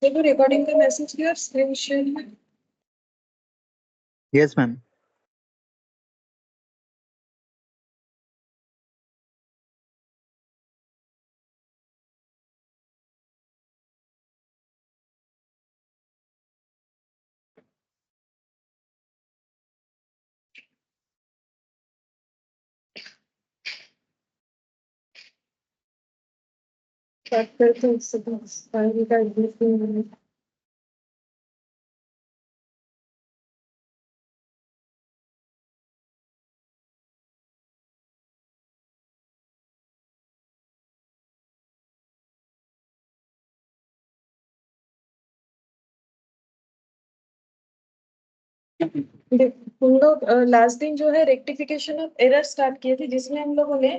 देखो रिकॉर्डिंग का मैसेज किया और स्क्रीन शेयर है। Yes ma'am. बात करते हैं उससे फाइल का एडिटिंग। हम लोग लास्ट दिन जो है रेक्टिफिकेशन ऑफ एरर स्टार्ट किए थे, जिसमें हम लोगों ने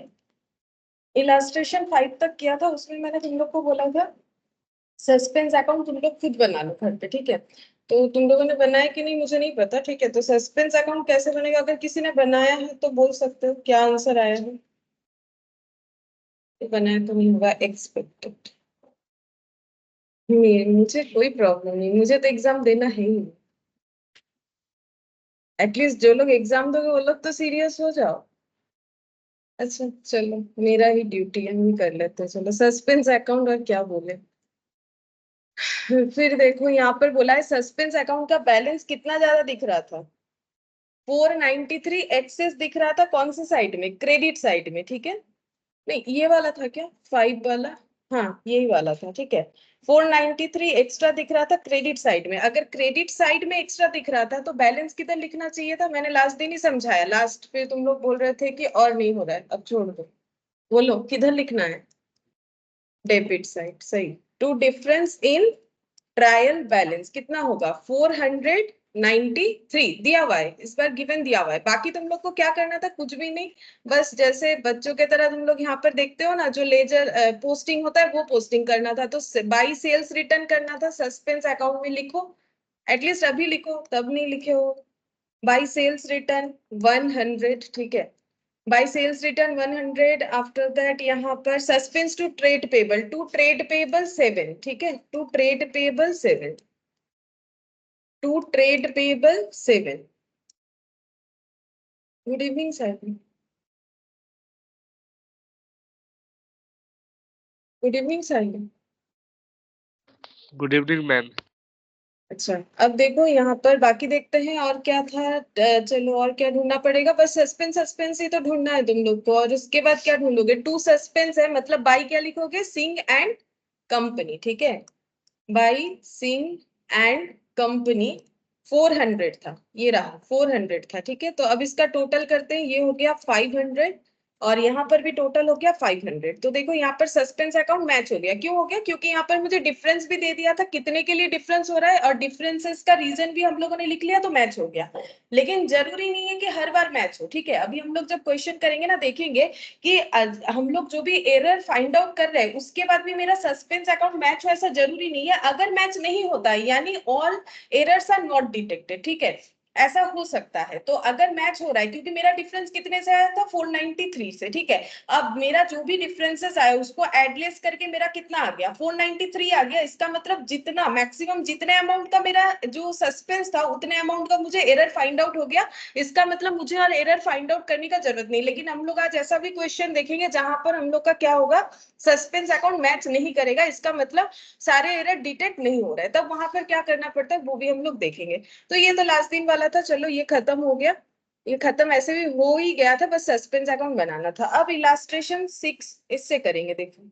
इलास्ट्रेशन 5 तक किया था। उसमें मैंने तुम लोग को बोला था सस्पेंस अकाउंट तुम लोग खुद बना लो घर पे, ठीक है? तो तुम लोगों ने बनाया कि नहीं मुझे नहीं पता, ठीक है? तो सस्पेंस अकाउंट कैसे बनेगा, अगर किसी ने बनाया है तो बोल सकते हो क्या आंसर आया है। बनाया तो नहीं होगा एक्सपेक्टेड। मुझे कोई प्रॉब्लम नहीं, मुझे तो एग्जाम देना है ही। एटलीस्ट जो लोग एग्जाम दोगे वो लोग तो सीरियस हो जाओ। अच्छा चलो, मेरा ही ड्यूटी है, हम कर लेते हैं। चलो सस्पेंस अकाउंट और क्या बोले। फिर देखो यहाँ पर बोला है सस्पेंस अकाउंट का बैलेंस कितना ज्यादा दिख रहा था, 493 एक्सेस दिख रहा था। कौन सी साइड में? क्रेडिट साइड में, ठीक है? नहीं ये वाला था क्या 5 वाला? हाँ यही वाला था, ठीक है। 493 एक्स्ट्रा दिख रहा था क्रेडिट साइड में। अगर क्रेडिट साइड में एक्स्ट्रा दिख रहा था तो बैलेंस किधर लिखना चाहिए था? मैंने लास्ट दिन ही समझाया, लास्ट पे तुम लोग बोल रहे थे कि और नहीं हो रहा है, अब छोड़ दो। बोलो किधर लिखना है? डेबिट साइड, सही। To difference in trial balance कितना होगा? 493 दिया हुआ है, इस बार गिवन दिया हुआ है। बाकी तुम लोग को क्या करना था? कुछ भी नहीं, बस जैसे बच्चों के तरह तुम लोग यहाँ पर देखते हो ना, जो लेजर पोस्टिंग होता है वो पोस्टिंग करना था। तो बाई सेल्स रिटर्न करना था, सस्पेंस अकाउंट में लिखो। एटलीस्ट अभी लिखो, तब नहीं लिखे हो। बाई सेल्स रिटर्न 100, ठीक है? By sales return 100। After that यहाँ पर सस्पेंस टू ट्रेड पेबल 7, ठीक है? To trade payable 7, to trade payable 7। Good evening sir. Good evening sir. Good evening ma'am. अच्छा अब देखो यहाँ पर बाकी देखते हैं और क्या था। चलो और क्या ढूंढना पड़ेगा? बस सस्पेंस ही तो ढूंढना है तुम लोग को। और उसके बाद क्या ढूंढोगे? टू सस्पेंस है मतलब बाई क्या लिखोगे? सिंह एंड कंपनी, ठीक है? बाई सिंह एंड कंपनी 400 था, ये रहा 400 था, ठीक है? तो अब इसका टोटल करते हैं, ये हो गया 500 और यहाँ पर भी टोटल हो गया 500। तो देखो यहाँ पर सस्पेंस अकाउंट मैच हो गया। क्यों हो गया? क्योंकि यहाँ पर मुझे डिफरेंस भी दे दिया था कितने के लिए डिफरेंस हो रहा है, और डिफरेंसेस का रीजन भी हम लोगों ने लिख लिया, तो मैच हो गया। लेकिन जरूरी नहीं है कि हर बार मैच हो, ठीक है? अभी हम लोग जब क्वेश्चन करेंगे ना, देखेंगे कि हम लोग जो भी एरर फाइंड आउट कर रहे हैं उसके बाद भी मेरा सस्पेंस अकाउंट मैच हो, ऐसा जरूरी नहीं है। अगर मैच नहीं होता है यानी all errors are not detected, ठीक है? ऐसा हो सकता है। तो अगर मैच हो रहा है, क्योंकि मेरा डिफरेंस कितने से आया था? 493 से, ठीक है? अब मेरा जो भी डिफरेंसेस आया उसको एडलेस करके मेरा कितना आ गया? 493 आ गया। इसका मतलब जितना मैक्सिमम जितने अमाउंट का मेरा जो सस्पेंस था उतने अमाउंट का मुझे एरर फाइंड आउट हो गया। इसका मतलब मुझे और एरर फाइंड आउट करने का जरूरत नहीं। लेकिन हम लोग आज ऐसा भी क्वेश्चन देखेंगे जहां पर हम लोग का क्या होगा? सस्पेंस अकाउंट मैच नहीं करेगा, इसका मतलब सारे एरर डिटेक्ट नहीं हो रहे हैं। तब वहां पर क्या करना पड़ता है वो भी हम लोग देखेंगे। तो ये तो लास्ट दिन वाला था, चलो ये खत्म हो गया। ये खत्म ऐसे भी हो ही गया था, बस सस्पेंस अकाउंट बनाना था। अब इलास्ट्रेशन 6 इससे करेंगे। देखो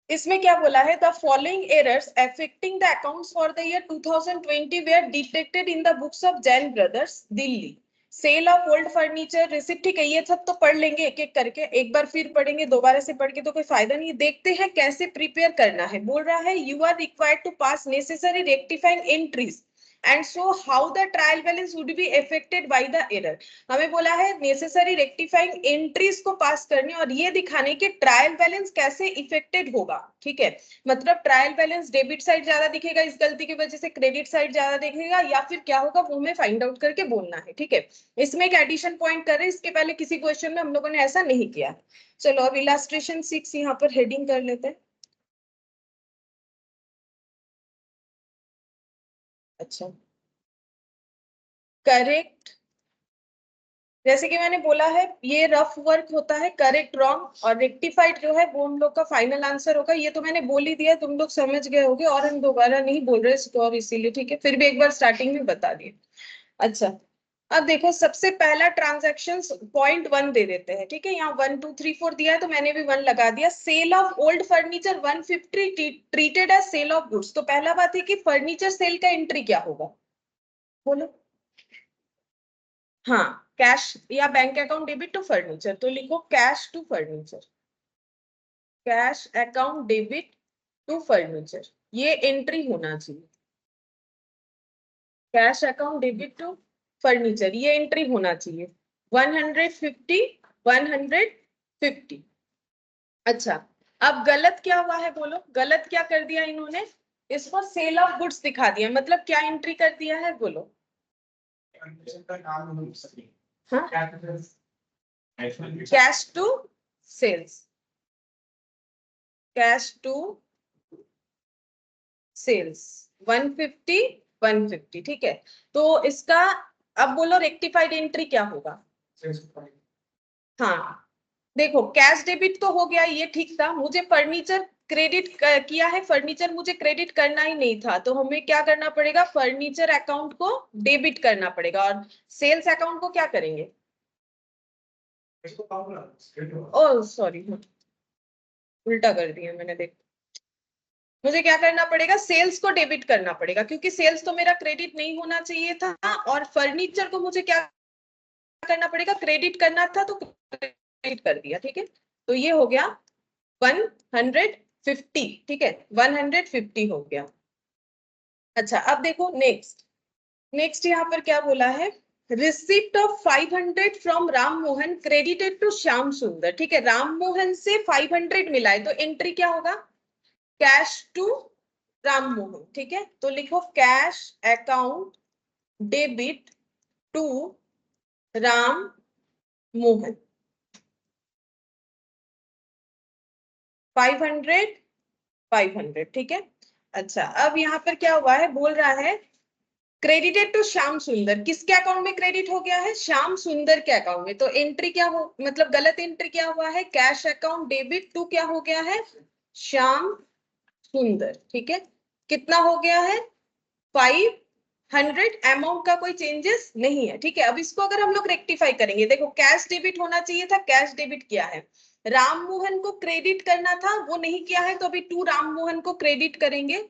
इसमें क्या बोला है? The following errors affecting the accounts for the year 2020 were detected in the books of Jain Brothers Delhi. Sale of old furniture receipt, ठीक है? ये सब तो पढ़ लेंगे एक एक करके, एक बार फिर पढ़ेंगे, दोबारा से पढ़ के तो कोई फायदा नहीं। देखते हैं कैसे प्रिपेयर करना है। बोल रहा है you are required to pass necessary rectifying entries and so how the trial balance would be affected by the error. हमें बोला है नेसेसरी रेक्टिफाइंग एंट्रीज को पास करने और ये दिखाने कि ट्रायल बैलेंस कैसे इफेक्टेड होगा, ठीक है? मतलब ट्रायल बैलेंस डेबिट साइड ज्यादा दिखेगा इस गलती की वजह से, क्रेडिट साइड ज्यादा दिखेगा, या फिर क्या होगा वो हमें फाइंड आउट करके बोलना है, ठीक है? इसमें एक एडिशन पॉइंट कर रहे हैं, इसके पहले किसी क्वेश्चन में हम लोगों ने ऐसा नहीं किया। चलो अब इलास्ट्रेशन 6 यहाँ पर हेडिंग कर लेते हैं। अच्छा, करेक्ट, जैसे कि मैंने बोला है ये रफ वर्क होता है, करेक्ट रॉन्ग, और रेक्टिफाइड जो है वो हम लोग का फाइनल आंसर होगा। ये तो मैंने बोल ही दिया, तुम लोग समझ गए होगे, और हम दोबारा नहीं बोल रहे इसको, और इसीलिए ठीक है, फिर भी एक बार स्टार्टिंग में बता दिए। अच्छा, अब देखो सबसे पहला ट्रांजैक्शन .1 दे देते हैं, ठीक है, यहाँ 1 2 3 4 दिया है तो मैंने भी 1 लगा दिया। Sale of old furniture 150 treated as sale of goods. तो पहला बात है कि फर्नीचर सेल का एंट्री क्या होगा, बोलो। हाँ, कैश या bank account debit to furniture, तो लिखो cash to furniture, cash account debit to furniture, ये एंट्री होना चाहिए। Cash account debit to furniture, ये एंट्री होना चाहिए 150 150। अच्छा, अब गलत क्या हुआ है बोलो, गलत क्या कर दिया इन्होंने, इसको सेल ऑफ गुड्स दिखा दिया, मतलब क्या एंट्री कर दिया है बोलो। हाँ, cash to sales, cash to sales 150 150, ठीक है। तो इसका अब बोलो रेक्टिफाइड एंट्री क्या होगा। हाँ, देखो कैश डेबिट तो हो गया, ये ठीक था, मुझे फर्नीचर क्रेडिट किया है, फर्नीचर मुझे क्रेडिट करना ही नहीं था, तो हमें क्या करना पड़ेगा, फर्नीचर अकाउंट को डेबिट करना पड़ेगा, और सेल्स अकाउंट को क्या करेंगे, ओ सॉरी उल्टा कर दिया मैंने, देख, मुझे क्या करना पड़ेगा, सेल्स को डेबिट करना पड़ेगा, क्योंकि सेल्स तो मेरा क्रेडिट नहीं होना चाहिए था, और फर्नीचर को मुझे क्या करना पड़ेगा, क्रेडिट करना था, तो क्रेडिट कर दिया, ठीक है। तो ये हो गया 150, ठीक है, 150 हो गया। अच्छा, अब देखो नेक्स्ट, नेक्स्ट यहाँ पर क्या बोला है, receipt of 500 from Ram Mohan credited to Shyam Sundar, ठीक है, राम मोहन से 500 मिला है, तो एंट्री क्या होगा, कैश टू राम मोहन, ठीक है, तो लिखो cash account debit to Ram Mohan 500 500, ठीक है। अच्छा, अब यहाँ पर क्या हुआ है, बोल रहा है क्रेडिटेड टू श्याम सुंदर, किसके अकाउंट में क्रेडिट हो गया है, श्याम सुंदर के अकाउंट में, तो एंट्री क्या हो, मतलब गलत एंट्री क्या हुआ है, कैश अकाउंट डेबिट टू क्या हो गया है, श्याम सुंदर, ठीक है, कितना हो गया है 500, अमाउंट का कोई चेंजेस नहीं है, ठीक है। अब इसको अगर हम लोग रेक्टिफाई करेंगे, देखो कैश डेबिट होना चाहिए था, कैश डेबिट किया है, राम मोहन को क्रेडिट करना था वो नहीं किया है, तो अभी टू राम मोहन को क्रेडिट करेंगे,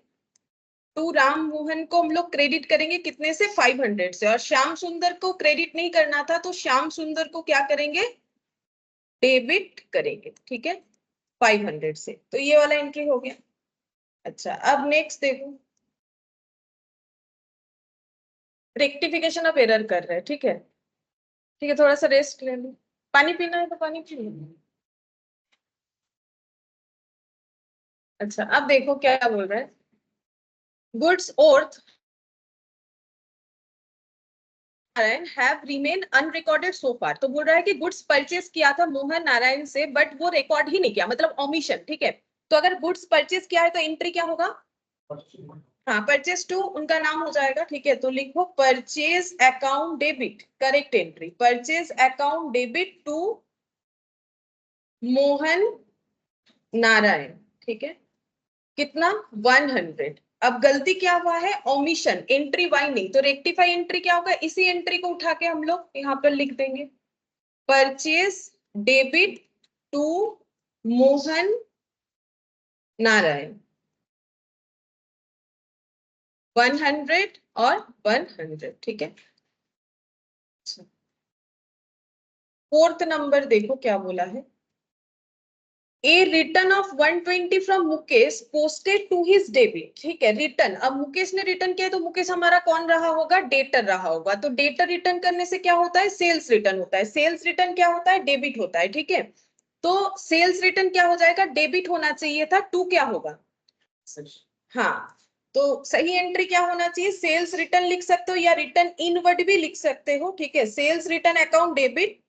टू राम मोहन को हम लोग क्रेडिट करेंगे कितने से, 500 से, और श्याम सुंदर को क्रेडिट नहीं करना था, तो श्याम सुंदर को क्या करेंगे, डेबिट करेंगे, ठीक है, 500 से, तो ये वाला एंट्री हो गया। अच्छा, अब नेक्स्ट देखो, रेक्टिफिकेशन ऑफ एरर कर रहे हैं, ठीक है, ठीक है, थोड़ा सा रेस्ट ले लो, पानी पीना है तो पानी पी लो। अच्छा, अब देखो क्या बोल रहे हैं, goods worth Narayan have remain unrecorded so far, तो बोल रहा है कि गुड्स परचेस किया था मोहन नारायण से, बट वो रिकॉर्ड ही नहीं किया, मतलब ओमिशन, ठीक है, तो अगर गुड्स परचेस किया है तो एंट्री क्या होगा, हाँ, परचेस टू उनका नाम हो जाएगा, ठीक है, तो लिखो purchase account debit, correct entry, purchase account debit to Mohan Narayan, ठीक है, कितना 100। अब गलती क्या हुआ है, ओमिशन, एंट्री वाई नहीं, तो रेक्टिफाई एंट्री क्या होगा, इसी एंट्री को उठा के हम लोग यहाँ पर लिख देंगे, purchase debit to Mohan Narayan 100 और 100, ठीक है। फोर्थ नंबर देखो क्या बोला है, a return of 120 from Mukesh posted to his debit, ठीक है, रिटर्न, अब मुकेश ने रिटर्न किया तो मुकेश हमारा कौन रहा होगा, डेटर रहा होगा, तो डेटर रिटर्न करने से क्या होता है, सेल्स रिटर्न होता है, सेल्स रिटर्न क्या होता है, डेबिट होता है, ठीक है, तो सेल्स रिटर्न क्या हो जाएगा, डेबिट होना चाहिए था, टू क्या होगा, हाँ, तो सही एंट्री क्या होना चाहिए, सेल्स रिटर्न लिख सकते हो या रिटर्न इनवर्ड भी लिख सकते हो, ठीक है, सेल्स रिटर्न अकाउंट डेबिट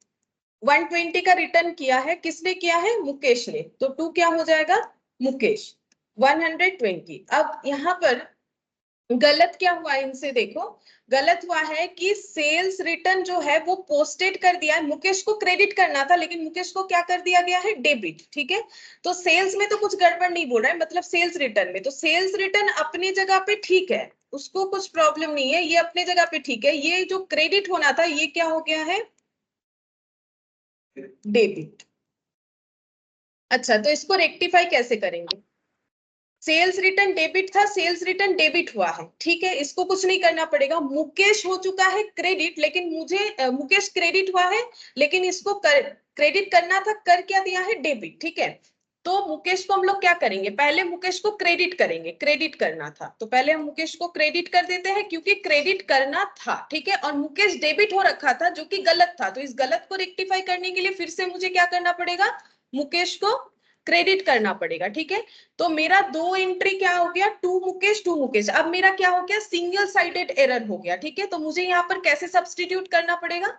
120 का रिटर्न किया है, किसने किया है, मुकेश ने, तो टू क्या हो जाएगा, मुकेश 120। अब यहाँ पर गलत क्या हुआ इनसे देखो, गलत हुआ है कि सेल्स रिटर्न जो है वो पोस्टेड कर दिया है, मुकेश को क्रेडिट करना था लेकिन मुकेश को क्या कर दिया गया है, डेबिट। ठीक है, तो सेल्स में तो कुछ गड़बड़ नहीं बोल रहा है, मतलब सेल्स रिटर्न में, तो सेल्स रिटर्न अपनी जगह पे ठीक है, उसको कुछ प्रॉब्लम नहीं है, ये अपनी जगह पे ठीक है। ये जो क्रेडिट होना था ये क्या हो गया है, डेबिट। अच्छा, तो इसको रेक्टिफाई कैसे करेंगे, सेल्स रिटर्न डेबिट था, सेल्स रिटर्न डेबिट हुआ है, ठीक है, इसको कुछ नहीं करना पड़ेगा। मुकेश हो चुका है क्रेडिट, लेकिन मुकेश क्रेडिट हुआ है, लेकिन इसको क्रेडिट करना था, कर क्या दिया है, डेबिट। ठीक है, तो मुकेश को हम लोग क्या करेंगे, पहले मुकेश को क्रेडिट करेंगे, क्रेडिट करना था तो पहले हम मुकेश को क्रेडिट कर देते हैं क्योंकि क्रेडिट करना था। ठीक है, और मुकेश डेबिट हो रखा था जो कि गलत था, तो इस गलत को रेक्टिफाई करने के लिए फिर से मुझे क्या करना पड़ेगा, मुकेश को क्रेडिट करना पड़ेगा। ठीक है, तो मेरा दो एंट्री क्या हो गया, टू मुकेश टू मुकेश, अब मेरा क्या हो गया, सिंगल साइडेड एरर हो गया। ठीक है, तो मुझे यहाँ पर कैसे सब्स्टिट्यूट करना पड़ेगा,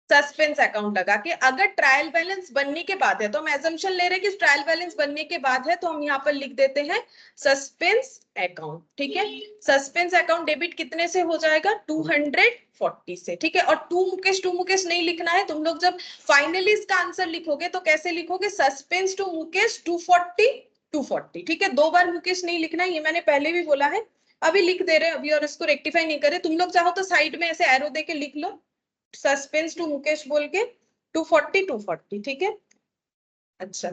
सस्पेंस अकाउंट लगा के। अगर ट्रायल बैलेंस बनने के बाद है तो हम एजम्पशन ले रहे हैं कि ट्रायल बैलेंस बनने के बाद है, तो हम यहाँ पर लिख देते हैं सस्पेंस अकाउंट। ठीक है, सस्पेंस अकाउंट डेबिट कितने से हो जाएगा, 240 से। ठीक है, और टू मुकेश नहीं लिखना है, तुम लोग जब फाइनली इसका आंसर लिखोगे तो कैसे लिखोगे, सस्पेंस टू मुकेश 240। ठीक है, दो बार मुकेश नहीं लिखना है, ये मैंने पहले भी बोला है, अभी लिख दे रहे हैं अभी, और इसको रेक्टिफाई नहीं करे। तुम लोग चाहो तो साइड में ऐसे एरो दे के लिख लो, सस्पेंस टू मुकेश बोल के 240। ठीक है, अच्छा,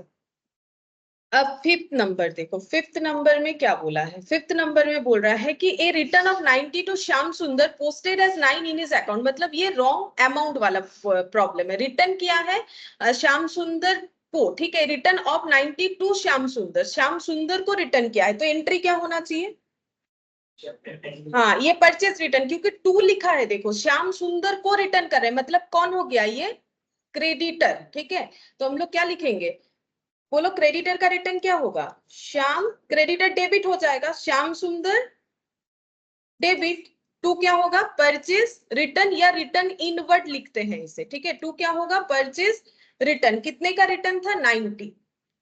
अब फिफ्थ नंबर देखो, फिफ्थ नंबर में क्या बोला है, फिफ्थ नंबर में बोल रहा है कि a return of 90 to Shyam Sundar posted as 9 in his account, मतलब ये रॉन्ग अमाउंट वाला प्रॉब्लम है। रिटर्न किया है श्याम सुंदर को, ठीक है, रिटर्न ऑफ 90 टू श्याम सुंदर, श्याम सुंदर को रिटर्न किया है, तो एंट्री क्या होना चाहिए, हाँ ये परचेस रिटर्न, क्योंकि टू लिखा है, देखो श्याम सुंदर को रिटर्न कर रहे हैं, मतलब कौन हो गया ये, क्रेडिटर। ठीक है, तो हम लोग क्या लिखेंगे, बोलो क्रेडिटर का रिटर्न क्या होगा, श्याम, क्रेडिटर डेबिट हो जाएगा, श्याम सुंदर डेबिट, टू क्या होगा, परचेस रिटर्न, या रिटर्न इनवर्ड लिखते हैं इसे। ठीक है, टू क्या होगा, परचेस रिटर्न, कितने का रिटर्न था, 90।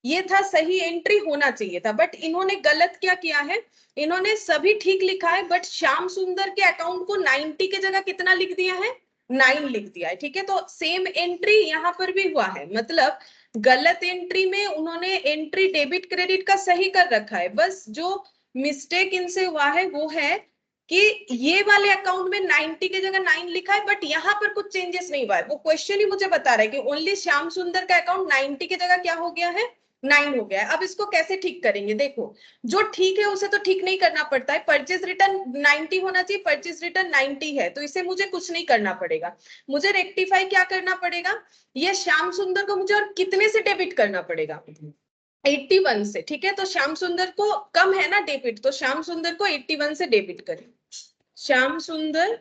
ये था सही एंट्री होना चाहिए था, बट इन्होंने गलत क्या किया है, इन्होंने सभी ठीक लिखा है बट श्याम सुंदर के अकाउंट को 90 की जगह कितना लिख दिया है, 9 लिख दिया है। ठीक है, तो सेम एंट्री यहाँ पर भी हुआ है, मतलब गलत एंट्री में उन्होंने एंट्री डेबिट क्रेडिट का सही कर रखा है, बस जो मिस्टेक इनसे हुआ है वो है कि ये वाले अकाउंट में 90 की जगह 9 लिखा है, बट यहाँ पर कुछ चेंजेस नहीं हुआ है। वो क्वेश्चन ही मुझे बता रहा है कि ओनली श्याम सुंदर का अकाउंट 90 की जगह क्या हो गया है, 9 हो गया है। अब इसको कैसे ठीक करेंगे, देखो जो ठीक है उसे तो ठीक नहीं करना पड़ता है, परचेज रिटर्न 90 होना चाहिए, परचेज रिटर्न 90 है तो इसे मुझे कुछ नहीं करना पड़ेगा, मुझे रेक्टिफाई क्या करना पड़ेगा, ये श्याम सुंदर को मुझे और कितने से डेबिट करना पड़ेगा, 81 से। ठीक है, तो श्याम सुंदर को कम है ना डेबिट, तो श्याम सुंदर को 81 से डेबिट करें, श्याम सुंदर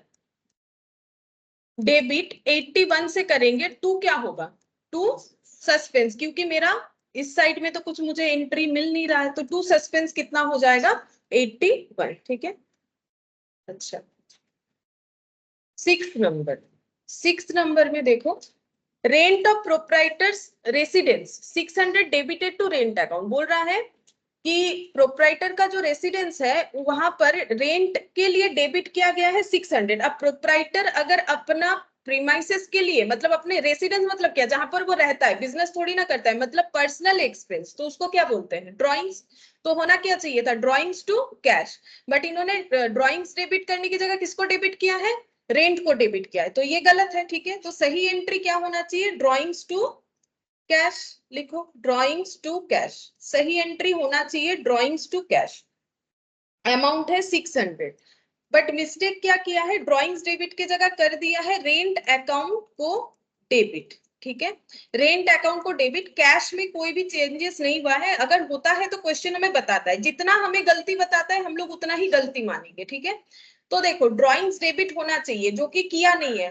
डेबिट 81 से करेंगे, टू क्या होगा, टू सस्पेंस, क्योंकि मेरा इस साइड में तो कुछ मुझे एंट्री मिल नहीं रहा है, तो टू सस्पेंस कितना हो जाएगा, 81। ठीक है, अच्छा, सिक्स नंबर में देखो, rent of proprietor's residence 600 debited to rent account, बोल रहा है कि प्रोप्राइटर का जो रेसिडेंस है वहां पर रेंट के लिए डेबिट किया गया है 600। अब प्रोप्राइटर अगर अपना प्रीमाइसेस के लिए, मतलब अपने रेसिडेंस मतलब क्या, जहां पर वो रहता है, बिजनेस थोड़ी ना करता है, मतलब पर्सनल एक्सपेंस, तो उसको क्या बोलते हैं, ड्रॉइंग्स, तो होना क्या चाहिए था, ड्रॉइंग्स टू कैश, बट इन्होंने ड्रॉइंग्स डेबिट करने की जगह किसको डेबिट किया है, रेंट को डेबिट किया है, तो ये गलत है। ठीक है, तो सही एंट्री क्या होना चाहिए, ड्रॉइंग्स टू कैश, लिखो ड्रॉइंग्स टू कैश, सही एंट्री होना चाहिए ड्रॉइंग्स टू कैश, अमाउंट है 600, बट मिस्टेक क्या किया है, ड्रॉइंग्स डेबिट की जगह कर दिया है रेंट अकाउंट को डेबिट। ठीक है, रेंट अकाउंट को डेबिट, कैश में कोई भी चेंजेस नहीं हुआ है, अगर होता है तो क्वेश्चन हमें बताता है, जितना हमें गलती बताता है हम लोग उतना ही गलती मानेंगे। ठीक है, तो देखो ड्रॉइंग्स डेबिट होना चाहिए जो कि किया नहीं है,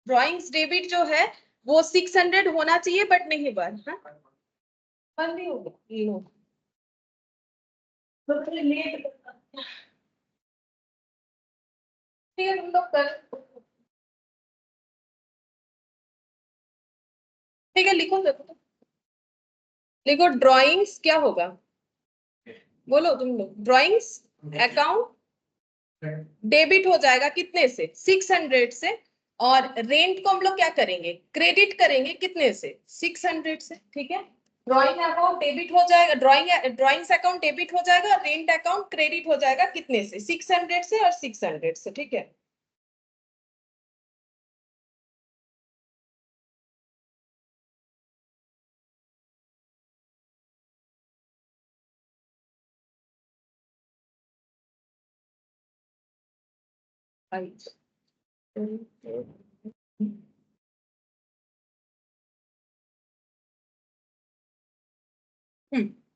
ड्रॉइंग्स डेबिट जो है वो 600 होना चाहिए बट नहीं बन, हाँ बंद ही हो गया, लेट, ठीक है तुम लोग कर, ठीक है लिखो, देखो लिखो ड्रॉइंग्स क्या होगा, बोलो तुम लोग। ड्राइंग्स अकाउंट डेबिट हो जाएगा कितने से? 600 से। और रेंट को हम लोग क्या करेंगे? क्रेडिट करेंगे कितने से? 600 से। ठीक है, ड्राइंग अकाउंट डेबिट हो जाएगा, ड्राइंग्स अकाउंट डेबिट हो जाएगा, रेंट अकाउंट क्रेडिट हो जाएगा कितने से? 600 से और 600 से। ठीक है,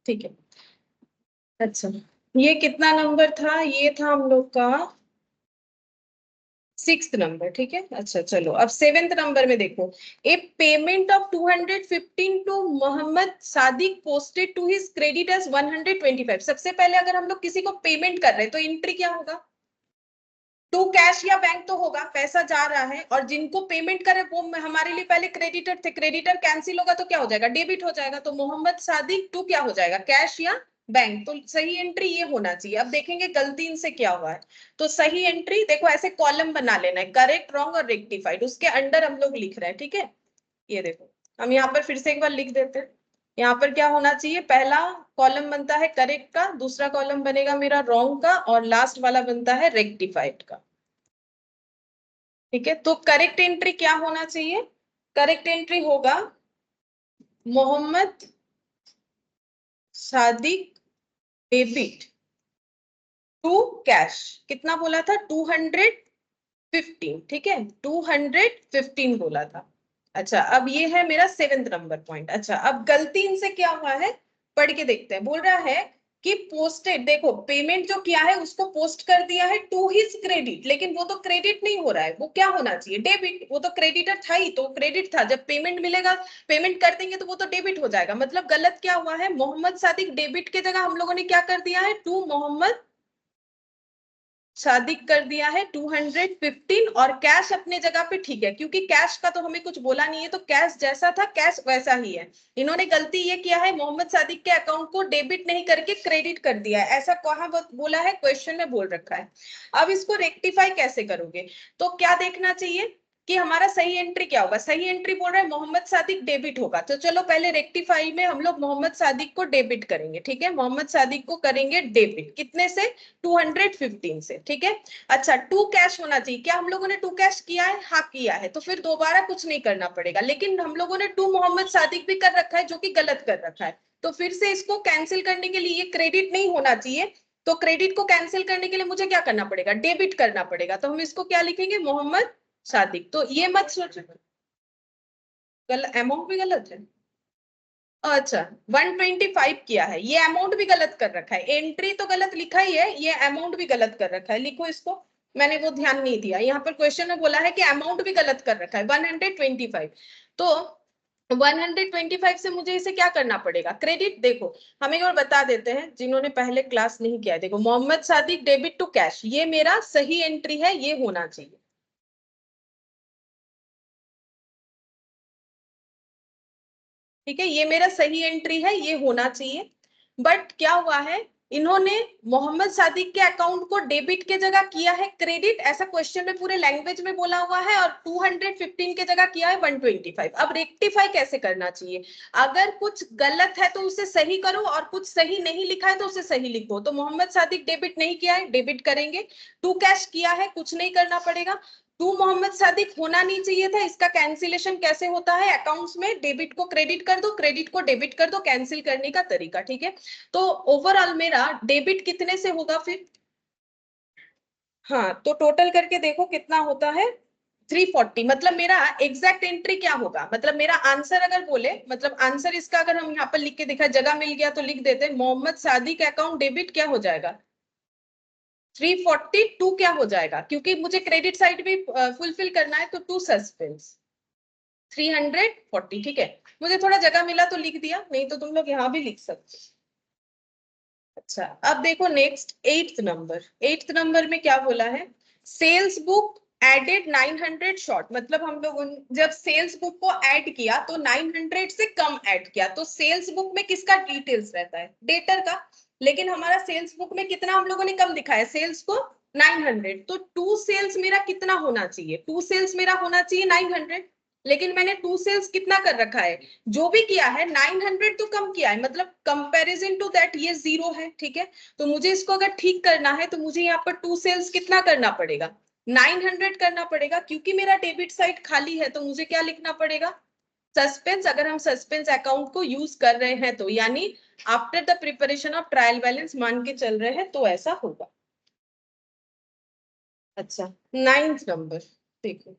ठीक है। अच्छा, ये कितना नंबर था? ये था हम लोग का 6th नंबर। ठीक है, अच्छा चलो अब 7th नंबर में देखो। A payment of 215 to Mohammed Sadiq posted to his credit as 125। सबसे पहले अगर हम लोग किसी को पेमेंट कर रहे हैं तो एंट्री क्या होगा? टू कैश या बैंक तो होगा, पैसा जा रहा है, और जिनको पेमेंट करे वो हमारे लिए पहले क्रेडिटर थे, क्रेडिटर कैंसिल होगा तो क्या हो जाएगा? डेबिट हो जाएगा। तो मोहम्मद सादिक टू क्या हो जाएगा? कैश या बैंक। तो सही एंट्री ये होना चाहिए। अब देखेंगे गलती इनसे क्या हुआ है। तो सही एंट्री देखो, ऐसे कॉलम बना लेना है, करेक्ट, रॉन्ग और रेक्टिफाइड, उसके अंडर हम लोग लिख रहे हैं। ठीक है, ये देखो हम यहाँ पर फिर से एक बार लिख देते हैं। यहाँ पर क्या होना चाहिए? पहला कॉलम बनता है करेक्ट का, दूसरा कॉलम बनेगा मेरा रॉन्ग का, और लास्ट वाला बनता है रेक्टिफाइड का। ठीक है, तो करेक्ट एंट्री क्या होना चाहिए? करेक्ट एंट्री होगा Mohammed Sadiq debit to cash. कितना बोला था? 215। ठीक है, 215 बोला था। अच्छा, अब ये है मेरा 7th नंबर पॉइंट। अच्छा, अब गलती इनसे क्या हुआ है पढ़ के देखते हैं। बोल रहा है कि पोस्टेड, देखो पेमेंट जो किया है उसको पोस्ट कर दिया है टू हिज क्रेडिट, लेकिन वो तो क्रेडिट नहीं हो रहा है, वो क्या होना चाहिए? डेबिट। वो तो क्रेडिटर था ही, तो क्रेडिट था। जब पेमेंट मिलेगा, पेमेंट कर देंगे तो वो तो डेबिट हो जाएगा। मतलब गलत क्या हुआ है? मोहम्मद सादिक डेबिट के जगह हम लोगों ने क्या कर दिया है? टू मोहम्मद सादिक कर दिया है 215, और कैश अपने जगह पे ठीक है, क्योंकि कैश का तो हमें कुछ बोला नहीं है, तो कैश जैसा था कैश वैसा ही है। इन्होंने गलती ये किया है, मोहम्मद सादिक के अकाउंट को डेबिट नहीं करके क्रेडिट कर दिया है। ऐसा कहाँ बोला है? क्वेश्चन में बोल रखा है। अब इसको रेक्टिफाई कैसे करोगे? तो क्या देखना चाहिए कि हमारा सही एंट्री क्या होगा? सही एंट्री बोल रहा है मोहम्मद सादिक डेबिट होगा, तो चलो पहले रेक्टिफाई में हम लोग मोहम्मद सादिक को डेबिट करेंगे। ठीक है, मोहम्मद सादिक को करेंगे डेबिट कितने से? 215 से। ठीक है, अच्छा टू कैश होना चाहिए। क्या हम लोगों ने टू कैश किया है? हाँ किया है, तो फिर दोबारा कुछ नहीं करना पड़ेगा। लेकिन हम लोगों ने टू मोहम्मद सादिक भी कर रखा है, जो कि गलत कर रखा है। तो फिर से इसको कैंसिल करने के लिए, ये क्रेडिट नहीं होना चाहिए, तो क्रेडिट को कैंसिल करने के लिए मुझे क्या करना पड़ेगा? डेबिट करना पड़ेगा। तो हम इसको क्या लिखेंगे? मोहम्मद सादिक। तो ये मत सोचो गलत, अमाउंट भी गलत है। अच्छा, 125 किया है, ये अमाउंट भी गलत कर रखा है। एंट्री तो गलत लिखा ही है, ये अमाउंट भी गलत कर रखा है। लिखो इसको, मैंने वो ध्यान नहीं दिया। यहाँ पर क्वेश्चन में बोला है कि अमाउंट भी गलत कर रखा है 125। तो 125 से मुझे इसे क्या करना पड़ेगा? क्रेडिट। देखो हम एक बार बता देते हैं जिन्होंने पहले क्लास नहीं किया है। देखो Mohammed Sadiq debit to cash, ये मेरा सही एंट्री है, ये होना चाहिए। ठीक है, ये मेरा सही एंट्री है, ये होना चाहिए। बट क्या हुआ है, इन्होंने मोहम्मद सादिक के अकाउंट को डेबिट के जगह किया है क्रेडिट, ऐसा क्वेश्चन में पूरे लैंग्वेज में बोला हुआ है, और 215 के जगह किया है 125। अब रेक्टिफाई कैसे करना चाहिए? अगर कुछ गलत है तो उसे सही करो, और कुछ सही नहीं लिखा है तो उसे सही लिखो। तो मोहम्मद सादिक डेबिट नहीं किया है, डेबिट करेंगे। टू कैश किया है, कुछ नहीं करना पड़ेगा। टू मोहम्मद सादिक होना नहीं चाहिए था, इसका कैंसिलेशन कैसे होता है? अकाउंट्स में डेबिट को क्रेडिट कर दो, क्रेडिट को डेबिट कर दो, कैंसिल करने का तरीका। ठीक है, तो ओवरऑल मेरा डेबिट कितने से होगा फिर? हाँ, तो टोटल करके देखो कितना होता है? 340। मतलब मेरा एग्जैक्ट एंट्री क्या होगा? मतलब मेरा आंसर अगर बोले, मतलब आंसर इसका अगर हम यहाँ पर लिख के देखा, जगह मिल गया तो लिख देते, मोहम्मद सादिक अकाउंट डेबिट क्या हो जाएगा? 342 क्या हो जाएगा? क्योंकि मुझे क्रेडिट साइड भी फुलफिल करना है, तो टू सस्पेंस 340। ठीक है, मुझे थोड़ा जगह मिला तो लिख दिया, नहीं तो तुम लोग यहाँ भी लिख सकते। अच्छा, अब देखो next 8th number. 8th number में क्या बोला है? Sales book added 900 short. मतलब हम लोग जब सेल्स बुक को ऐड किया तो 900 से कम ऐड किया, तो सेल्स बुक में किसका डिटेल्स रहता है? डेटर का। लेकिन हमारा सेल्स बुक में कितना हम लोगों ने कम दिखाया सेल्स को 900, तो टू सेल्स मेरा कितना होना चाहिए, टू सेल्स मेरा होना चाहिए 900, लेकिन मैंने टू सेल्स कितना कर रखा है, जो भी किया है 900 तो कम किया है, मतलब कंपैरिजन टू दैट ये 0 है, ठीक है। तो मुझे इसको अगर ठीक करना है तो मुझे यहाँ पर टू सेल्स कितना करना पड़ेगा, 900 करना पड़ेगा, क्योंकि मेरा डेबिट साइड खाली है तो मुझे क्या लिखना पड़ेगा, सस्पेंस, अगर हम सस्पेंस अकाउंट को यूज कर रहे हैं तो, यानी after the preparation of trial balance मान के चल रहे हैं तो ऐसा होगा। अच्छा, 9th नंबर देखो,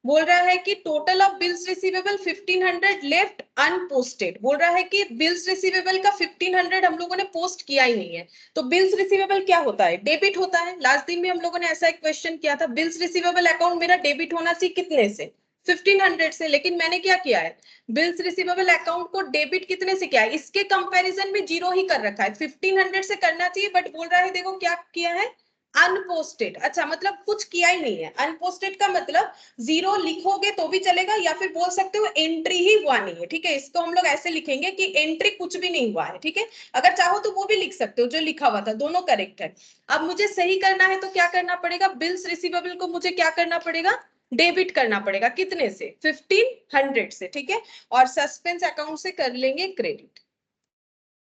बोल रहा है कि total of bills receivable 1500 left unposted, बोल रहा है कि बिल्स रिसीवेबल का 1500 हम लोगों ने पोस्ट किया ही नहीं है। तो बिल्स रिसीवेबल क्या होता है, डेबिट होता है, लास्ट दिन में हम लोगों ने ऐसा एक क्वेश्चन किया था, बिल्स रिसीवेबल अकाउंट मेरा डेबिट होना चाहिए कितने से, 1500 से, लेकिन मैंने क्या किया है, बिल्स रिसीवेबल अकाउंट को डेबिट कितने से किया है, इसके कंपैरिजन में 0 ही कर रखा है, 1500 से करना चाहिए, बट बोल रहा है देखो क्या किया है, अनपोस्टेड। अच्छा, मतलब कुछ किया ही नहीं है, अनपोस्टेड का मतलब 0 लिखोगे तो भी चलेगा, या फिर बोल सकते हो एंट्री ही हुआ नहीं है, ठीक है, इसको हम लोग ऐसे लिखेंगे कि एंट्री कुछ भी नहीं हुआ है, ठीक है। अगर चाहो तो वो भी लिख सकते हो जो लिखा हुआ था, दोनों करेक्ट है। अब मुझे सही करना है तो क्या करना पड़ेगा, बिल्स रिसीवेबल को मुझे क्या करना पड़ेगा, डेबिट करना पड़ेगा, कितने से, 1500 से, ठीक है। और सस्पेंस अकाउंट से कर लेंगे क्रेडिट,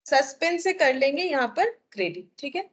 सस्पेंस से कर लेंगे यहाँ पर क्रेडिट, ठीक है।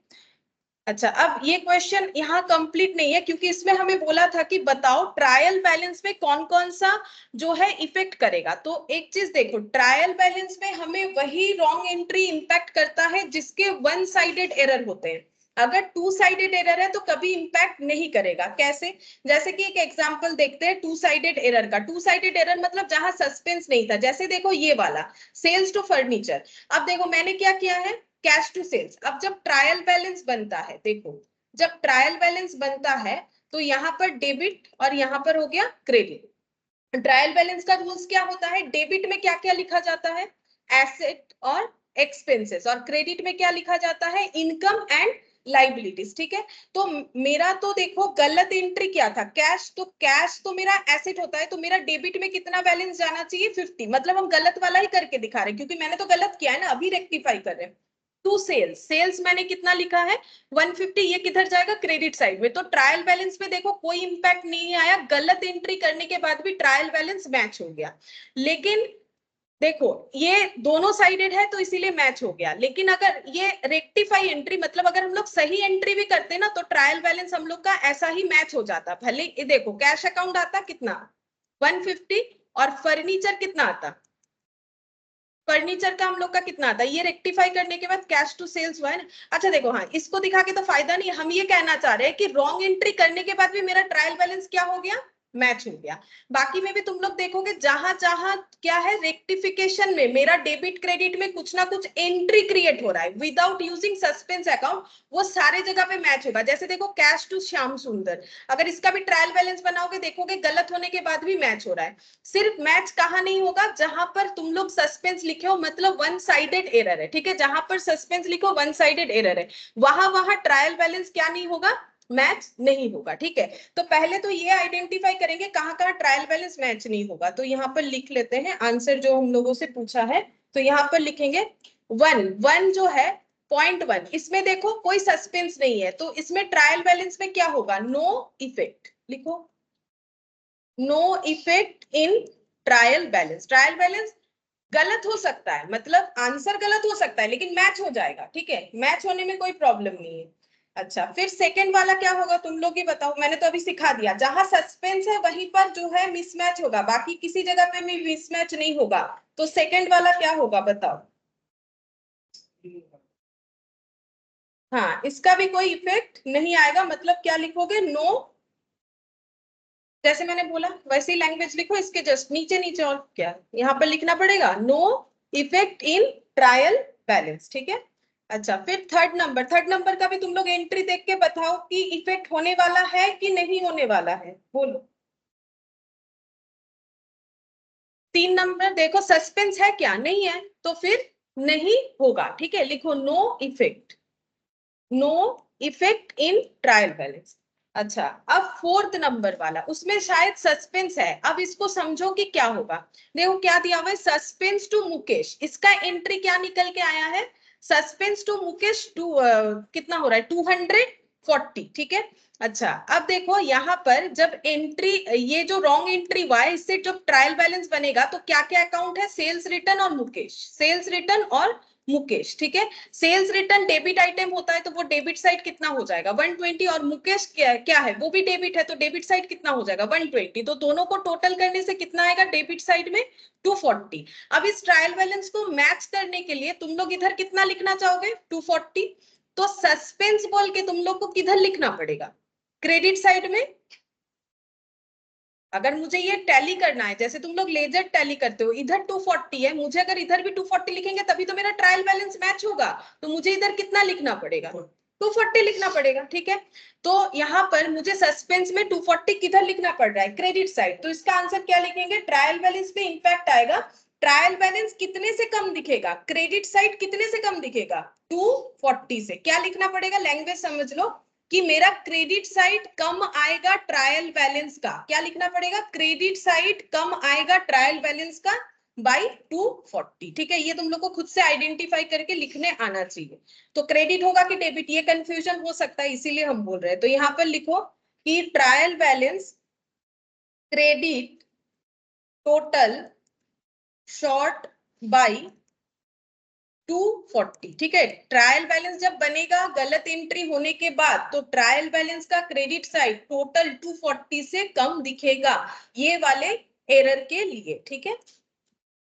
अच्छा, अब ये क्वेश्चन यहाँ कंप्लीट नहीं है, क्योंकि इसमें हमें बोला था कि बताओ ट्रायल बैलेंस में कौन कौन सा जो है इफेक्ट करेगा। तो एक चीज देखो, ट्रायल बैलेंस में हमें वही रॉन्ग एंट्री इंपैक्ट करता है जिसके वन साइडेड एरर होते हैं, अगर टू साइडेड एरर है तो कभी इंपैक्ट नहीं करेगा। कैसे, जैसे कि एक एग्जांपल देखते हैं टू साइडेड एरर का, टू साइडेड एरर मतलब जहां सस्पेंस नहीं था, जैसे देखो ये वाला सेल्स टू फर्नीचर। अब देखो मैंने क्या किया है, कैश टू सेल्स। अब जब ट्रायल बैलेंस बनता है, देखो जब ट्रायल बैलेंस बनता है तो यहाँ पर डेबिट और यहाँ पर हो गया क्रेडिट। ट्रायल बैलेंस का रूल्स क्या होता है, डेबिट में क्या क्या लिखा जाता है, एसेट और एक्सपेंसेस, और क्रेडिट में क्या लिखा जाता है, इनकम एंड लाइबिलिटीज, ठीक है। तो मेरा तो देखो गलत एंट्री क्या था, कैश, तो कैश तो मेरा एसेट होता है, तो मेरा डेबिट में कितना बैलेंस जाना चाहिए, 50, मतलब हम गलत वाला ही करके दिखा रहे हैं, क्योंकि मैंने तो गलत किया है ना, अभी रेक्टिफाई कर रहे हैं। टू सेल्स, सेल्स मैंने कितना लिखा है 150, ये किधर जाएगा, क्रेडिट साइड में। तो ट्रायल बैलेंस में देखो कोई इंपैक्ट नहीं आया, गलत एंट्री करने के बाद भी ट्रायल बैलेंस मैच हो गया। लेकिन देखो ये दोनों साइडेड है तो इसीलिए मैच हो गया, लेकिन अगर ये रेक्टिफाई एंट्री, मतलब अगर हम लोग सही एंट्री भी करते ना तो ट्रायल बैलेंस हम लोग का ऐसा ही मैच हो जाता। भले ये देखो कैश अकाउंट आता कितना 150, और फर्नीचर कितना आता, फर्नीचर का हम लोग का कितना आता है, ये रेक्टिफाई करने के बाद कैश टू सेल्स हुआ है ना। अच्छा देखो, हाँ इसको दिखा के तो फायदा नहीं, हम ये कहना चाह रहे हैं कि रॉन्ग एंट्री करने के बाद भी मेरा ट्रायल बैलेंस क्या हो गया, मैच हो गया। बाकी में भी तुम लोग देखोगे जहां जहां क्या है, रेक्टिफिकेशन में मेरा डेबिट क्रेडिट में कुछ ना कुछ एंट्री क्रिएट हो रहा है विदाउट यूजिंग सस्पेंस अकाउंट, वो सारे जगह पे मैच होगा। जैसे देखो कैश टू श्याम सुंदर, अगर इसका भी ट्रायल बैलेंस बनाओगे देखोगे गलत होने के बाद भी मैच हो रहा है। सिर्फ मैच कहाँ नहीं होगा, जहां पर तुम लोग सस्पेंस लिखे हो, मतलब वन साइडेड एरर है, ठीक है, जहां पर सस्पेंस लिखो वन साइडेड एरर है, वहां वहां ट्रायल बैलेंस क्या नहीं होगा, मैच नहीं होगा, ठीक है। तो पहले तो ये आइडेंटिफाई करेंगे कहां कहां ट्रायल बैलेंस मैच नहीं होगा। तो यहाँ पर लिख लेते हैं आंसर जो हम लोगों से पूछा है, तो यहाँ पर लिखेंगे वन, वन जो है .1, इसमें देखो कोई सस्पेंस नहीं है, तो इसमें ट्रायल बैलेंस में क्या होगा, नो इफेक्ट, लिखो no effect in trial balance. Trial balance गलत हो सकता है, मतलब आंसर गलत हो सकता है, लेकिन मैच हो जाएगा, ठीक है, मैच होने में कोई प्रॉब्लम नहीं है। अच्छा, फिर सेकंड वाला क्या होगा तुम लोग ही बताओ, मैंने तो अभी सिखा दिया, जहां सस्पेंस है वहीं पर जो है मिसमैच होगा, बाकी किसी जगह पे भी मिसमैच नहीं होगा। तो सेकंड वाला क्या होगा बताओ, हाँ इसका भी कोई इफेक्ट नहीं आएगा, मतलब क्या लिखोगे, नो, जैसे मैंने बोला वैसे ही लैंग्वेज लिखो, इसके जस्ट नीचे नीचे और क्या यहाँ पर लिखना पड़ेगा, no effect in trial balance, ठीक है। अच्छा, फिर थर्ड नंबर, थर्ड नंबर का भी तुम लोग एंट्री देख के बताओ कि इफेक्ट होने वाला है कि नहीं होने वाला है, बोलो। 3 नंबर देखो, सस्पेंस है क्या, नहीं है, तो फिर नहीं होगा, ठीक है, लिखो no effect, no effect in trial balance. अच्छा, अब फोर्थ नंबर वाला, उसमें शायद सस्पेंस है, अब इसको समझो कि क्या होगा। देखो क्या दिया हुआ है, सस्पेंस टू मुकेश, इसका एंट्री क्या निकल के आया है, सस्पेंस टू मुकेश कितना हो रहा है 240, ठीक है। अच्छा अब देखो यहाँ पर जब एंट्री, ये जो रॉन्ग एंट्री हुआ है, इससे जब ट्रायल बैलेंस बनेगा तो क्या क्या अकाउंट है, सेल्स रिटर्न और मुकेश, सेल्स रिटर्न और मुकेश, ठीक है। सेल्स रिटर्न डेबिट आइटम होता है तो वो डेबिट साइड कितना हो जाएगा 120, और मुकेश क्या है, वो भी डेबिट है तो डेबिट साइड कितना हो जाएगा 120। तो दोनों को टोटल करने से कितना आएगा डेबिट साइड में 240। अब इस ट्रायल बैलेंस को मैच करने के लिए तुम लोग इधर कितना लिखना चाहोगे 240, तो सस्पेंस बोल के तुम लोग को किधर लिखना पड़ेगा, क्रेडिट साइड में। अगर मुझे ये टैली करना है, जैसे तुम लोग लेजर टैली करते हो, इधर 240 है, मुझे अगर इधर भी 240 लिखेंगे तभी तो मेरा ट्रायल बैलेंस मैच होगा, तो मुझे इधर कितना लिखना पड़ेगा 240 लिखना पड़ेगा, ठीक है। तो यहाँ पर मुझे सस्पेंस में 240 किधर लिखना पड़ रहा है, क्रेडिट साइड, तो इसका आंसर क्या लिखेंगे, ट्रायल बैलेंस पे इंपैक्ट आएगा। ट्रायल बैलेंस कितने से कम दिखेगा, क्रेडिट साइड कितने से कम दिखेगा 240 से। क्या लिखना पड़ेगा, लैंग्वेज समझ लो कि मेरा क्रेडिट साइड कम आएगा ट्रायल बैलेंस का, क्या लिखना पड़ेगा, क्रेडिट साइड कम आएगा ट्रायल बैलेंस का बाई 240, ठीक है। ये तुम लोग को खुद से आइडेंटिफाई करके लिखने आना चाहिए। तो क्रेडिट होगा कि डेबिट, ये कंफ्यूजन हो सकता है, इसीलिए हम बोल रहे हैं। तो यहाँ पर लिखो कि trial balance credit total short by 240, ठीक है। ट्रायल बैलेंस जब बनेगा गलत एंट्री होने के बाद, तो ट्रायल बैलेंस का क्रेडिट साइड टोटल 240 से कम दिखेगा, ये वाले एरर के लिए, ठीक है।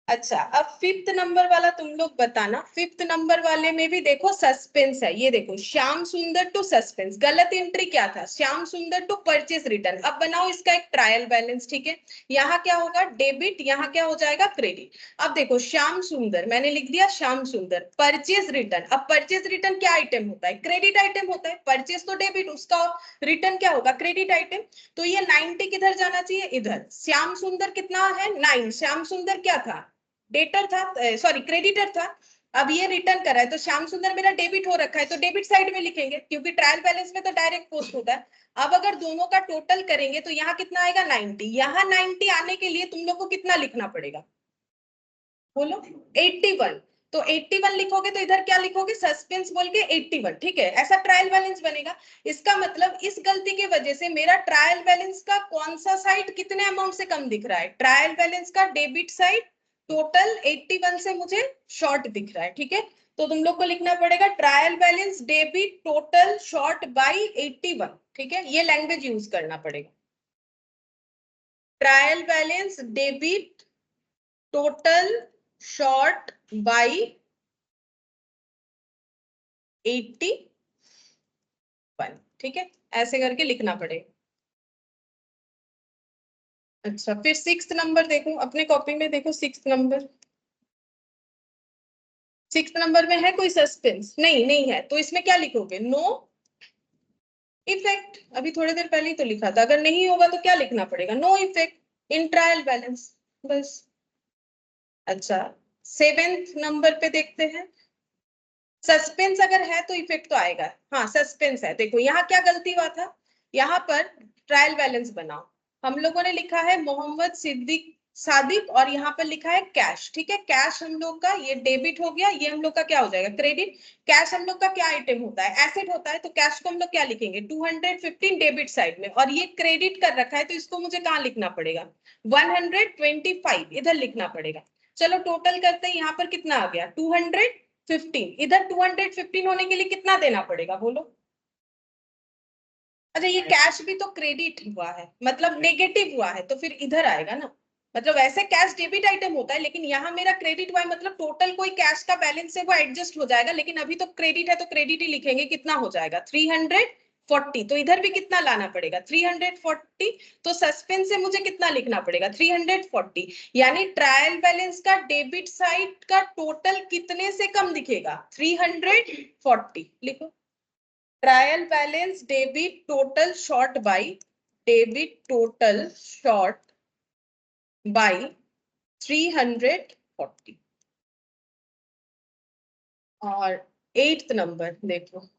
अच्छा अब फिफ्थ नंबर वाला तुम लोग बताना। फिफ्थ नंबर वाले में भी देखो सस्पेंस है, ये देखो श्याम सुंदर टू सस्पेंस, गलत एंट्री क्या था, श्याम सुंदर टू परचेस रिटर्न। अब बनाओ इसका एक ट्रायल बैलेंस, ठीक है। यहाँ क्या होगा डेबिट, यहाँ क्या हो जाएगा क्रेडिट। अब देखो श्याम सुंदर मैंने लिख दिया, श्याम सुंदर परचेस रिटर्न। अब परचेस रिटर्न क्या आइटम होता है, क्रेडिट आइटम होता है, परचेस तो डेबिट, उसका रिटर्न क्या होगा क्रेडिट आइटम। तो ये 90 किधर जाना चाहिए, इधर। श्याम सुंदर कितना है 9, श्याम सुंदर क्या था डेटर था, सॉरी क्रेडिटर था। अब ये रिटर्न कर रहा है तो श्याम सुंदर मेरा डेबिट हो रखा है, तो डेबिट साइड में लिखेंगे क्योंकि ट्रायल बैलेंस में तो डायरेक्ट पोस्ट होता है। अब अगर दोनों का टोटल करेंगे तो यहाँ कितना आएगा 90, यहाँ 90 आने के लिए तुम लोग को कितना लिखना पड़ेगा बोलो 81। तो 81 लिखोगे तो इधर क्या लिखोगे सस्पेंस बोल के 81, ठीक है। ऐसा ट्रायल बैलेंस बनेगा। इसका मतलब इस गलती की वजह से मेरा ट्रायल बैलेंस का कौन सा साइड कितने अमाउंट से कम दिख रहा है, ट्रायल बैलेंस का डेबिट साइड टोटल 81 से मुझे शॉर्ट दिख रहा है, ठीक है। तो तुम लोग को लिखना पड़ेगा trial balance debit total short by 81, ठीक है। ये लैंग्वेज यूज करना पड़ेगा, trial balance debit total short by 81, ठीक है। ऐसे करके लिखना पड़ेगा। अच्छा फिर सिक्स्थ नंबर देखो अपने कॉपी में, देखो सिक्स्थ नंबर, सिक्स्थ नंबर में है कोई सस्पेंस, नहीं नहीं है, तो इसमें क्या लिखोगे नो इफेक्ट। अभी थोड़ी देर पहले ही तो लिखा था, अगर नहीं होगा तो क्या लिखना पड़ेगा no effect in trial balance, बस। अच्छा सेवेंथ नंबर पे देखते हैं, सस्पेंस अगर है तो इफेक्ट तो आएगा, हाँ सस्पेंस है। देखो यहाँ क्या गलती हुआ था, यहाँ पर ट्रायल बैलेंस बनाओ, हम लोगों ने लिखा है मोहम्मद सिद्दीक सादिक और यहाँ पर लिखा है कैश, ठीक है। कैश हम लोग का ये डेबिट हो गया, ये हम लोग का क्या हो जाएगा क्रेडिट। कैश हम लोग का क्या आइटम होता है, एसेट होता है, तो कैश को हम लोग क्या लिखेंगे 215 डेबिट साइड में, और ये क्रेडिट कर रखा है तो इसको मुझे कहाँ लिखना पड़ेगा 125 इधर लिखना पड़ेगा। चलो टोटल करते हैं, यहाँ पर कितना आ गया 215, इधर 215 होने के लिए कितना देना पड़ेगा बोलो। अच्छा ये कैश भी तो क्रेडिट हुआ है, मतलब नेगेटिव हुआ है, तो फिर इधर आएगा ना। मतलब ऐसे कैश डेबिट आइटम होता है, लेकिन यहाँ मेरा क्रेडिट हुआ है, मतलब टोटल कोई कैश का बैलेंस है वो एडजस्ट हो जाएगा, लेकिन अभी तो क्रेडिट है तो क्रेडिट ही लिखेंगे। कितना हो जाएगा 340, तो इधर भी कितना लाना पड़ेगा 340। तो सस्पेंस से मुझे कितना लिखना पड़ेगा 340, यानी ट्रायल बैलेंस का डेबिट साइड का टोटल कितने से कम दिखेगा 340 लिखो। Trial balance debit total short by, debit total short by 340। और एट्थ नंबर देखो,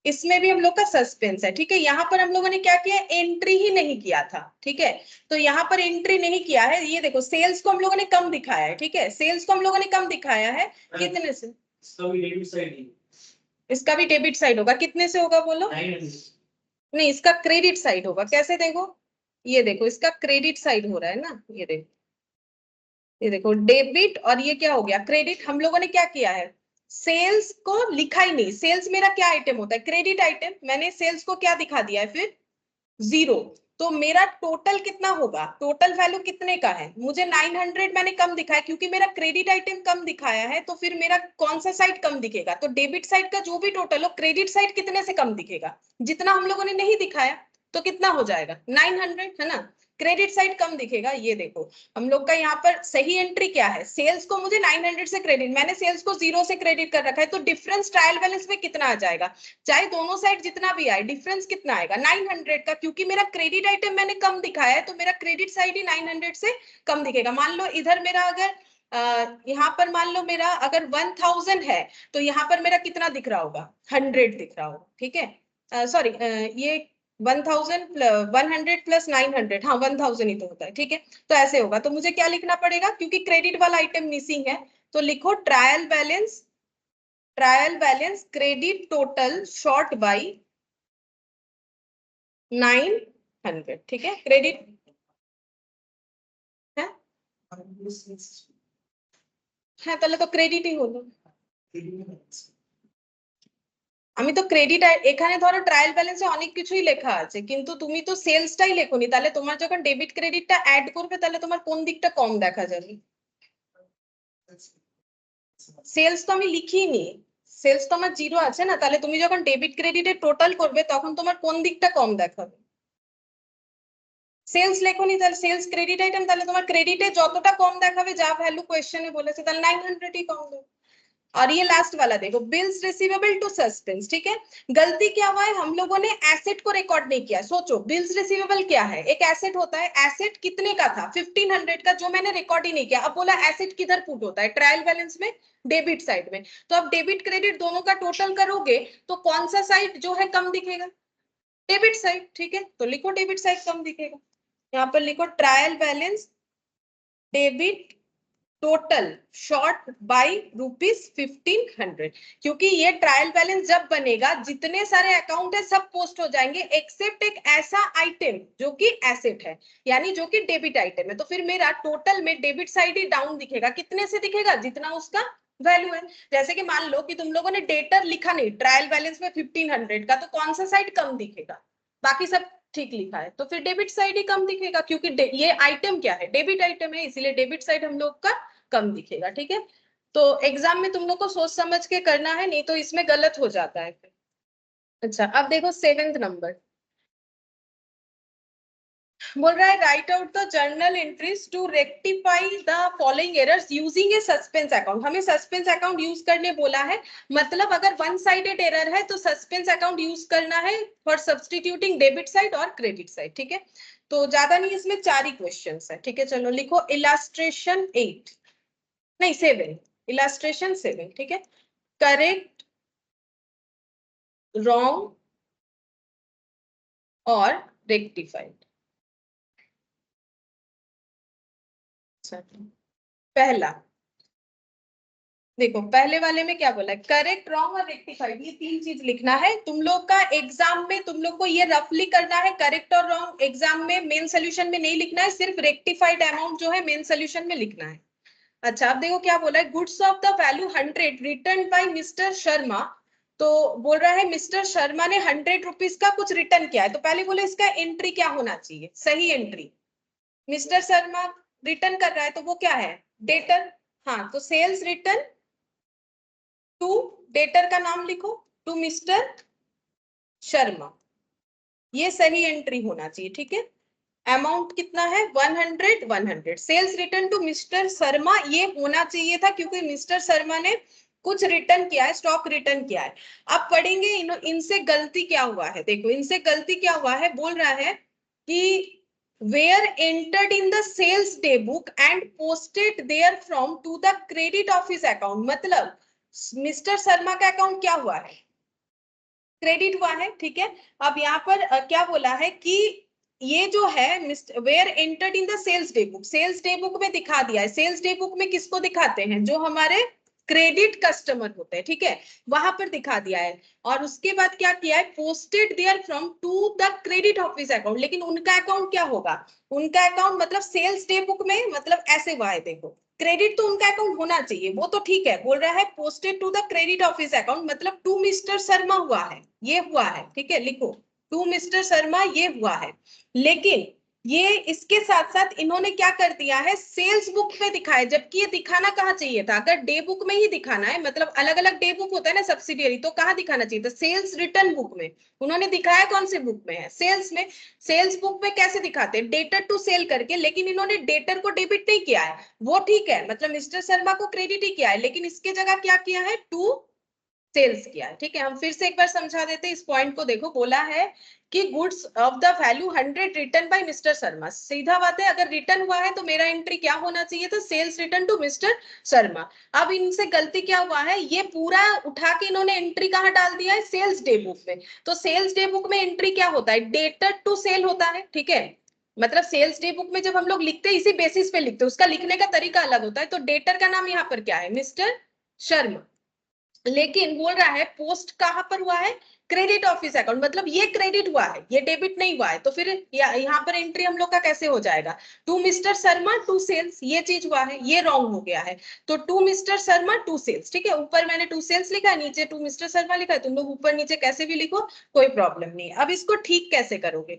इसमें भी हम लोग का सस्पेंस है, ठीक है। यहाँ पर हम लोगों ने क्या किया, एंट्री ही नहीं किया था, ठीक है। तो यहाँ पर एंट्री नहीं किया है, ये देखो सेल्स को हम लोगों ने कम दिखाया है, ठीक है, सेल्स को हम लोगों ने कम दिखाया है, कितने से, इसका भी डेबिट साइड होगा, कितने से होगा बोलो, नहीं इसका क्रेडिट साइड होगा, कैसे देखो, ये देखो इसका क्रेडिट साइड हो रहा है ना, ये देखो, ये देखो डेबिट और ये क्या हो गया क्रेडिट। हम लोगों ने क्या किया है, सेल्स को लिखा ही नहीं, सेल्स मेरा क्या आइटम होता है, क्रेडिट आइटम, मैंने सेल्स को क्या दिखा दिया है फिर, जीरो। तो मेरा टोटल कितना होगा, टोटल वैल्यू कितने का है, मुझे 900 मैंने कम दिखाया क्योंकि मेरा क्रेडिट आइटम कम दिखाया है, तो फिर मेरा कौन सा साइड कम दिखेगा, तो डेबिट साइड का जो भी टोटल हो क्रेडिट साइड कितने से कम दिखेगा, जितना हम लोगों ने नहीं दिखाया, तो कितना हो जाएगा 900, है ना, क्रेडिट साइड कम दिखेगा। ये देखो हम लोग का यहाँ पर सही एंट्री क्या है, सेल्स को मुझे 900 से क्रेडिट, मैंने सेल्स को 0 से क्रेडिट कर रखा है, तो डिफरेंस ट्रायल बैलेंस में कितना आ जाएगा, चाहे दोनों साइड जितना भी आए डिफरेंस कितना आएगा 900 का, क्योंकि मेरा क्रेडिट आइटम मैंने कम दिखाया है, तो मेरा क्रेडिट साइड ही 900 से कम दिखेगा। मान लो इधर मेरा अगर यहाँ पर मान लो मेरा अगर 1000 है, तो यहाँ पर मेरा कितना दिख रहा होगा, 100 दिख रहा होगा, ठीक है, सॉरी ये 1000 100 प्लस 900, हाँ 1000 ही तो होता है, ठीक है। तो ऐसे होगा, तो मुझे क्या लिखना पड़ेगा, क्योंकि क्रेडिट वाला आइटम मिसिंग है, तो लिखो trial balance credit total short by 900, ठीक है, क्रेडिट है, হ্যাঁ তাহলে তো ক্রেডিটই হলো। আমি তো ক্রেডিট এখানে ধরো ট্রায়াল ব্যালেন্সে অনেক কিছুই লেখা আছে, কিন্তু তুমি তো সেলসটাই লেখোনি, তাহলে তোমার যখন ডেবিট ক্রেডিটটা অ্যাড করবে তাহলে তোমার কোন দিকটা কম দেখা যাবে, সেলস তো আমি লিখিনি, সেলস তো আমার 0 আছে না, তাহলে তুমি যখন ডেবিট ক্রেডিটের টোটাল করবে তখন তোমার কোন দিকটা কম দেখাবে, সেলস লেখোনি, তাহলে সেলস ক্রেডিট আইটেম, তাহলে তোমার ক্রেডিটে যতটা কম দেখাবে যা ভ্যালু কোশ্চেনে বলেছে, তাহলে 900 ही कम देगा। और ये लास्ट वाला देखो, बिल्स रिसीवेबल टू सस्पेंस, ठीक है, गलती क्या हुआ है, हम लोगों ने एसेट को रिकॉर्ड नहीं किया। सोचो बिल्स रिसीवेबल क्या है, एक एसेट होता है, एसेट कितने का था 1500 का, जो मैंने रिकॉर्ड ही नहीं किया। अब बोला एसेट किधर पुट होता है, ट्रायल बैलेंस में, डेबिट साइड में, तो अब डेबिट क्रेडिट दोनों का टोटल करोगे तो कौन सा साइड जो है कम दिखेगा, डेबिट साइड, ठीक है, तो लिखो डेबिट साइड कम दिखेगा, यहाँ पर लिखो trial balance debit total short by ₹1500, क्योंकि ये ट्रायल बैलेंस जब बनेगा जितने सारे अकाउंट है सब पोस्ट हो जाएंगे एक्सेप्ट एक ऐसा आइटम जो कि एसेट है, यानी जो कि डेबिट आइटम है, तो फिर मेरा टोटल में डेबिट साइड ही डाउन दिखेगा, कितने से दिखेगा, जितना उसका वैल्यू है। जैसे कि मान लो कि तुम लोगों ने डेटर लिखा नहीं ट्रायल बैलेंस में 1500 का, तो कौन सा साइड कम दिखेगा, बाकी सब ठीक लिखा है, तो फिर डेबिट साइड ही कम दिखेगा, क्योंकि ये आइटम क्या है, डेबिट आइटम है, इसीलिए डेबिट साइड हम लोग का कम दिखेगा, ठीक है। तो एग्जाम में तुम लोग को सोच समझ के करना है, नहीं तो इसमें गलत हो जाता है फिर। अच्छा अब देखो 7th नंबर बोल रहा है, write out the journal entries to rectify the following errors using a suspense account. हमें सस्पेंस अकाउंट यूज करने बोला है, मतलब अगर वन साइडेड एरर है तो सस्पेंस अकाउंट यूज करना है फॉर सब्सटीट्यूटिंग डेबिट साइड और क्रेडिट साइड, ठीक है। तो ज्यादा नहीं, इसमें 4 ही क्वेश्चन है, ठीक है। चलो लिखो इलास्ट्रेशन 8, नहीं 7, इलास्ट्रेशन 7, ठीक है, करेक्ट रॉन्ग और रेक्टिफाइड। पहला देखो, पहले वाले में क्या बोला है, करेक्ट रॉन्ग और रेक्टिफाइड, ये 3 चीज लिखना है। तुम लोग का एग्जाम में तुम लोग को ये रफली करना है, करेक्ट और रॉन्ग एग्जाम में मेन सोल्यूशन में नहीं लिखना है, सिर्फ रेक्टिफाइड अमाउंट जो है मेन सोल्यूशन में लिखना है। अच्छा अब देखो क्या बोला है, goods of the value 100 return by mister Sharma. तो बोल रहा है मिस्टर शर्मा ने 100 रुपीज का कुछ रिटर्न किया है, तो पहले बोले इसका एंट्री क्या होना चाहिए, सही एंट्री, मिस्टर शर्मा रिटर्न कर रहा है तो वो क्या है, डेटर, हाँ तो सेल्स रिटर्न टू, डेटर का नाम लिखो, टू मिस्टर शर्मा, ये सही एंट्री होना चाहिए, ठीक है। अमाउंट कितना है 100 sales return to mister Sharma, ये होना चाहिए था क्योंकि मिस्टर शर्मा ने कुछ रिटर्न किया है, स्टॉक रिटर्न किया है। अब पढ़ेंगे इनसे गलती क्या हुआ है, देखो इनसे गलती क्या हुआ है, बोल रहा है कि were entered in the sales day book and posted there from to the credit office account, मतलब मिस्टर शर्मा का अकाउंट क्या हुआ है, क्रेडिट हुआ है, ठीक है। अब यहाँ पर क्या बोला है कि ये जो है were entered in the sales day book, sales day book में दिखा दिया है। सेल्स डे बुक में किसको दिखाते हैं? जो हमारे क्रेडिट कस्टमर होते हैं, ठीक है, वहां पर दिखा दिया है। और उसके बाद क्या किया है? Posted there from to the credit of his account. लेकिन उनका अकाउंट क्या होगा? उनका अकाउंट मतलब सेल्स डे बुक में मतलब ऐसे हुआ है, देखो क्रेडिट तो उनका अकाउंट होना चाहिए, वो तो ठीक है। बोल रहा है posted to the credit of his account, मतलब टू मिस्टर शर्मा हुआ है, ये हुआ है, ठीक है, लिखो टू मिस्टर शर्मा ये हुआ है। लेकिन ये इसके साथ साथ इन्होंने क्या कर दिया है? सेल्स बुक में दिखाया, जबकि ये दिखाना कहाँ चाहिए था? अगर डे बुक में ही दिखाना है, मतलब अलग अलग डे बुक होता है ना सब्सिडियरी, तो कहाँ दिखाना चाहिए था? सेल्स रिटर्न बुक में। उन्होंने दिखाया कौन से बुक में है? सेल्स में। सेल्स बुक में कैसे दिखाते हैं? डेटर टू सेल करके, लेकिन इन्होंने डेटर को डेबिट नहीं किया है, वो ठीक है, मतलब मिस्टर शर्मा को क्रेडिट ही किया है, लेकिन इसके जगह क्या किया है? टू सेल्स किया है, ठीक है। हम फिर से एक बार समझा देते हैं इस पॉइंट को। देखो बोला है कि goods of the value 100 return by mister Sharma. सीधा बात है, अगर रिटर्न हुआ है तो मेरा एंट्री क्या होना चाहिए था? Sales return to mister Sharma. अब इनसे गलती क्या हुआ है? ये पूरा उठा के इन्होंने एंट्री कहाँ डाल दिया है? सेल्स डे बुक में। तो सेल्स डे बुक में एंट्री क्या होता है? डेटर टू सेल होता है, ठीक है। मतलब सेल्स डे बुक में जब हम लोग लिखते हैं इसी बेसिस पे लिखते हैं, उसका लिखने का तरीका अलग होता है। तो डेटर का नाम यहाँ पर क्या है? मिस्टर शर्मा। लेकिन बोल रहा है पोस्ट कहां पर हुआ है? क्रेडिट ऑफिस अकाउंट, मतलब ये क्रेडिट हुआ है, ये डेबिट नहीं हुआ है। तो फिर यहाँ पर एंट्री हम लोग का कैसे हो जाएगा? To mister Sharma to sales, ये चीज हुआ है, ये रॉन्ग हो गया है। तो to mister Sharma to sales, ठीक है। ऊपर मैंने टू सेल्स लिखा है, नीचे टू मिस्टर शर्मा लिखा है। तुम लोग ऊपर नीचे कैसे भी लिखो, कोई प्रॉब्लम नहीं है। अब इसको ठीक कैसे करोगे?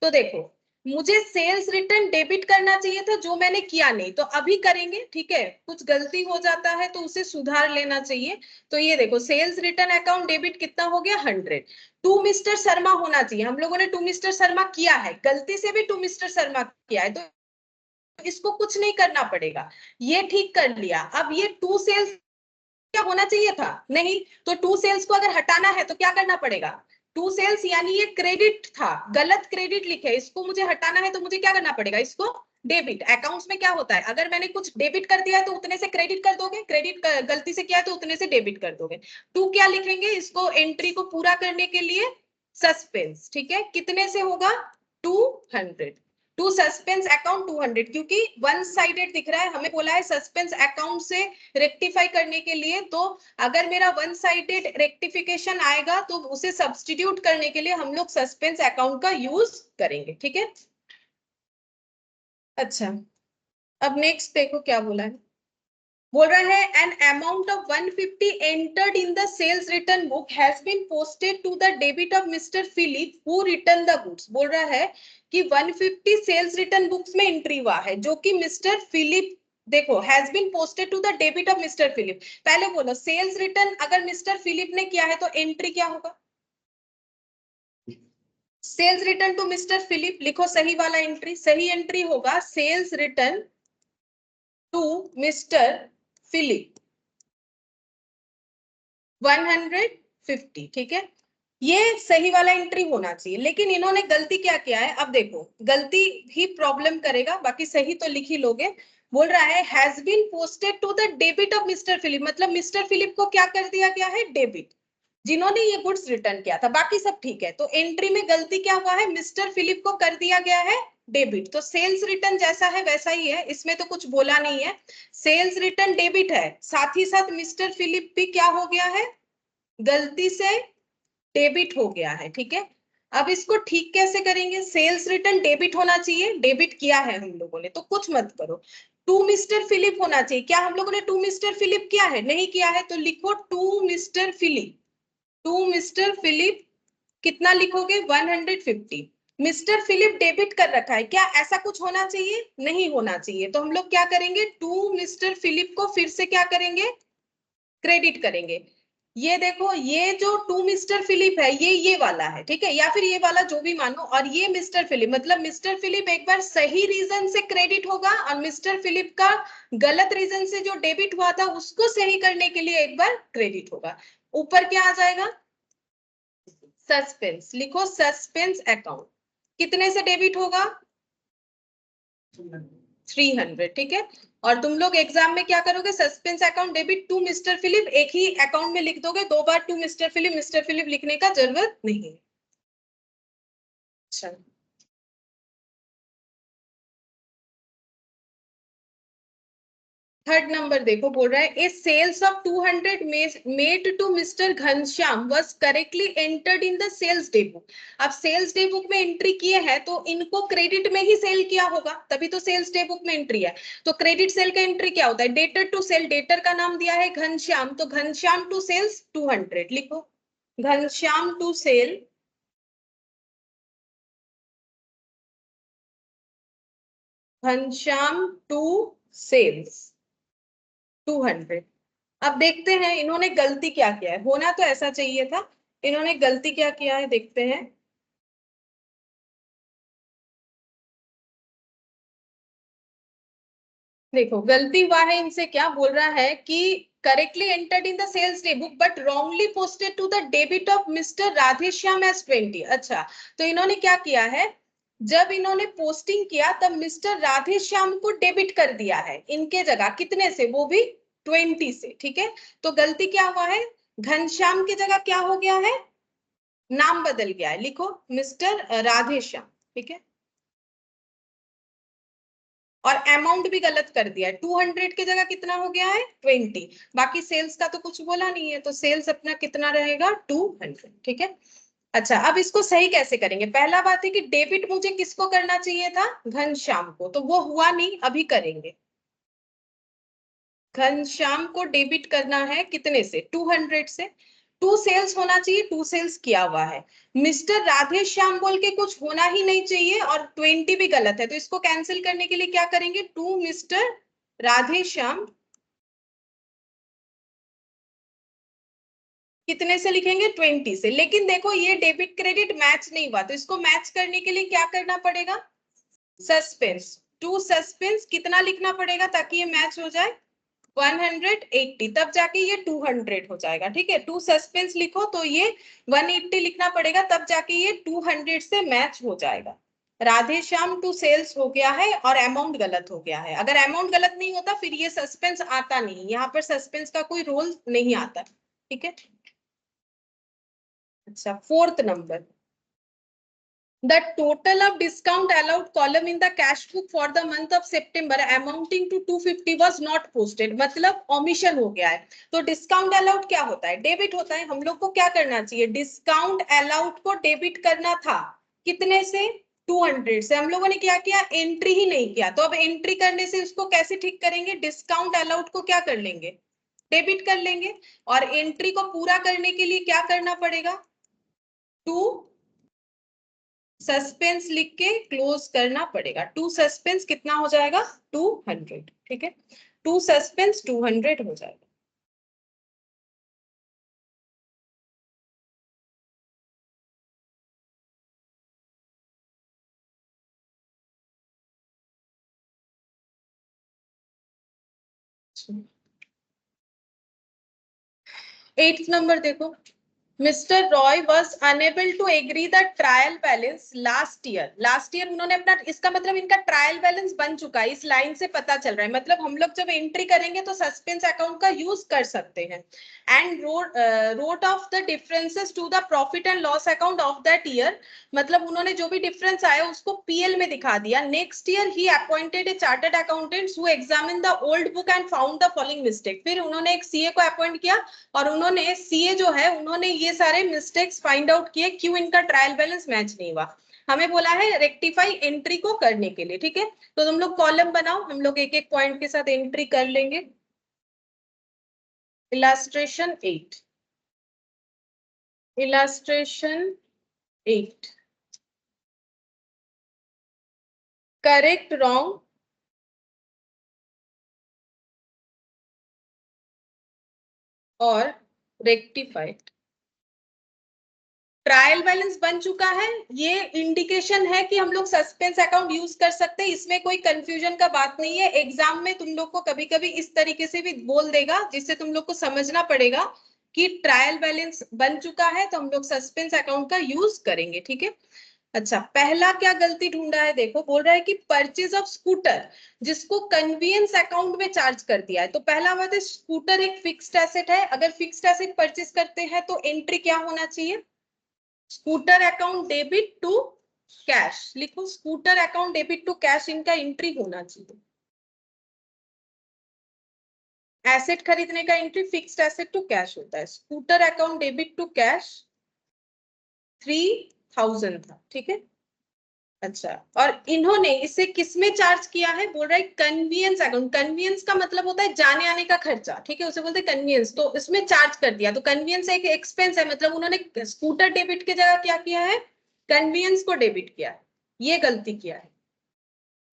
तो देखो, मुझे सेल्स रिटर्न डेबिट करना चाहिए था, जो मैंने किया नहीं, तो अभी करेंगे, ठीक है। कुछ गलती हो जाता है तो उसे सुधार लेना चाहिए। तो ये देखो सेल्स रिटर्न अकाउंट डेबिट कितना हो गया? 100। टू मिस्टर शर्मा होना चाहिए, हम लोगों ने टू मिस्टर शर्मा किया है, गलती से भी टू मिस्टर शर्मा किया है, तो इसको कुछ नहीं करना पड़ेगा, ये ठीक कर लिया। अब ये टू सेल्स क्या होना चाहिए था? नहीं। तो टू सेल्स को अगर हटाना है तो क्या करना पड़ेगा? टू सेल्स यानी ये क्रेडिट था, गलत क्रेडिट लिखे, इसको मुझे हटाना है तो मुझे क्या करना पड़ेगा? इसको डेबिट। अकाउंट्स में क्या होता है? अगर मैंने कुछ डेबिट कर दिया है तो उतने से क्रेडिट कर दोगे, क्रेडिट गलती से किया है तो उतने से डेबिट कर दोगे। टू क्या लिखेंगे इसको एंट्री को पूरा करने के लिए? सस्पेंस, ठीक है। कितने से होगा? 200। टू सस्पेंस अकाउंट 200, क्योंकि वन साइडेड दिख रहा है, हमें बोला है सस्पेंस अकाउंट से रेक्टिफाई करने के लिए। तो अगर मेरा वन साइडेड रेक्टिफिकेशन आएगा तो उसे सब्स्टिट्यूट करने के लिए हम लोग सस्पेंस अकाउंट का यूज करेंगे, ठीक है। अच्छा, अब नेक्स्ट देखो क्या बोला है। बोल रहा है an amount of 150 entered in the sales return book has been posted to the debit of mister Philip who return the goods. बोल रहा है कि 150 सेल्स रिटर्न बुक्स में एंट्री हुआ है, जो कि मिस्टर फिलिप, देखो has been posted to the debit of mister Philip. पहले बोलो सेल्स रिटर्न अगर मिस्टर फिलिप ने किया है तो एंट्री क्या होगा? Sales return to mister Philip लिखो, सही वाला एंट्री, सही एंट्री होगा sales return to mister Philip 150, ठीक है। ये सही वाला एंट्री होना चाहिए, लेकिन इन्होंने गलती क्या किया है? अब देखो गलती ही प्रॉब्लम करेगा, बाकी सही तो लिख ही लोगे। बोल रहा है has been posted to the debit of mister Philip, मतलब मिस्टर फिलिप को क्या कर दिया गया है? डेबिट, जिन्होंने ये गुड्स रिटर्न किया था। बाकी सब ठीक है, तो एंट्री में गलती क्या हुआ है? मिस्टर फिलिप को कर दिया गया है डेबिट। तो सेल्स रिटर्न जैसा है वैसा ही है, इसमें तो कुछ बोला नहीं है। सेल्स रिटर्न डेबिट है, साथ ही साथ मिस्टर फिलिप भी क्या हो गया है? गलती से डेबिट हो गया है, ठीक है। अब इसको ठीक कैसे करेंगे? सेल्स रिटर्न डेबिट होना चाहिए, डेबिट किया है हम लोगों ने तो कुछ मत करो। टू मिस्टर फिलिप होना चाहिए, क्या हम लोगों ने टू मिस्टर फिलिप किया है? नहीं किया है, तो लिखो to mister Philip. To mister Philip कितना लिखोगे? 150। मिस्टर फिलिप डेबिट कर रखा है, क्या ऐसा कुछ होना चाहिए? नहीं होना चाहिए। तो हम लोग क्या करेंगे? टू मिस्टर फिलिप को फिर से क्या करेंगे? क्रेडिट करेंगे। ये देखो ये जो टू मिस्टर फिलिप है ये वाला है, ठीक है, या फिर ये वाला जो भी मानो, और ये मिस्टर फिलिप, मतलब मिस्टर फिलिप एक बार सही रीजन से क्रेडिट होगा और मिस्टर फिलिप का गलत रीजन से जो डेबिट हुआ था उसको सही करने के लिए एक बार क्रेडिट होगा। ऊपर क्या आ जाएगा? सस्पेंस लिखो, सस्पेंस अकाउंट कितने से डेबिट होगा? 300, ठीक है। और तुम लोग एग्जाम में क्या करोगे, suspense account debit to mister Philip एक ही अकाउंट में लिख दोगे, 2 बार टू मिस्टर फिलिप लिखने का जरूरत नहीं। अच्छा, थर्ड नंबर देखो, बोल रहा है a sales of 200 made to mister Ghanshyam was correctly entered in the sales day book. अब सेल्स डे बुक में एंट्री किए हैं तो इनको क्रेडिट में ही सेल किया होगा, तभी तो सेल्स डे बुक में एंट्री है। तो क्रेडिट सेल का एंट्री क्या होता है, डेटर टू सेल, डेटर का नाम दिया है घनश्याम, तो घनश्याम टू सेल्स 200 लिखो, Ghanshyam to sale, Ghanshyam to sales 200। अब देखते हैं इन्होंने गलती क्या किया है, होना तो ऐसा चाहिए था, इन्होंने गलती क्या किया है देखते हैं। देखो गलती हुआ है इनसे, क्या बोल रहा है कि correctly entered in the sales day book but wrongly posted to the debit of mister Radheshyam as 20। अच्छा, तो इन्होंने क्या किया है, जब इन्होंने पोस्टिंग किया तब मिस्टर राधेश्याम को डेबिट कर दिया है इनके जगह, कितने से, वो भी 20 से, ठीक है। तो गलती क्या हुआ है, घनश्याम की जगह क्या हो गया है, नाम बदल गया है, लिखो मिस्टर राधेश्याम, ठीक है। और अमाउंट भी गलत कर दिया है, 200 की जगह कितना हो गया है 20। बाकी सेल्स का तो कुछ बोला नहीं है, तो सेल्स अपना कितना रहेगा 200, ठीक है। अच्छा, अब इसको सही कैसे करेंगे, पहला बात है कि डेबिट मुझे किसको करना चाहिए था, घनश्याम को, तो वो हुआ नहीं, अभी करेंगे। घनश्याम को डेबिट करना है कितने से, 200 से, टू सेल्स होना चाहिए, टू सेल्स किया हुआ है। मिस्टर राधे श्याम बोल के कुछ होना ही नहीं चाहिए, और 20 भी गलत है, तो इसको कैंसिल करने के लिए क्या करेंगे, टू मिस्टर राधे श्याम कितने से लिखेंगे, 20 से। लेकिन देखो ये डेबिट क्रेडिट मैच नहीं हुआ, तो इसको मैच करने के लिए क्या करना पड़ेगा, सस्पेंस, टू सस्पेंस कितना लिखना पड़ेगा ताकि ये मैच हो जाए, 180, तब जाके ये 200 हो जाएगा, ठीक है। टू सस्पेंस लिखो तो ये 180 लिखना पड़ेगा, तब जाके ये 200 से मैच हो जाएगा। राधे श्याम टू सेल्स हो गया है और अमाउंट गलत हो गया है, अगर अमाउंट गलत नहीं होता फिर ये सस्पेंस आता नहीं, यहाँ पर सस्पेंस का कोई रोल नहीं आता, ठीक है। अच्छा, fourth number, the total of discount allowed column in the cash book for the month of September amounting to 250 was not posted, मतलब omission हो गया है। तो discount allowed क्या होता है, डेबिट होता है, हम लोग को क्या करना चाहिए, डिस्काउंट अलाउड को डेबिट करना था, कितने से, 200 से। हम लोगों ने क्या किया, एंट्री ही नहीं किया, तो अब एंट्री करने से उसको कैसे ठीक करेंगे, डिस्काउंट अलाउड को क्या कर लेंगे, डेबिट कर लेंगे। और एंट्री को पूरा करने के लिए क्या करना पड़ेगा, टू सस्पेंस लिख के क्लोज करना पड़ेगा, टू सस्पेंस कितना हो जाएगा, 200, ठीक है, टू सस्पेंस 200 हो जाएगा। एट्थ नंबर देखो, mister Roy was unable to agree the trial balance last year उन्होंने अपना, इसका मतलब इनका ट्रायल बैलेंस बन चुका है, इस लाइन से पता चल रहा है, मतलब हम लोग जब एंट्री करेंगे तो सस्पेंस अकाउंट का यूज कर सकते हैं। And wrote off the differences to the profit and loss account of that year, मतलब उन्होंने जो भी डिफरेंस आया उसको पीएल में दिखा दिया। Next year he appointed A chartered accountants who examine the old book and found the following mistake, फिर उन्होंने एक सीए को अपॉइंट किया और उन्होंने सीए जो है उन्होंने ये सारे मिस्टेक्स फाइंड आउट किए, क्यों इनका ट्रायल बैलेंस मैच नहीं हुआ। हमें बोला है रेक्टिफाई एंट्री को करने के लिए, ठीक है। तो तुम लोग कॉलम बनाओ, हम लोग एक एक पॉइंट के साथ एंट्री कर लेंगे। इलास्ट्रेशन 8, इलास्ट्रेशन 8, करेक्ट रॉन्ग और रेक्टिफाइड। ट्रायल बैलेंस बन चुका है, ये इंडिकेशन है कि हम लोग सस्पेंस अकाउंट यूज कर सकते हैं, इसमें कोई कंफ्यूजन का बात नहीं है। एग्जाम में तुम लोग को कभी कभी इस तरीके से भी बोल देगा, जिससे तुम लोग को समझना पड़ेगा कि ट्रायल बैलेंस बन चुका है तो हम लोग सस्पेंस अकाउंट का यूज करेंगे, ठीक है। अच्छा, पहला क्या गलती ढूंढा है, देखो बोल रहा है कि परचेज ऑफ स्कूटर जिसको कन्वीनियंस अकाउंट में चार्ज कर दिया है। तो पहला बात है, स्कूटर एक फिक्स्ड एसेट है, अगर फिक्स्ड एसेट परचेज करते हैं तो एंट्री क्या होना चाहिए, scooter account debit to cash. लिखो scooter account debit to cash, इनका एंट्री होना चाहिए। एसेट खरीदने का entry fixed asset to cash होता है। Scooter account debit to cash 3000 था, ठीक है। अच्छा, और इन्होंने इसे किसमें चार्ज किया है, बोल रहा है कन्वीनियंस अकाउंट। कन्वीनियंस का मतलब होता है जाने आने का खर्चा, ठीक है, उसे बोलते हैं कन्वीनियंस। तो इसमें चार्ज कर दिया, तो कन्वीनियंस एक एक्सपेंस है, मतलब उन्होंने स्कूटर डेबिट की जगह क्या किया है, कन्वीनियंस को डेबिट किया है। ये गलती किया है।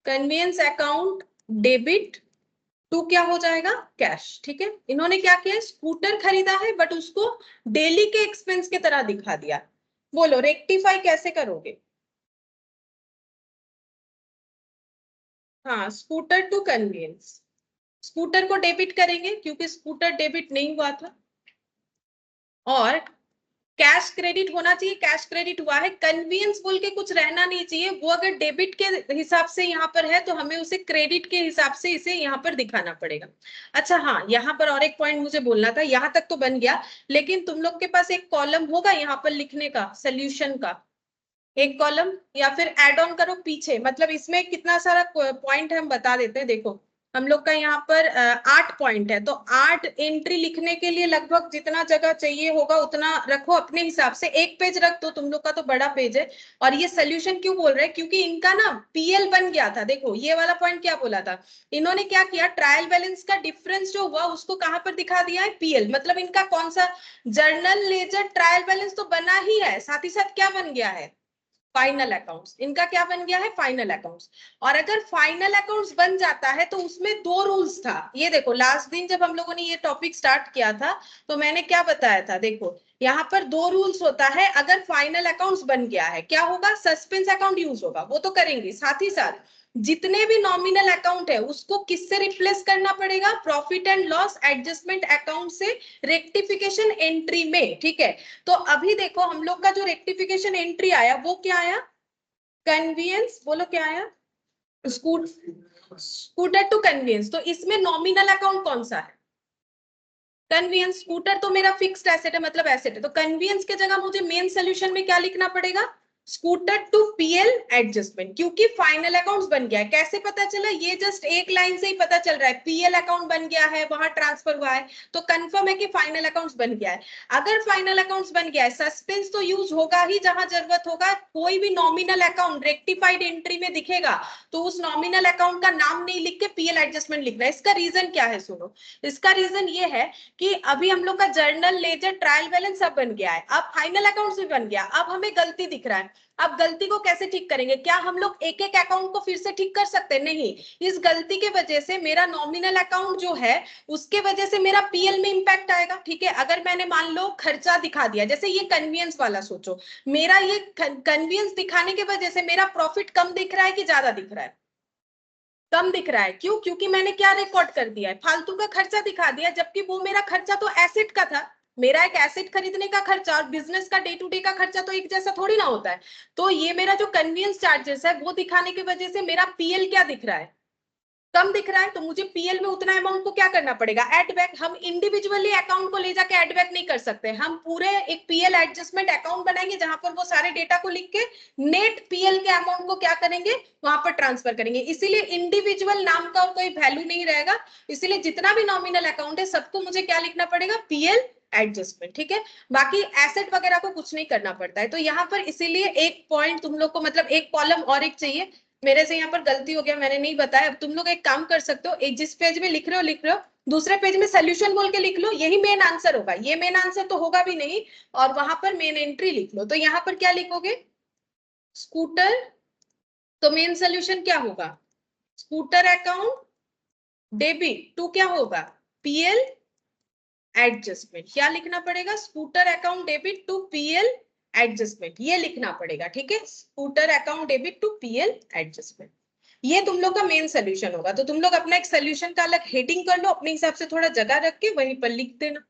कन्वीनियंस अकाउंट डेबिट टू क्या हो जाएगा, कैश, ठीक है। इन्होंने क्या किया, स्कूटर खरीदा है बट उसको डेली के एक्सपेंस की तरह दिखा दिया। बोलो रेक्टिफाई कैसे करोगे। हाँ, स्कूटर टू कन्वीनियंस, स्कूटर को डेबिट करेंगे क्योंकि स्कूटर डेबिट नहीं हुआ था, और कैश क्रेडिट होना चाहिए, कैश क्रेडिट हुआ है। कन्वीनियंस बोल के कुछ रहना नहीं चाहिए, वो अगर डेबिट के हिसाब से यहाँ पर है तो हमें उसे क्रेडिट के हिसाब से इसे यहाँ पर दिखाना पड़ेगा। अच्छा हाँ, यहाँ पर और एक पॉइंट मुझे बोलना था, यहाँ तक तो बन गया, लेकिन तुम लोग के पास एक कॉलम होगा यहाँ पर लिखने का, सोल्यूशन का एक कॉलम, या फिर एड ऑन करो पीछे। मतलब इसमें कितना सारा पॉइंट हम बता देते हैं। देखो हम लोग का यहाँ पर 8 पॉइंट है, तो 8 एंट्री लिखने के लिए लगभग जितना जगह चाहिए होगा उतना रखो अपने हिसाब से। एक पेज रख दो, तुम लोग का तो बड़ा पेज है। और ये सोल्यूशन क्यों बोल रहे हैं, क्योंकि इनका ना पीएल बन गया था। देखो ये वाला पॉइंट क्या बोला था, इन्होंने क्या किया, ट्रायल बैलेंस का डिफरेंस जो हुआ उसको कहां पर दिखा दिया है, पीएल। मतलब इनका कौन सा, जर्नल लेजर ट्रायल बैलेंस तो बना ही है, साथ ही साथ क्या बन गया है, फाइनल अकाउंट्स। इनका क्या बन गया है, फाइनल अकाउंट्स। और अगर फाइनल अकाउंट्स बन जाता है तो उसमें दो रूल्स था। ये देखो लास्ट दिन जब हम लोगों ने ये टॉपिक स्टार्ट किया था तो मैंने क्या बताया था, देखो यहाँ पर दो रूल्स होता है। अगर फाइनल अकाउंट्स बन गया है, क्या होगा, सस्पेंस अकाउंट यूज होगा, वो तो करेंगे। साथ ही साथ जितने भी नॉमिनल अकाउंट है उसको किससे रिप्लेस करना पड़ेगा, profit and loss adjustment account से, रेक्टिफिकेशन एंट्री में, ठीक है। तो अभी देखो हम लोग का जो रेक्टिफिकेशन एंट्री आया वो क्या आया, कन्वीनियंस, बोलो क्या आया, स्कूटर टू कन्वीनियंस। तो इसमें नॉमिनल अकाउंट कौन सा है, कन्वीनियंस। स्कूटर तो मेरा फिक्स्ड एसेट है, मतलब एसेट है, तो कन्वीनियंस की जगह मुझे मेन सोल्यूशन में क्या लिखना पड़ेगा, स्कूटर टू पीएल एडजस्टमेंट, क्योंकि फाइनल अकाउंट्स बन गया है। कैसे पता चला, ये जस्ट एक लाइन से ही पता चल रहा है, पीएल अकाउंट बन गया है, वहां ट्रांसफर हुआ है, तो कंफर्म है कि फाइनल अकाउंट्स बन गया है। अगर फाइनल अकाउंट्स बन गया है, सस्पेंस तो यूज होगा ही जहां जरूरत होगा। कोई भी नॉमिनल अकाउंट रेक्टिफाइड एंट्री में दिखेगा तो उस नॉमिनल अकाउंट का नाम नहीं लिख के पीएल एडजस्टमेंट लिखना है। इसका रीजन क्या है, सुनो। इसका रीजन ये है कि अभी हम लोग का जर्नल लेजर ट्रायल बैलेंस सब बन गया है, अब फाइनल अकाउंट्स भी बन गया, अब हमें गलती दिख रहा है। अब गलती को कैसे ठीक करेंगे, क्या हम लोग एक एक अकाउंट को फिर से ठीक कर सकते हैं, नहीं। इस गलती के वजह से मेरा नॉमिनल अकाउंट जो है उसके वजह से मेरा पीएल में इंपैक्ट आएगा, ठीक है। अगर मैंने मान लो खर्चा दिखा दिया, जैसे ये कन्वीनियंस वाला सोचो, मेरा ये कन्वीनियंस दिखाने की वजह से मेरा प्रॉफिट कम दिख रहा है कि ज्यादा दिख रहा है, कम दिख रहा है। क्यों, क्योंकि मैंने क्या रिकॉर्ड कर दिया है, फालतू का खर्चा दिखा दिया, जबकि वो मेरा खर्चा तो एसेट का था। मेरा एक एसेट खरीदने का खर्चा और बिजनेस का डे टू डे का खर्चा तो एक जैसा थोड़ी ना होता है। तो ये मेरा जो कन्वीनियंस चार्जेस है वो दिखाने की वजह से मेरा पीएल क्या दिख रहा है, कम दिख रहा है। तो मुझे पीएल में उतना अमाउंट को क्या करना पड़ेगा, एड बैक। हम इंडिविजुअली अकाउंट को ले जाके एड बैक नहीं कर सकते, हम पूरे एक पीएल एडजस्टमेंट अकाउंट बनाएंगे जहां पर वो सारे डेटा को लिख के नेट पीएल के अमाउंट को क्या करेंगे, वहां पर ट्रांसफर करेंगे। इसीलिए इंडिविजुअल नाम का और कोई वैल्यू नहीं रहेगा। इसीलिए जितना भी नॉमिनल अकाउंट है सबको मुझे क्या लिखना पड़ेगा, पीएल एडजस्टमेंट, ठीक है। बाकी एसेट वगैरह को कुछ नहीं करना पड़ता है। तो यहाँ पर इसीलिए एक पॉइंट तुम लोग को, मतलब एक कॉलम और एक चाहिए। मेरे से यहाँ पर गलती हो गया, मैंने नहीं बताया। अब तुम लोग एक काम कर सकते हो, एक जिस पेज में लिख रहे हो दूसरे पेज में सोल्यूशन बोल के लिख लो, यही मेन आंसर होगा। ये मेन आंसर तो होगा भी नहीं, और वहां पर मेन एंट्री लिख लो। तो यहाँ पर क्या लिखोगे, स्कूटर, तो मेन सोल्यूशन क्या होगा, स्कूटर अकाउंट डेबिट टू क्या होगा, पीएल एडजस्टमेंट। क्या लिखना पड़ेगा, scooter account debit to PL adjustment, ये लिखना पड़ेगा, ठीक है। Scooter account debit to PL adjustment, ये तुम लोग का मेन सोल्यूशन होगा। तो तुम लोग अपना एक सोल्यूशन का अलग हेडिंग कर लो, अपने हिसाब से थोड़ा जगह रख के वहीं पर लिख देना।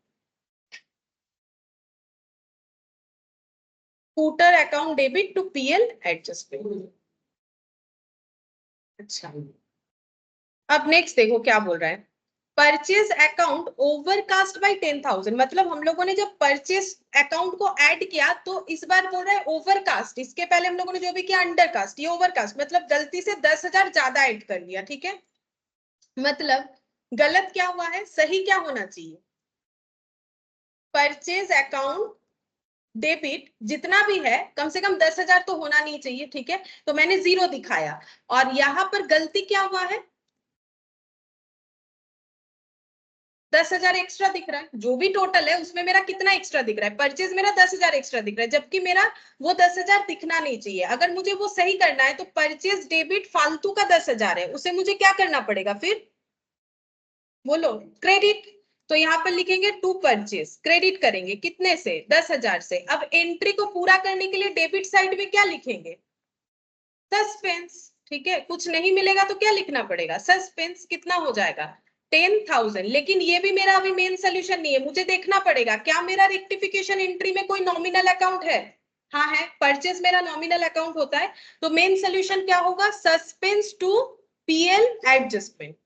Scooter account debit to PL adjustment. अच्छा, अब नेक्स्ट देखो क्या बोल रहा है। परचेज अकाउंट ओवरकास्ट बाय 10,000, मतलब हम लोगों ने जब परचेज अकाउंट को ऐड किया तो इस बार बोल रहा है ओवरकास्ट। इसके पहले हम लोगों ने जो भी किया अंडरकास्ट, ये ओवरकास्ट मतलब गलती से 10,000 ज्यादा ऐड कर लिया। ठीक है, मतलब गलत क्या हुआ है, सही क्या होना चाहिए, परचेज अकाउंट डेबिट जितना भी है कम से कम 10,000 तो होना नहीं चाहिए। ठीक है, तो मैंने 0 दिखाया और यहाँ पर गलती क्या हुआ है, 10,000 एक्स्ट्रा दिख रहा है। जो भी टोटल है उसमें मेरा कितना एक्स्ट्रा दिख रहा है, परचेज मेरा 10,000 एक्स्ट्रा दिख रहा है, जबकि मेरा वो 10,000 दिखना नहीं चाहिए। अगर मुझे वो सही करना है तो परचेज डेबिट फालतू का 10,000 है, उसे मुझे क्या करना पड़ेगा फिर, बोलो, क्रेडिट। तो यहाँ पर लिखेंगे टू परचेज, क्रेडिट करेंगे कितने से, 10,000 से। अब एंट्री को पूरा करने के लिए डेबिट साइड में क्या लिखेंगे, सस्पेंस। ठीक है, कुछ नहीं मिलेगा तो क्या लिखना पड़ेगा, सस्पेंस। कितना हो जाएगा, 10,000। लेकिन ये भी मेरा अभी मेन सोल्यूशन नहीं है, मुझे देखना पड़ेगा क्या मेरा रेक्टिफिकेशन एंट्री में कोई नॉमिनल अकाउंट है। हाँ है, परचेज मेरा नॉमिनल अकाउंट होता है, तो मेन सोल्यूशन क्या होगा, suspense to PL adjustment,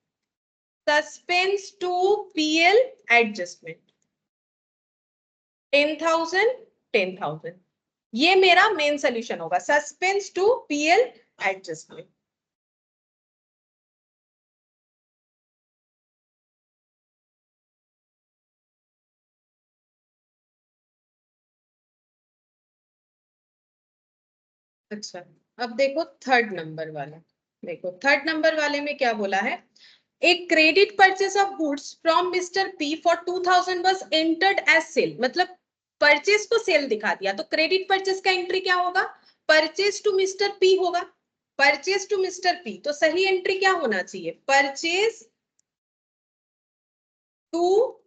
suspense to PL adjustment, 10,000 10,000। ये मेरा मेन सोल्यूशन होगा, सस्पेंस टू पीएल एडजस्टमेंट। अच्छा, अब देखो थर्ड नंबर वाला। देखो थर्ड नंबर वाले में क्या बोला है, एक credit purchase of goods from mister P for 2,000 was entered as sale, मतलब परचेस को सेल दिखा दिया, तो क्रेडिट परचेस का एंट्री क्या होगा, परचेस टू मिस्टर पी होगा, परचेस टू मिस्टर पी। तो सही एंट्री क्या होना चाहिए, परचेस टू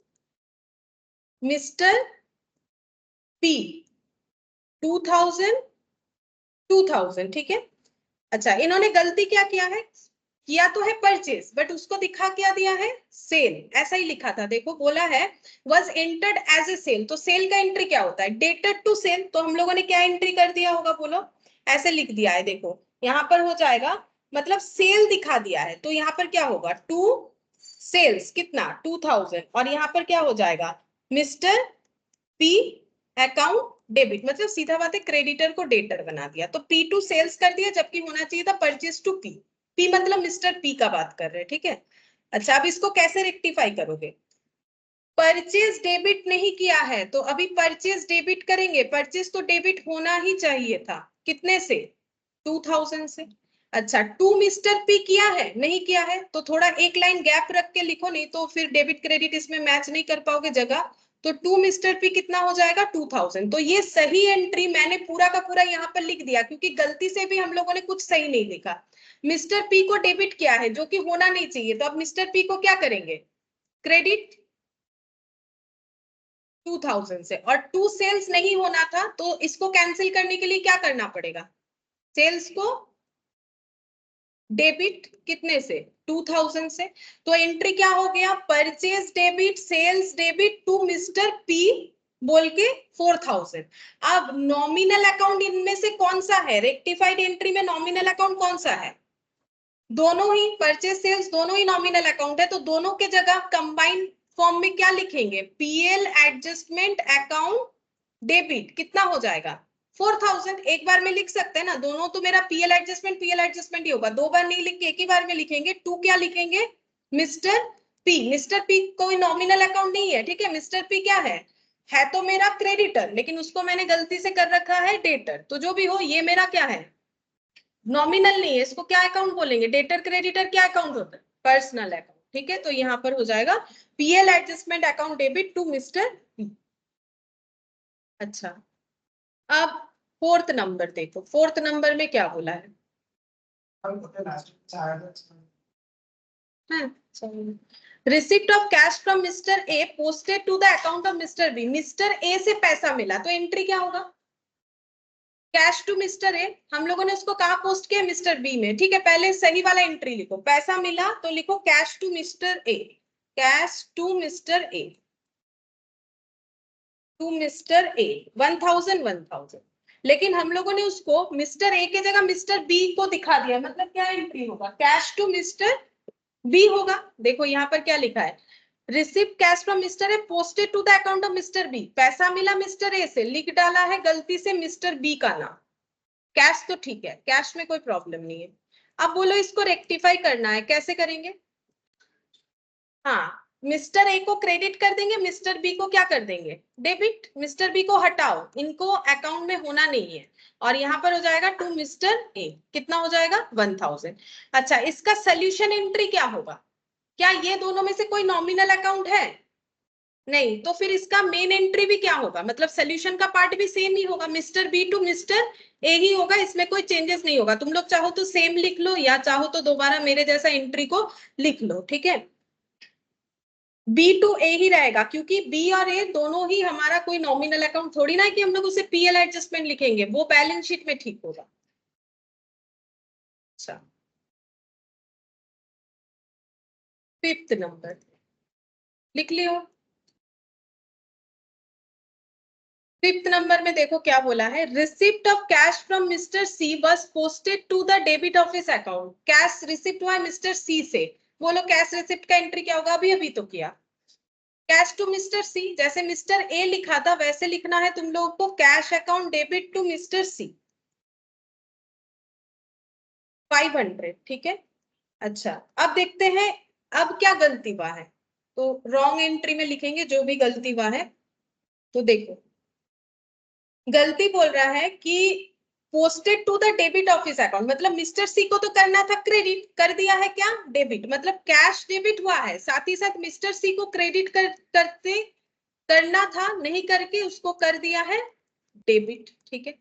मिस्टर पी 2,000 2,000। ठीक है, अच्छा इन्होंने गलती क्या किया है, किया तो है परचेज बट उसको दिखा क्या दिया है, सेल। ऐसा ही लिखा था, देखो बोला है was entered as a sale, तो सेल का एंट्री क्या होता है, डेटेड टू सेल। तो हम लोगों ने क्या एंट्री कर दिया होगा, बोलो, ऐसे लिख दिया है। देखो यहाँ पर हो जाएगा, मतलब सेल दिखा दिया है, तो यहाँ पर क्या होगा, टू सेल्स कितना 2,000, और यहाँ पर क्या हो जाएगा, मिस्टर पी अकाउंट डेबिट, मतलब सीधा बात है क्रेडिटर को डेटर बना दिया, तो पी टू सेल्स कर दिया, जबकि होना चाहिए था परचेज टू पी। पी मतलब मिस्टर पी का बात कर रहे हैं। ठीक है, अच्छा अब इसको कैसे रेक्टिफाई करोगे, परचेज डेबिट नहीं किया है तो अभी परचेज डेबिट करेंगे, परचेज तो डेबिट होना ही चाहिए था, कितने से, 2,000 से। अच्छा टू मिस्टर पी किया है, नहीं किया है, तो थोड़ा एक लाइन गैप रख के लिखो, नहीं तो फिर डेबिट क्रेडिट इसमें मैच नहीं कर पाओगे जगह। तो टू मिस्टर पी कितना हो जाएगा, 2,000। तो ये सही एंट्री मैंने पूरा का पूरा यहाँ पर लिख दिया, क्योंकि गलती से भी हम लोगों ने कुछ सही नहीं लिखा। मिस्टर पी को डेबिट किया है जो कि होना नहीं चाहिए, तो अब मिस्टर पी को क्या करेंगे, क्रेडिट 2,000 से। और टू सेल्स नहीं होना था तो इसको कैंसिल करने के लिए क्या करना पड़ेगा, सेल्स को डेबिट कितने से, 2,000 से। तो एंट्री क्या हो गया, purchase debit sales debit to mister P बोल के 4,000। अब नॉमिनल अकाउंट इनमें से कौन सा है, रेक्टिफाइड एंट्री में नॉमिनल अकाउंट कौन सा है, दोनों ही, परचेज सेल्स दोनों ही नॉमिनल अकाउंट है, तो दोनों के जगह कंबाइंड फॉर्म में क्या लिखेंगे, पीएल एडजस्टमेंट अकाउंट डेबिट, कितना हो जाएगा 4,000। एक बार में लिख सकते हैं ना, दोनों तो मेरा पीएल एडजस्टमेंट ही होगा, दो बार नहीं लिख के एक ही बार में लिखेंगे। टू क्या लिखेंगे, मिस्टर पी, मिस्टर पी कोई नॉमिनल अकाउंट नहीं है। ठीक है, मिस्टर पी क्या है तो मेरा क्रेडिटर, लेकिन उसको मैंने गलती से कर रखा है डेटर, तो जो भी हो ये मेरा क्या है, नॉमिनल नहीं है, इसको क्या अकाउंट बोलेंगे, डेटर क्रेडिटर क्या अकाउंट होता है, पर्सनल अकाउंट। ठीक है, तो यहां पर हो जाएगा PL adjustment account debit to mister P. अच्छा, अब फोर्थ नंबर देखो, फोर्थ नंबर में क्या बोला है, receipt of cash from mister A posted to the account of mister B, mister A से पैसा मिला तो एंट्री क्या होगा, कैश टू मिस्टर ए, हम लोगों ने उसको कहा पोस्ट किया, मिस्टर बी में। ठीक है, पहले सही वाला एंट्री लिखो, पैसा मिला तो लिखो cash to mister A, cash to mister A, to mister A 1,000 1,000। लेकिन हम लोगों ने उसको मिस्टर ए के जगह मिस्टर बी को दिखा दिया, मतलब क्या एंट्री होगा, कैश टू मिस्टर बी होगा। देखो यहाँ पर क्या लिखा है, receive cash from mister A posted to the account of mister B, पैसा मिला मिस्टर ए से, लिख डाला है गलती से मिस्टर बी का नाम, कैश तो ठीक है, कैश में कोई प्रॉब्लम नहीं है। अब बोलो इसको रेक्टिफाई करना है, कैसे करेंगे? हाँ, मिस्टर ए को क्रेडिट कर देंगे, मिस्टर बी को क्या कर देंगे, डेबिट। मिस्टर बी को हटाओ, इनको अकाउंट में होना नहीं है, और यहाँ पर हो जाएगा टू मिस्टर ए, कितना हो जाएगा 1000। अच्छा, इसका सोल्यूशन एंट्री क्या होगा? क्या ये दोनों में से कोई नॉमिनल अकाउंट है? नहीं, तो फिर इसका मेन एंट्री भी क्या होगा, मतलब सोल्यूशन का पार्ट भी सेम ही होगा, mister B to mister A ही होगा, इसमें कोई चेंजेस नहीं होगा। तुम लोग चाहो तो सेम लिख लो, या चाहो तो दोबारा मेरे जैसा एंट्री को लिख लो, ठीक है। बी टू ए ही रहेगा, क्योंकि बी और ए दोनों ही हमारा कोई नॉमिनल अकाउंट थोड़ी ना है कि हम लोग उसे पीएल एडजस्टमेंट लिखेंगे, वो बैलेंस शीट में ठीक होगा। अच्छा, फिफ्थ नंबर लिख लियो। फिफ्थ नंबर में देखो क्या बोला है, receipt of cash from mister C was posted to the debit of his account, cash receipt हुआ है मिस्टर सी से। बोलो कैश रिसिप्ट का एंट्री क्या होगा, अभी अभी तो किया, कैश टू मिस्टर सी, जैसे मिस्टर ए लिखा था वैसे लिखना है तुम लोगों को, cash account debit to mister C 500, ठीक है। अच्छा, अब देखते हैं अब क्या गलती हुआ है, तो रॉन्ग एंट्री में लिखेंगे जो भी गलती हुआ है। तो देखो, गलती बोल रहा है कि posted to the debit of his account, मतलब मिस्टर सी को तो करना था क्रेडिट, कर दिया है क्या, डेबिट, मतलब कैश डेबिट हुआ है, साथ ही साथ मिस्टर सी को क्रेडिट करते करना था, नहीं करके उसको कर दिया है डेबिट, ठीक है।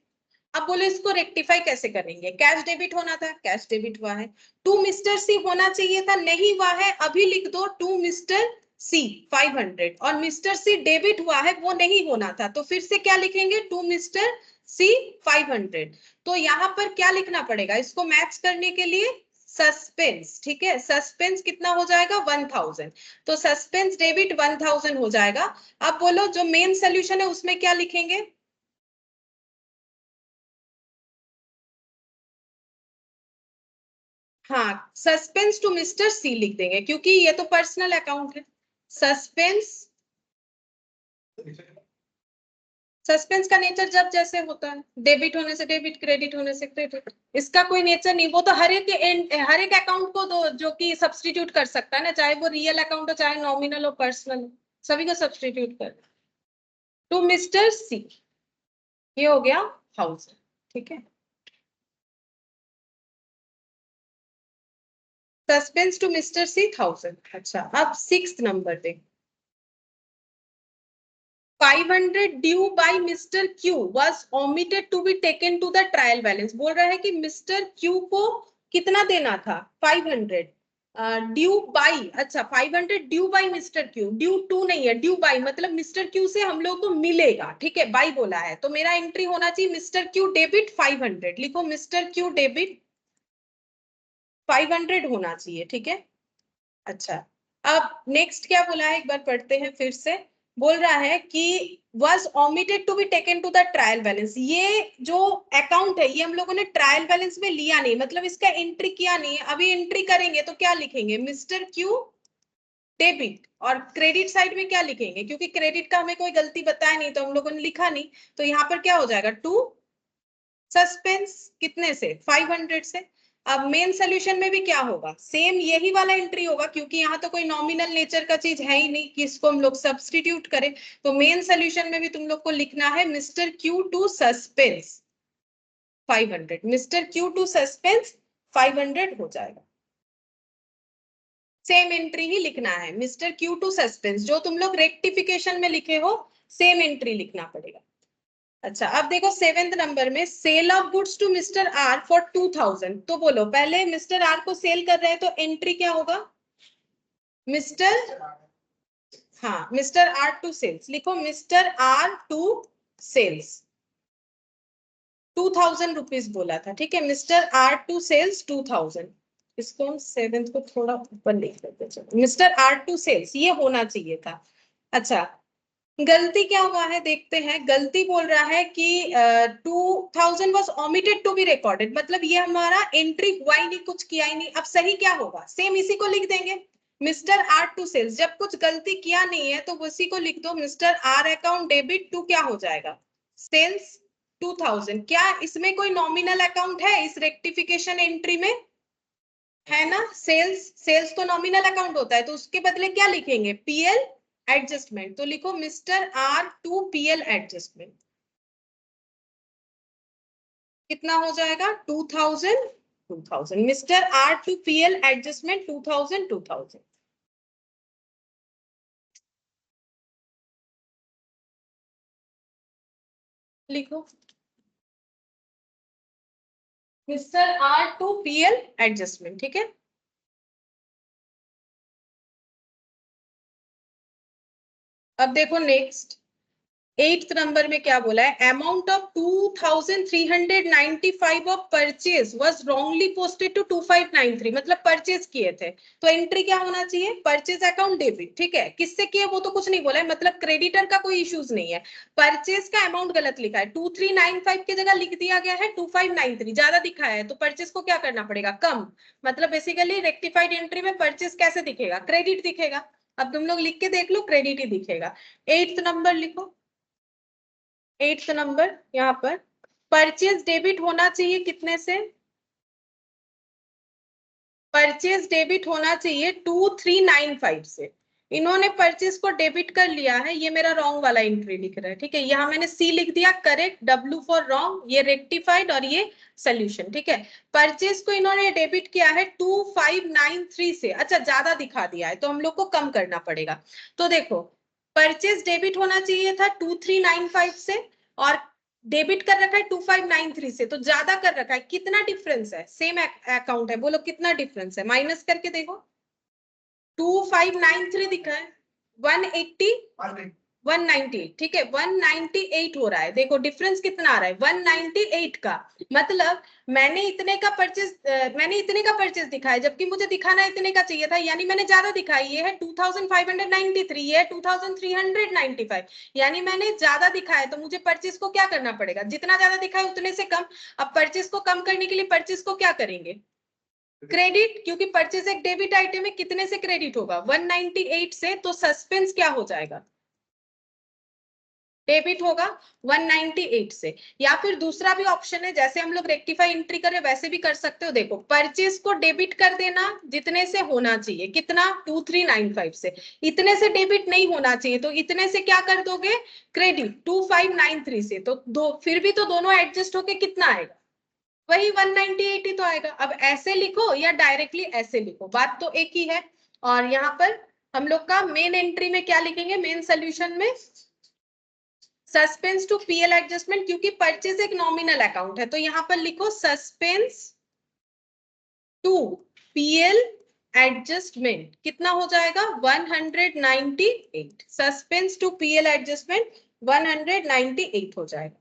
अब बोलो इसको रेक्टिफाई कैसे करेंगे, कैश डेबिट होना था, कैश डेबिट हुआ है, टू मिस्टर सी होना चाहिए था, नहीं हुआ है, अभी लिख दो टू मिस्टर सी 500, और मिस्टर सी डेबिट हुआ है, वो नहीं होना था, तो फिर से क्या लिखेंगे, टू मिस्टर सी 500। तो यहाँ पर क्या लिखना पड़ेगा इसको मैच करने के लिए, सस्पेंस, ठीक है, सस्पेंस कितना हो जाएगा 1000, तो सस्पेंस डेबिट 1000 हो जाएगा। अब बोलो जो मेन सोल्यूशन है उसमें क्या लिखेंगे, हाँ, सस्पेंस टू मिस्टर सी लिख देंगे, क्योंकि ये तो पर्सनल अकाउंट है। सस्पेंस, सस्पेंस का नेचर जब जैसे होता है, डेबिट होने से डेबिट, क्रेडिट होने से क्रेडिट, इसका कोई नेचर नहीं, वो तो हर एक अकाउंट को तो जो कि सब्सटीट्यूट कर सकता है ना, चाहे वो रियल अकाउंट हो चाहे नॉमिनल हो पर्सनल हो, सभी को सब्सटीट्यूट कर। टू मिस्टर सी, ये हो गया 1000, ठीक है। Suspense to mister C 1000। अच्छा, अब सिक्स्थ नंबर पे, 500 due by mister Q was omitted to be taken to the trial balance, बोल रहा है कि मिस्टर क्यू को कितना देना था 500 ड्यू बाई, अच्छा 500 due by mister Q, due to नहीं है, ड्यू बाई, मतलब मिस्टर क्यू से हम लोग को मिलेगा, ठीक है, बाई बोला है, तो मेरा एंट्री होना चाहिए मिस्टर क्यू डेबिट 500, लिखो मिस्टर क्यू डेबिट 500 होना चाहिए, ठीक है। अच्छा, अब नेक्स्ट क्या बोला है एक बार पढ़ते हैं फिर से, बोल रहा है कि was omitted to be taken to the trial balance, ये जो अकाउंट है ये हम लोगों ने ट्रायल बैलेंस में लिया नहीं, मतलब इसका एंट्री किया नहीं है, अभी एंट्री करेंगे तो क्या लिखेंगे, मिस्टर क्यू डेबिट, और क्रेडिट साइड में क्या लिखेंगे, क्योंकि क्रेडिट का हमें कोई गलती बताया नहीं तो हम लोगों ने लिखा नहीं, तो यहाँ पर क्या हो जाएगा टू सस्पेंस, कितने से 500 से। अब मेन सोल्यूशन में भी क्या होगा, सेम यही वाला एंट्री होगा, क्योंकि यहाँ तो कोई नॉमिनल नेचर का चीज है ही नहीं कि इसको हम लोग सब्सटीट्यूट करें, तो मेन सोल्यूशन में भी तुम लोग को लिखना है mister Q to suspense 500, mister Q to suspense 500 हो जाएगा, सेम एंट्री ही लिखना है, मिस्टर क्यू टू सस्पेंस जो तुम लोग रेक्टिफिकेशन में लिखे हो सेम एंट्री लिखना पड़ेगा। अच्छा, अब देखो सेवेंथ नंबर में, sale of goods to mister R for 2000, तो बोलो पहले मिस्टर आर को सेल कर रहे हैं तो एंट्री क्या होगा, मिस्टर, हाँ मिस्टर आर टू सेल्स, लिखो mister R to sales 2000 rupees बोला था, ठीक है, मिस्टर आर टू सेल्स 2000, इसको हम सेवेंथ को थोड़ा ऊपर लिख लेते, चलो मिस्टर आर टू सेल्स ये होना चाहिए था। अच्छा, गलती क्या हुआ है देखते हैं। गलती बोल रहा है कि 2000 was omitted to be recorded, मतलब ये हमारा एंट्री हुआ ही नहीं, कुछ किया ही नहीं। अब सही क्या होगा, सेम इसी को लिख देंगे, मिस्टर आर टू सेल्स। जब कुछ गलती किया नहीं है तो उसी को लिख दो, mister R account debit to क्या हो जाएगा, सेल्स 2000। क्या इसमें कोई नॉमिनल अकाउंट है इस रेक्टिफिकेशन एंट्री में, है ना। सेल्स, सेल्स तो नॉमिनल अकाउंट होता है, तो उसके बदले क्या लिखेंगे, पीएल एडजस्टमेंट। तो लिखो mister R to PL adjustment. कितना हो जाएगा, 2000 2000, mister R to PL adjustment 2000 2000। लिखो mister R to PL adjustment, ठीक है। अब देखो नेक्स्ट 8th नंबर में क्या बोला है, amount of 2395 of purchase was wrongly posted to 2593, मतलब परचेज किए थे। तो एंट्री क्या होना चाहिए, परचेज अकाउंट डेबिट, ठीक है। किससे किए वो तो कुछ नहीं बोला है, मतलब क्रेडिटर का कोई इश्यूज नहीं है। परचेज का अमाउंट गलत लिखा है, 2395 की जगह लिख दिया गया है 2593, ज्यादा दिखाया है। तो परचेज को क्या करना पड़ेगा, कम। मतलब बेसिकली रेक्टिफाइड एंट्री में परचेज कैसे दिखेगा, क्रेडिट दिखेगा। अब तुम लोग लिख के देख लो, क्रेडिट ही दिखेगा। 8th नंबर लिखो, 8th नंबर यहाँ पर परचेज डेबिट होना चाहिए कितने से, परचेज डेबिट होना चाहिए 2395 से। इन्होंने परचेज को डेबिट कर लिया है, ये मेरा रॉन्ग वाला एंट्री लिख रहा है, ठीक है। यहाँ मैंने सी लिख दिया करेक्ट, डब्ल्यू फॉर रॉन्ग, ये रेक्टिफाइड और ये सोल्यूशन, ठीक है। परचेज को इन्होंने डेबिट किया है 2593 से, अच्छा ज्यादा दिखा दिया है तो हम लोग को कम करना पड़ेगा। तो देखो परचेज डेबिट होना चाहिए था 2395 से, और डेबिट कर रखा है 2593 से, तो ज्यादा कर रखा है। कितना डिफरेंस है, सेम अकाउंट है, बोलो कितना डिफरेंस है, माइनस करके देखो। 2593 दिखा है, 180 198, ठीक है 198 हो रहा है। देखो डिफरेंस कितना आ रहा है, 198 का। मतलब मैंने इतने का परचेज दिखाया, जबकि मुझे दिखाना इतने का चाहिए था, यानी मैंने ज्यादा दिखाई। ये है 2593, ये है 2395, यानी मैंने ज्यादा दिखाया। तो मुझे परचेज को क्या करना पड़ेगा, जितना ज्यादा दिखाया उतने से कम। अब परचेज को कम करने के लिए परचेज को क्या करेंगे, क्रेडिट, क्योंकि परचेज एक डेबिट आइटम है। कितने से क्रेडिट होगा, 198 से। तो सस्पेंस क्या हो जाएगा, डेबिट होगा 198 से। या फिर दूसरा भी ऑप्शन है, जैसे हम लोग रेक्टिफाई एंट्री करें वैसे भी कर सकते हो। देखो परचेज को डेबिट कर देना जितने से होना चाहिए, कितना 2395 से। इतने से डेबिट नहीं होना चाहिए, तो इतने से क्या कर दोगे, क्रेडिट 2593 से। तो दो फिर भी तो दोनों एडजस्ट होके कितना आएगा, वही 198 ही तो आएगा। अब ऐसे लिखो या डायरेक्टली ऐसे लिखो, बात तो एक ही है। और यहाँ पर हम लोग का मेन एंट्री में क्या लिखेंगे, मेन सोल्यूशन में सस्पेंस टू पीएल एडजस्टमेंट, क्योंकि परचेज एक नॉमिनल अकाउंट है। तो यहाँ पर लिखो सस्पेंस टू पीएल एडजस्टमेंट, कितना हो जाएगा 198, सस्पेंस टू पीएल एडजस्टमेंट 198 हो जाएगा।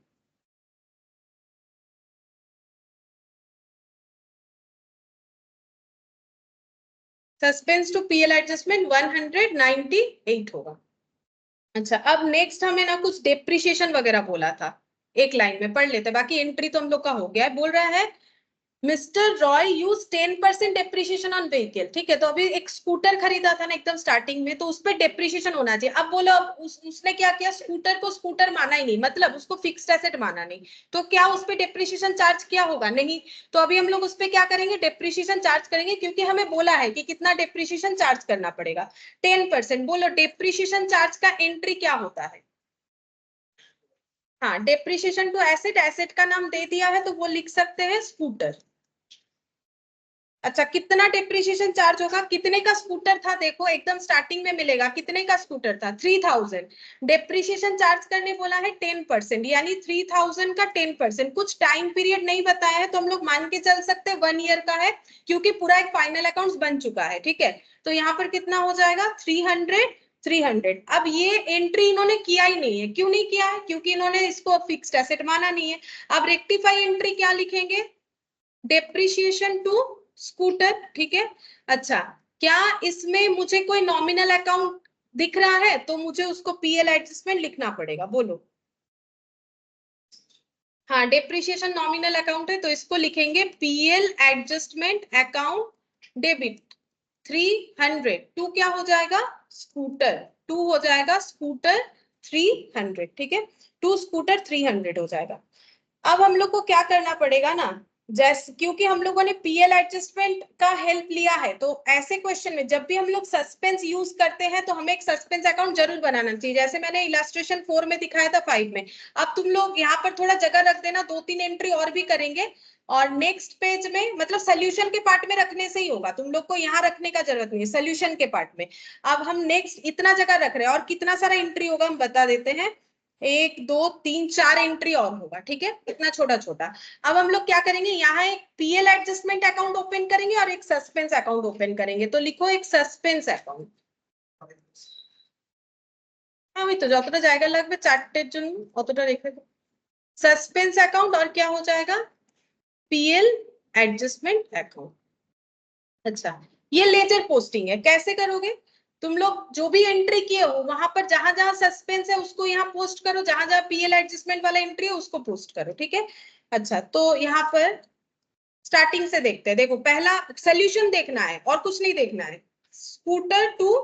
सस्पेंस टू पीएल एडजस्टमेंट 198 होगा। अच्छा अब नेक्स्ट हमें ना कुछ डेप्रिशिएशन वगैरह बोला था, एक लाइन में पढ़ लेते, बाकी एंट्री तो हम लोग का हो गया है। बोल रहा है mister Roy use 10% depreciation on vehicle, ठीक है। तो अभी एक स्कूटर खरीदा था ना एकदम स्टार्टिंग में, तो उस पर डेप्रिशिएशन होना चाहिए। अब बोलो अब उसने क्या किया, स्कूटर को स्कूटर माना ही नहीं, मतलब उसको फिक्स्ड एसेट माना नहीं। तो क्या उस पर डेप्रिशिएशन चार्ज किया होगा, नहीं। तो अभी हम लोग उस पर क्या करेंगे, डेप्रिशिएशन चार्ज करेंगे, क्योंकि हमें बोला है कि कितना डेप्रिशिएशन चार्ज करना पड़ेगा, 10%। बोलो डेप्रिशिएशन चार्ज का एंट्री क्या होता है, हाँ डेप्रिशिएशन टू एसेट, एसेट का नाम दे दिया है तो वो लिख सकते हैं स्कूटर। अच्छा कितना डेप्रिसिएशन चार्ज होगा, कितने का स्कूटर था, देखो एकदम स्टार्टिंग में मिलेगा, कितने का स्कूटर था 3000। डेप्रिसिएशन चार्ज करने बोला है 10%, यानी 3000 का 10%। कुछ टाइम पीरियड नहीं बताया है, तो हम लोग मान के चल सकते हैं 1 ईयर का है, क्योंकि पूरा एक फाइनल अकाउंट्स बन चुका है, ठीक है। तो यहाँ पर कितना हो जाएगा 300। अब ये एंट्री इन्होंने किया ही नहीं है, क्यों नहीं किया है, क्योंकि इन्होंने इसको फिक्स्ड एसेट माना नहीं है। अब रेक्टिफाई एंट्री क्या लिखेंगे, डेप्रिशिएशन टू स्कूटर, ठीक है। अच्छा क्या इसमें मुझे कोई नॉमिनल अकाउंट दिख रहा है तो मुझे उसको पीएल एडजस्टमेंट लिखना पड़ेगा, बोलो। हाँ, डेप्रिसिएशन नॉमिनल अकाउंट है तो इसको लिखेंगे PL adjustment account debit 300। To क्या हो जाएगा, स्कूटर, टू हो जाएगा स्कूटर 300, ठीक है, टू स्कूटर 300 हो जाएगा। अब हम लोग को क्या करना पड़ेगा ना, जैसे क्योंकि हम लोगों ने पीएल एडजस्टमेंट का हेल्प लिया है तो ऐसे क्वेश्चन में जब भी हम लोग सस्पेंस यूज करते हैं तो हमें एक सस्पेंस अकाउंट जरूर बनाना चाहिए, जैसे मैंने इलस्ट्रेशन 4 में दिखाया था 5 में। अब तुम लोग यहाँ पर थोड़ा जगह रख देना, 2-3 एंट्री और भी करेंगे और नेक्स्ट पेज में मतलब सोल्यूशन के पार्ट में रखने से ही होगा, तुम लोग को यहाँ रखने का जरूरत नहीं है सोल्यूशन के पार्ट में। अब हम नेक्स्ट इतना जगह रख रहे हैं और कितना सारा एंट्री होगा हम बता देते हैं, 1 2 3 4 एंट्री और होगा, ठीक है, इतना छोटा छोटा। अब हम लोग क्या करेंगे, यहाँ एक पीएल एडजस्टमेंट अकाउंट ओपन करेंगे और एक सस्पेंस अकाउंट ओपन करेंगे, तो लिखो एक सस्पेंस अकाउंट। আমি তো যতটা জায়গা লাগবে চারটের জন্য অতটা রেখে দেব। सस्पेंस अकाउंट और क्या हो जाएगा, पीएल एडजस्टमेंट अकाउंट। अच्छा, ये लेजर पोस्टिंग है, कैसे करोगे, तुम लोग जो भी एंट्री किए हो वहां पर जहां जहां सस्पेंस है उसको यहाँ पोस्ट करो, जहां जहां पीएल एडजस्टमेंट वाला एंट्री है उसको पोस्ट करो, ठीक है। अच्छा, तो यहाँ पर स्टार्टिंग से देखते हैं, देखो पहला सोल्यूशन देखना है और कुछ नहीं देखना है, स्कूटर टू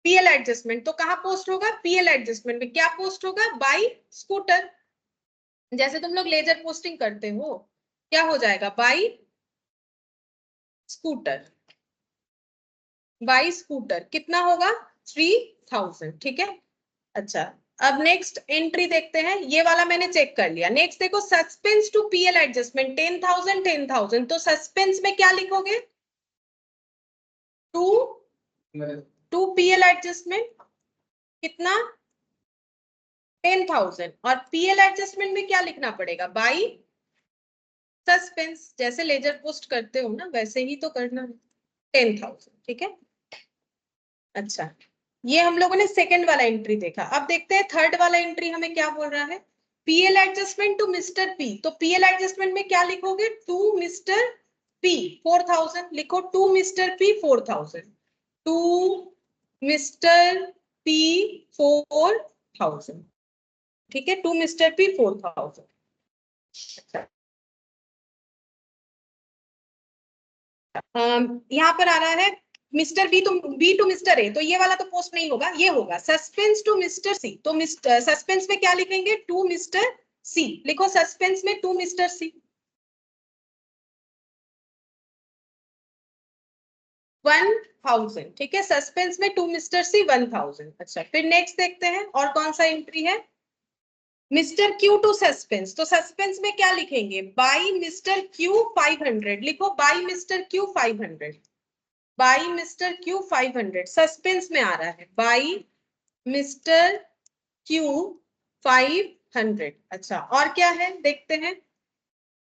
पीएल एडजस्टमेंट, तो कहां पोस्ट होगा, पीएल एडजस्टमेंट में क्या पोस्ट होगा, बाई स्कूटर, जैसे तुम लोग लेजर पोस्टिंग करते हो, क्या हो जाएगा, बाई स्कूटर, बाई स्कूटर कितना होगा 3000, ठीक है। अच्छा, अब नेक्स्ट एंट्री देखते हैं, ये वाला मैंने चेक कर लिया। नेक्स्ट देखो सस्पेंस टू पीएल एडजस्टमेंट 10,000 10,000, तो सस्पेंस में क्या लिखोगे, टू टू पीएल एडजस्टमेंट कितना 10,000, और पीएल एडजस्टमेंट में क्या लिखना पड़ेगा, बाई सस्पेंस, जैसे लेजर पोस्ट करते हो ना वैसे ही तो करना है, 10,000, ठीक है। अच्छा, ये हम लोगों ने सेकंड वाला एंट्री देखा, अब देखते हैं थर्ड वाला एंट्री हमें क्या बोल रहा है, PL adjustment to mister P, तो पीएल एडजस्टमेंट में क्या लिखोगे, टू मिस्टर पी 4,000, लिखो to mister P 4,000, to mister P 4,000, ठीक है, टू मिस्टर पी 4,000। यहाँ पर आ रहा है mister B to mister A, तो ये वाला तो पोस्ट नहीं होगा, ये होगा सस्पेंस टू मिस्टर सी, तो सस्पेंस में क्या लिखेंगे, टू मिस्टर सी, लिखो सस्पेंस में टू मिस्टर सी 1,000, ठीक है, सस्पेंस में टू मिस्टर सी 1,000। अच्छा, फिर नेक्स्ट देखते हैं और कौन सा एंट्री है, मिस्टर क्यू टू सस्पेंस, तो सस्पेंस में क्या लिखेंगे, बाई मिस्टर क्यू 500, लिखो by mister Q 500, by mister Q 500 suspense में आ रहा है, बाई मिस्टर क्यू 500। अच्छा, और क्या है देखते हैं,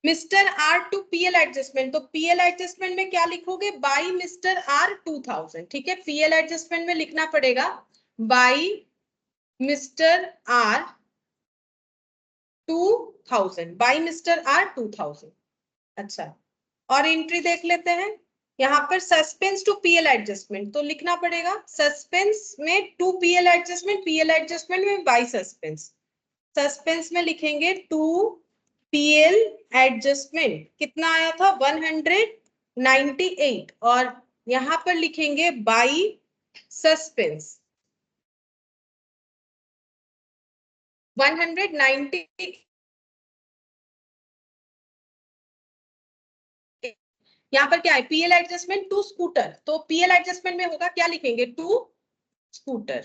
mister R to PL adjustment, तो पीएल एडजस्टमेंट में क्या लिखोगे, बाई मिस्टर आर 2,000, ठीक है, पीएल एडजस्टमेंट में लिखना पड़ेगा by mister R 2,000, by mister R 2,000। अच्छा, और एंट्री देख लेते हैं, यहाँ पर सस्पेंस टू पीएल एडजस्टमेंट, तो लिखना पड़ेगा सस्पेंस में to PL adjustment, PL adjustment में बाई सस्पेंस, सस्पेंस में लिखेंगे टू पीएल एडजस्टमेंट, कितना आया था 198, और यहाँ पर लिखेंगे बाई सस्पेंस 190, यहाँ पर क्या है, पीएल एडजस्टमेंट टू स्कूटर, तो पीएल एडजस्टमेंट में होगा क्या लिखेंगे, टू स्कूटर,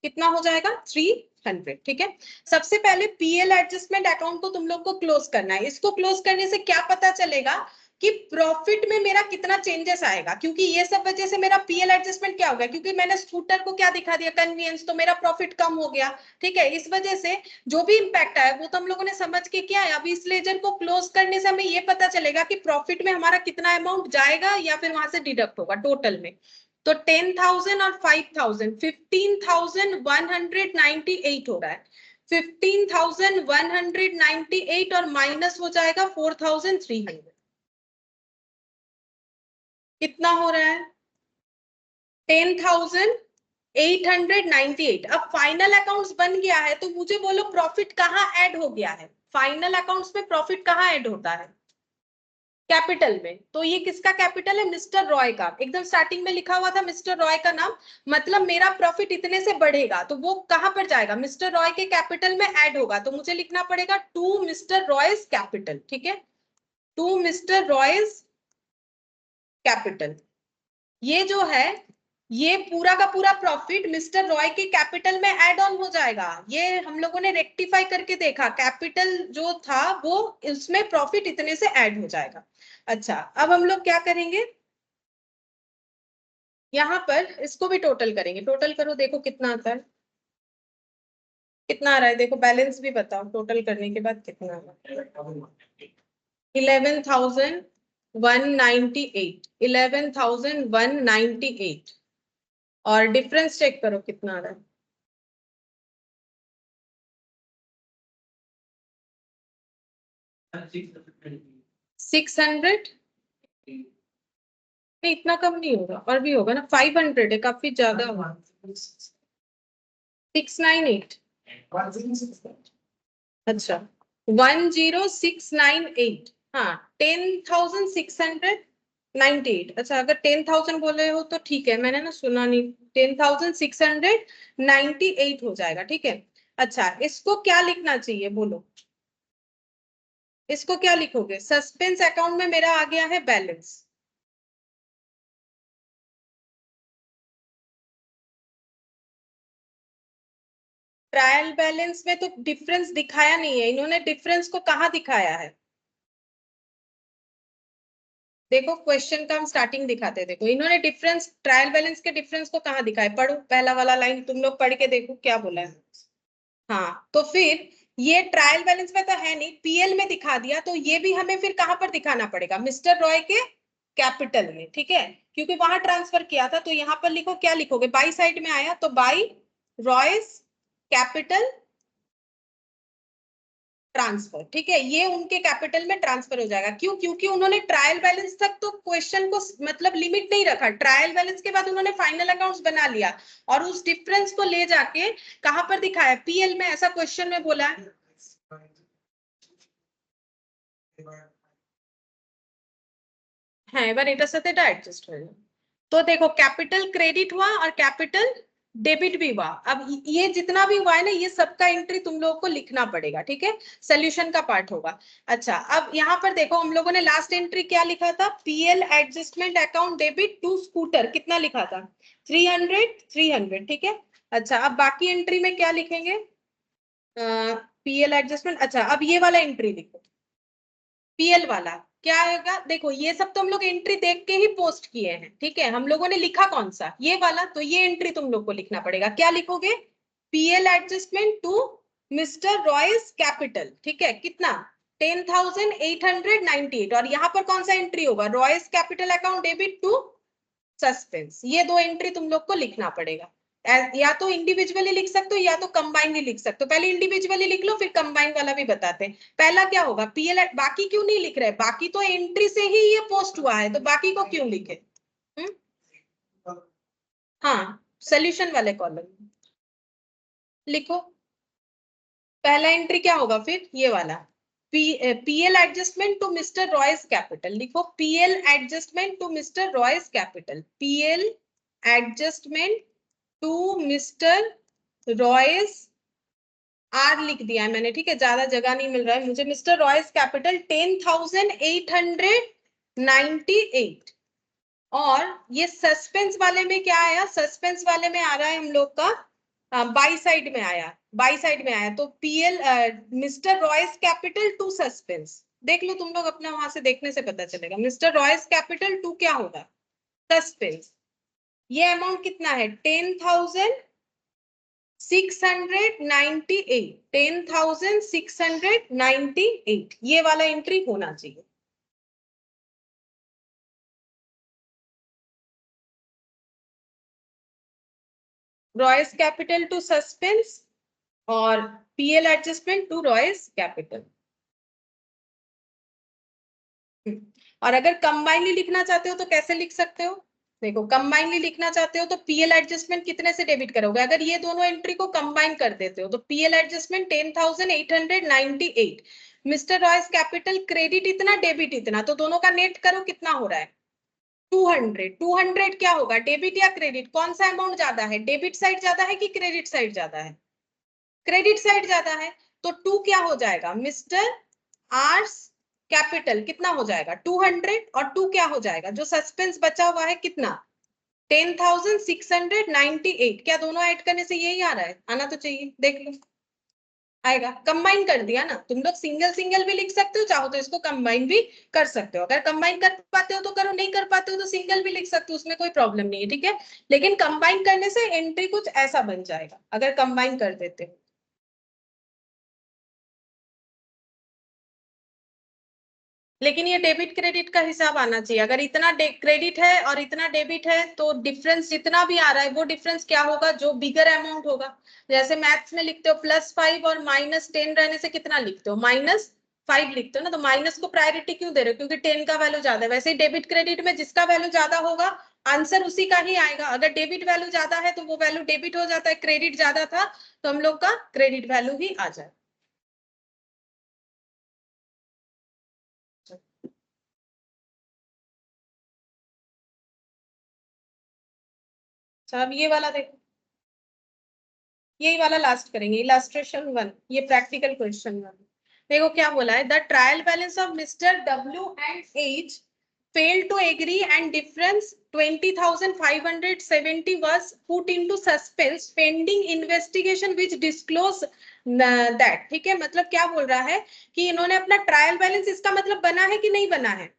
कितना हो जाएगा 300, ठीक है। सबसे पहले पीएल एडजस्टमेंट अकाउंट को तुम लोग को क्लोज करना है, इसको क्लोज करने से क्या पता चलेगा कि प्रॉफिट में मेरा कितना चेंजेस आएगा, क्योंकि ये सब वजह से मेरा पीएल एडजस्टमेंट क्या हो गया, क्योंकि मैंने स्कूटर को क्या दिखा दिया, कन्वीनियंस, तो मेरा प्रॉफिट कम हो गया, ठीक है, इस वजह से जो भी इंपैक्ट आया वो तो हम लोगों ने समझ के किया है। अब इस लेजर को क्लोज करने से हमें ये पता चलेगा कि प्रॉफिट में हमारा कितना अमाउंट जाएगा या फिर वहां से डिडक्ट होगा टोटल में, तो 10,000 और 5,000 15,198 हो रहा है, 15,198 और माइनस हो जाएगा 4,300, कितना हो रहा है 10,898। अब फाइनल अकाउंट्स बन गया है तो मुझे बोलो प्रॉफिट कहाँ ऐड हो गया है? फाइनल अकाउंट्स में प्रॉफिट कहाँ ऐड होता है? कैपिटल में। तो ये किसका कैपिटल है? मिस्टर रॉय का। एकदम स्टार्टिंग में लिखा हुआ था मिस्टर रॉय का नाम, मतलब मेरा प्रॉफिट इतने से बढ़ेगा तो वो कहां पर जाएगा? मिस्टर रॉय के कैपिटल में ऐड होगा। तो मुझे लिखना पड़ेगा टू मिस्टर रॉयज कैपिटल। ठीक है, टू मिस्टर रॉयज कैपिटल। ये जो है, ये पूरा का पूरा प्रॉफिट मिस्टर रॉय के कैपिटल में ऐड ऑन हो जाएगा। ये हम लोगों ने रेक्टिफाई करके देखा, कैपिटल जो था वो उसमें प्रॉफिट इतने से ऐड हो जाएगा। अच्छा, अब हम लोग क्या करेंगे, यहाँ पर इसको भी टोटल करेंगे। टोटल करो, देखो कितना आता है, कितना आ रहा है। देखो बैलेंस भी बताओ, टोटल करने के बाद कितना आ रहा है। 11,198, 11,198। और डिफरेंस चेक करो कितना आ रहा है। 600। नहीं, इतना कम नहीं होगा, और भी होगा ना। 500 है, काफी ज्यादा होगा। 698। अच्छा, 10698। हाँ, 10,698। अच्छा, अगर 10,000 बोले हो तो ठीक है, मैंने ना सुना नहीं। 10,698 हो जाएगा। ठीक है। अच्छा, इसको क्या लिखना चाहिए बोलो? इसको क्या लिखोगे? सस्पेंस अकाउंट में मेरा आ गया है बैलेंस। ट्रायल बैलेंस में तो डिफरेंस दिखाया नहीं है इन्होंने। डिफरेंस को कहाँ दिखाया है? देखो क्वेश्चन का हम स्टार्टिंग दिखाते हैं। देखो इन्होंने डिफरेंस, ट्रायल बैलेंस के डिफरेंस को कहाँ दिखाया? पढ़ो, पहला वाला लाइन तुम लोग पढ़ के देखो क्या बोला है। हाँ, तो फिर ये ट्रायल बैलेंस में तो है नहीं, पीएल में दिखा दिया, तो ये भी हमें फिर कहां पर दिखाना पड़ेगा? मिस्टर रॉय के कैपिटल में। ठीक है, क्योंकि वहां ट्रांसफर किया था। तो यहाँ पर लिखो, क्या लिखोगे? बाई साइड में आया तो बाई रॉयस कैपिटल ट्रांसफर। ठीक है, ये उनके कैपिटल में ट्रांसफर हो जाएगा। क्यों? क्योंकि उन्होंने ट्रायल बैलेंस तक तो क्वेश्चन को मतलब लिमिट नहीं रखा। ट्रायल बैलेंस के बाद उन्होंने फाइनल अकाउंट्स बना लिया और उस डिफरेंस को ले जाके कहां पर दिखाया? पीएल में। ऐसा क्वेश्चन में बोला है। হ্যাঁ, এবার এটার সাথে এটা অ্যাডজাস্ট হয়ে যাবে। तो देखो कैपिटल क्रेडिट हुआ और कैपिटल डेबिट भी हुआ। अब ये जितना भी हुआ है ना, ये सबका एंट्री तुम लोगों को लिखना पड़ेगा। ठीक है, सोल्यूशन का पार्ट होगा। अच्छा, अब यहाँ पर देखो हम लोगों ने लास्ट एंट्री क्या लिखा था? PL adjustment account debit to scooter. कितना लिखा था? 300, 300। ठीक है। अच्छा, अब बाकी एंट्री में क्या लिखेंगे? PL adjustment. अच्छा, अब ये वाला एंट्री लिखो, पीएल वाला। क्या आएगा? देखो ये सब तो हम लोग एंट्री देख के ही पोस्ट किए हैं। ठीक है, हम लोगों ने लिखा कौन सा? ये वाला। तो ये एंट्री तुम लोग को लिखना पड़ेगा। क्या लिखोगे? PL adjustment to mister Royce capital. ठीक है, कितना? 10,898। और यहाँ पर कौन सा एंट्री होगा? Royce capital account debit to suspense. ये दो एंट्री तुम लोग को लिखना पड़ेगा। या तो इंडिविजुअली लिख सकते हो या तो कंबाइनली लिख सकते हो। पहले इंडिविजुअली लिख लो, फिर कंबाइन वाला भी बताते हैं। पहला क्या होगा? पीएल। बाकी क्यों नहीं लिख रहे? बाकी तो एंट्री से ही ये पोस्ट हुआ है, तो बाकी को क्यों लिखे? हाँ, सोल्यूशन वाले कॉलम लिखो। पहला एंट्री क्या होगा फिर? ये वाला PL adjustment to mister Royce capital. लिखो PL adjustment to mister Royce capital. PL adjustment to mister Royce, R लिख दिया है मैंने। ठीक है, ज्यादा जगह नहीं मिल रहा है मुझे। Mister Royce capital 10,898। और ये सस्पेंस वाले में क्या आया? सस्पेंस वाले में आ रहा है हम लोग का बाई साइड में आया, बाई साइड में आया। तो PL mister Royce capital to suspense. देख लो तुम लोग अपना, वहां से देखने से पता चलेगा। मिस्टर रॉयस कैपिटल टू क्या होगा? सस्पेंस। ये अमाउंट कितना है? 10,698। 10,698 ये वाला एंट्री होना चाहिए। रॉयस कैपिटल टू सस्पेंस और PL adjustment to Royce capital. और अगर कंबाइनली लिखना चाहते हो तो कैसे लिख सकते हो? देखो कंबाइनली लिखना चाहते हो तो पीएल एडजस्टमेंट कितने से डेबिट करोगे? अगर ये दोनों एंट्री को कंबाइन कर देते हो तो PL adjustment 10,898, mister Royce capital credit इतना डेबिट इतना, तो दोनों का नेट करो कितना हो रहा है? 200। 200 क्या होगा, डेबिट या क्रेडिट? कौन सा अमाउंट ज्यादा है, डेबिट साइड ज्यादा है कि क्रेडिट साइड ज्यादा है? क्रेडिट साइड ज्यादा है। तो 2 क्या हो जाएगा, मिस्टर आर्स कैपिटल कितना हो जाएगा 200, और 2 क्या हो जाएगा, जो सस्पेंस बचा हुआ है कितना 10,698। क्या दोनों ऐड करने से यही आ रहा है? आना तो चाहिए, देख लो आएगा। कंबाइन कर दिया ना, तुम लोग सिंगल सिंगल भी लिख सकते हो, चाहो तो इसको कंबाइन भी कर सकते हो। अगर कंबाइन कर पाते हो तो करो, नहीं कर पाते हो तो सिंगल भी लिख सकते हो, उसमें कोई प्रॉब्लम नहीं है, ठीक है। लेकिन कंबाइन करने से एंट्री कुछ ऐसा बन जाएगा अगर कंबाइन कर देते हो। लेकिन ये डेबिट क्रेडिट का हिसाब आना चाहिए। अगर इतना क्रेडिट है और इतना डेबिट है तो डिफरेंस जितना भी आ रहा है वो डिफरेंस क्या होगा, जो बिगर अमाउंट होगा। जैसे मैथ्स में लिखते हो +5 और -10 रहने से कितना लिखते हो, -5 लिखते हो ना, तो माइनस को प्रायोरिटी क्यों दे रहे हो, क्योंकि 10 का वैल्यू ज्यादा है। वैसे ही डेबिट क्रेडिट में जिसका वैल्यू ज्यादा होगा आंसर उसी का ही आएगा। अगर डेबिट वैल्यू ज्यादा है तो वो वैल्यू डेबिट हो जाता है, क्रेडिट ज्यादा था तो हम लोग का क्रेडिट वैल्यू ही आ जाए। अच्छा अब ये वाला देखो, यही वाला लास्ट करेंगे, इलास्ट्रेशन 1, ये प्रैक्टिकल क्वेश्चन 1। देखो क्या बोला है, the trial balance of mister W and H failed to agree and difference 20,570 was put into suspense pending investigation which disclose that। ठीक है, मतलब क्या बोल रहा है कि इन्होंने अपना ट्रायल बैलेंस, इसका मतलब बना है कि नहीं बना है?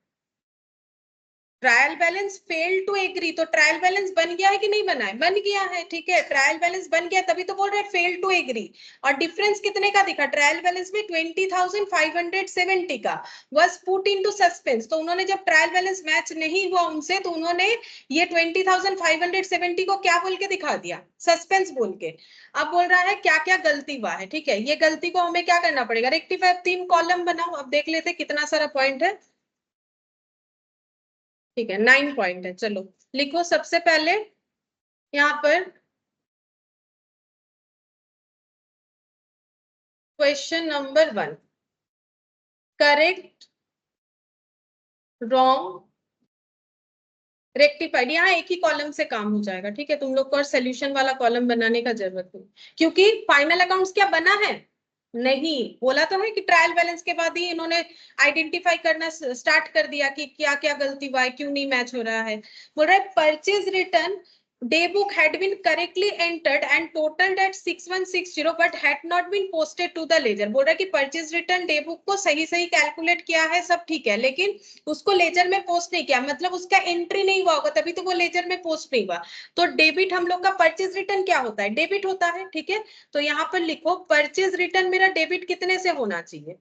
Trial balance fail to agree, तो ट्रायल बैलेंस बन गया है कि नहीं बना है? बन गया है, ठीक है, ट्रायल बैलेंस बन गया, तभी तो बोल रहे हैं फेल टू एग्री। और डिफरेंस कितने का दिखा ट्रायल बैलेंस में, 20,570 का, वॉज पुट इनटू सस्पेंस। तो उन्होंने जब ट्रायल बैलेंस मैच नहीं हुआ उनसे, तो उन्होंने ये 20,570 को क्या बोल के दिखा दिया, सस्पेंस बोल के। अब बोल रहा है क्या क्या गलती हुआ है, ठीक है, ये गलती को हमें क्या करना पड़ेगा, रेक्टिफाई। 3 कॉलम बनाओ, अब देख लेते कितना सारा पॉइंट है। ठीक है 9 पॉइंट है, चलो लिखो सबसे पहले यहाँ पर question number 1, correct, wrong, rectified. यहाँ एक ही कॉलम से काम हो जाएगा, ठीक है, तुम लोग को और सोल्यूशन वाला कॉलम बनाने का जरूरत नहीं, क्योंकि फाइनल अकाउंट्स क्या बना है, नहीं बोला तो है कि ट्रायल बैलेंस के बाद ही इन्होंने आइडेंटिफाई करना स्टार्ट कर दिया कि क्या क्या गलती हुआ है, क्यों नहीं मैच हो रहा है। बोल रहा है purchase return day book had been correctly entered and totaled at 6160 but had not been posted to the ledger। बोल रहा है कि परचेज रिटर्न डे बुक को सही सही कैलकुलेट किया है, सब ठीक है, लेकिन उसको लेजर में पोस्ट नहीं किया, मतलब उसका एंट्री नहीं हुआ होगा, तभी तो वो लेजर में पोस्ट नहीं हुआ। तो डेबिट हम लोग का परचेज रिटर्न क्या होता है, डेबिट होता है, ठीक है। तो यहाँ पर लिखो परचेज रिटर्न मेरा डेबिट कितने से होना चाहिए,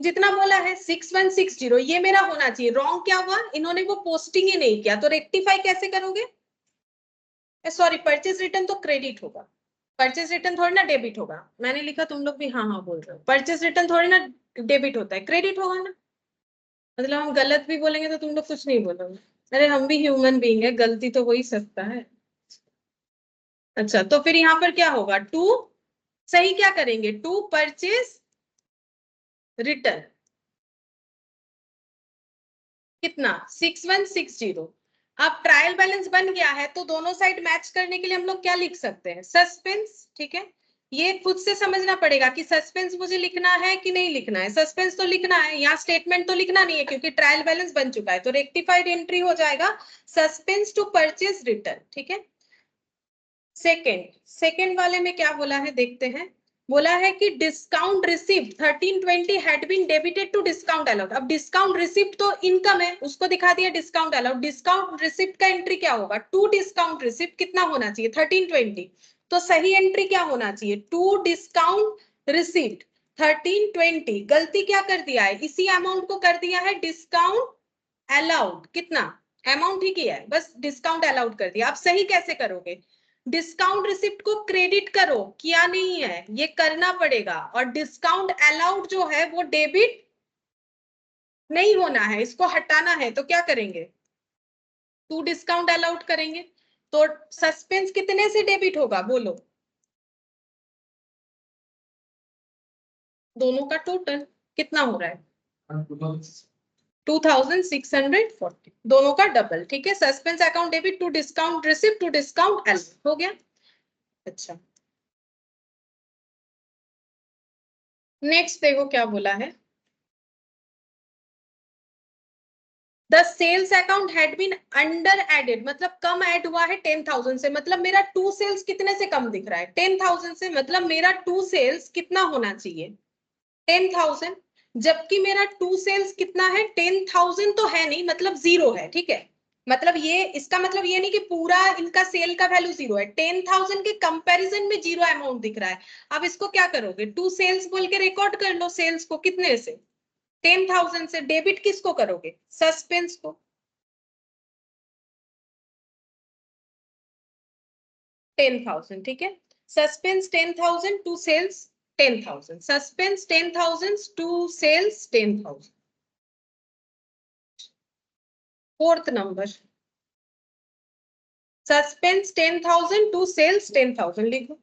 जितना बोला है 6160, ये मेरा होना चाहिए। रॉन्ग क्या हुआ, इन्होंने वो पोस्टिंग ही नहीं किया, तो रेक्टिफाई कैसे करोगे? सॉरी, परचेज रिटर्न तो क्रेडिट होगा, परचेज रिटर्न थोड़ी ना डेबिट होगा। मैंने लिखा, तुम लोग भी हाँ हाँ बोल रहे हो, परचेज रिटर्न थोड़ी ना डेबिट होता है, क्रेडिट होगा ना। मतलब हम गलत भी बोलेंगे तो तुम लोग कुछ नहीं बोलोगे, अरे हम भी ह्यूमन बीइंग है, गलती तो हो ही सकता है। अच्छा तो फिर यहाँ पर क्या होगा, टू, सही क्या करेंगे, टू परचेज रिटर्न कितना 6160। अब ट्रायल बैलेंस बन गया है तो दोनों साइड मैच करने के लिए हम लोग क्या लिख सकते हैं, सस्पेंस, ठीक है। ये खुद से समझना पड़ेगा कि सस्पेंस मुझे लिखना है कि नहीं लिखना है, सस्पेंस तो लिखना है, यहाँ स्टेटमेंट तो लिखना नहीं है क्योंकि ट्रायल बैलेंस बन चुका है, तो रेक्टिफाइड एंट्री हो जाएगा सस्पेंस टू परचेज रिटर्न, ठीक है। सेकेंड वाले में क्या बोला है देखते हैं, बोला है कि discount receipt 1320 had been debited to discount allowed. अब डिस्काउंट रिसिप्ट तो इनकम है, उसको दिखा दिया डिस्काउंट अलाउड। डिस्काउंट रिसिप्ट का एंट्री क्या होगा, टू डिस्काउंट रिसिप्ट कितना होना चाहिए 1320, तो सही एंट्री क्या होना चाहिए, टू डिस्काउंट रिसिप्ट 1320। गलती क्या कर दिया है, इसी अमाउंट को कर दिया है डिस्काउंट अलाउड, कितना अमाउंट ही किया है, बस डिस्काउंट अलाउड कर दिया। आप सही कैसे करोगे, डिस्काउंट रिसिप्ट को क्रेडिट करो, किया नहीं है, ये करना पड़ेगा, और डिस्काउंट अलाउड जो है वो डेबिट नहीं होना है, इसको हटाना है, तो क्या करेंगे, 2 डिस्काउंट अलाउड करेंगे, तो सस्पेंस कितने से डेबिट होगा बोलो, दोनों का टोटल कितना हो रहा है 2640, दोनों का डबल। ठीक है, suspense account debit to discount receipt to discount allowed हो गया। अच्छा, नेक्स्ट देखो क्या बोला है, the sales account had been under added, मतलब कम ऐड हुआ है 10,000 से, मतलब मेरा टू सेल्स कितने से कम दिख रहा है 10,000 से, मतलब मेरा टू सेल्स कितना होना चाहिए 10,000, जबकि मेरा टू सेल्स कितना है 10,000 तो है नहीं, मतलब जीरो है। ठीक है, मतलब ये इसका मतलब ये नहीं कि पूरा इनका सेल का वैल्यू जीरो है, 10,000 के कंपैरिजन में जीरो अमाउंट दिख रहा है। अब इसको क्या करोगे, टू सेल्स बोल के रिकॉर्ड कर लो, सेल्स को कितने से 10,000 से, डेबिट किसको करोगे सस्पेंस को, 10,000। ठीक है, suspense 10,000 to sales 10,000, suspense 10,000 to sales 10,000। Fourth number, suspense 10,000 to sales 10,000 लिखो।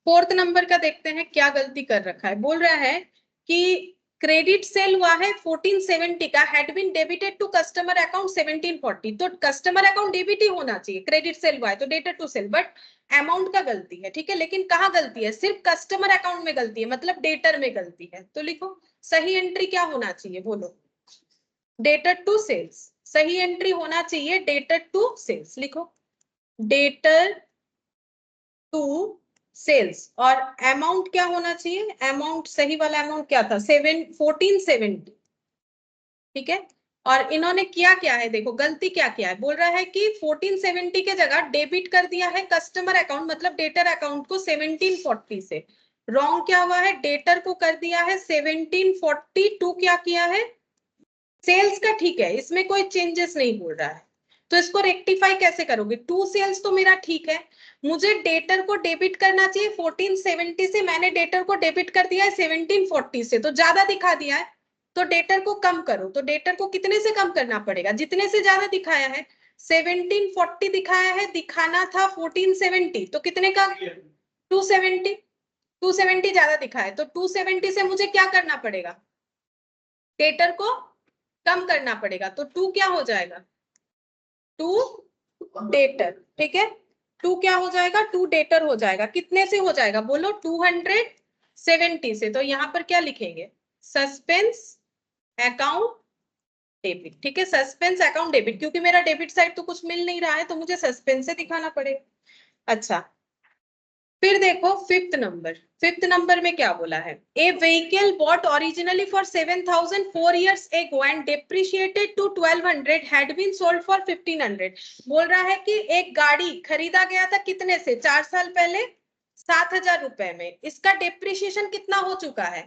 फोर्थ नंबर का देखते हैं क्या गलती कर रखा है, बोल रहा है कि क्रेडिट सेल हुआ है 1470 का, had been debited to customer account 1740, तो कस्टमर अकाउंट डेबिट ही होना चाहिए, क्रेडिट सेल हुआ है तो dated to sale, but amount का गलती है। ठीक है, लेकिन कहाँ गलती है, सिर्फ कस्टमर अकाउंट में गलती है, मतलब डेटर में गलती है। तो लिखो सही एंट्री क्या होना चाहिए बोलो, डेटेड टू सेल्स, सही एंट्री होना चाहिए डेटेड टू सेल्स, लिखो डेटर टू सेल्स, और अमाउंट क्या होना चाहिए, अमाउंट सही वाला अमाउंट क्या था 1470। ठीक है, और इन्होंने किया क्या है, देखो गलती क्या किया है, बोल रहा है कि 1470 के जगह डेबिट कर दिया है कस्टमर अकाउंट मतलब डेटर अकाउंट को 1740 से, रॉन्ग क्या हुआ है, डेटर को कर दिया है 1740 टू क्या किया है सेल्स का। ठीक है, इसमें कोई चेंजेस नहीं बोल रहा है, तो इसको रेक्टिफाई कैसे करोगे, टू सेल्स तो मेरा ठीक है, मुझे डेटर को डेबिट करना चाहिए 1470 से, मैंने डेटर को डेबिट कर दिया है 1740 से, तो ज्यादा दिखा दिया है, तो डेटर को कम करो, तो डेटर को कितने से कम करना पड़ेगा, जितने से ज्यादा दिखाया है 1740 दिखाया है, दिखाना था 1470, तो कितने का 270, 270 ज्यादा दिखा है, तो 270 से मुझे क्या करना पड़ेगा, डेटर को कम करना पड़ेगा, तो टू क्या हो जाएगा, टू डेटर। ठीक है, टू क्या हो जाएगा, टू डेटर हो जाएगा, कितने से हो जाएगा बोलो 270 से, तो यहां पर क्या लिखेंगे सस्पेंस अकाउंट डेबिट। ठीक है, सस्पेंस अकाउंट डेबिट, क्योंकि मेरा डेबिट साइड तो कुछ मिल नहीं रहा है, तो मुझे सस्पेंस से दिखाना पड़ेगा। अच्छा, फिर देखो फिफ्थ नंबर, फिफ्थ नंबर में क्या बोला है, a vehicle bought originally for 7,000 4 years ago and depreciated to 1,200 had been sold for 1,500, बोल रहा है कि एक गाड़ी खरीदा गया था कितने से 4 साल पहले 7,000 रुपए में, इसका डेप्रिशिएशन कितना हो चुका है,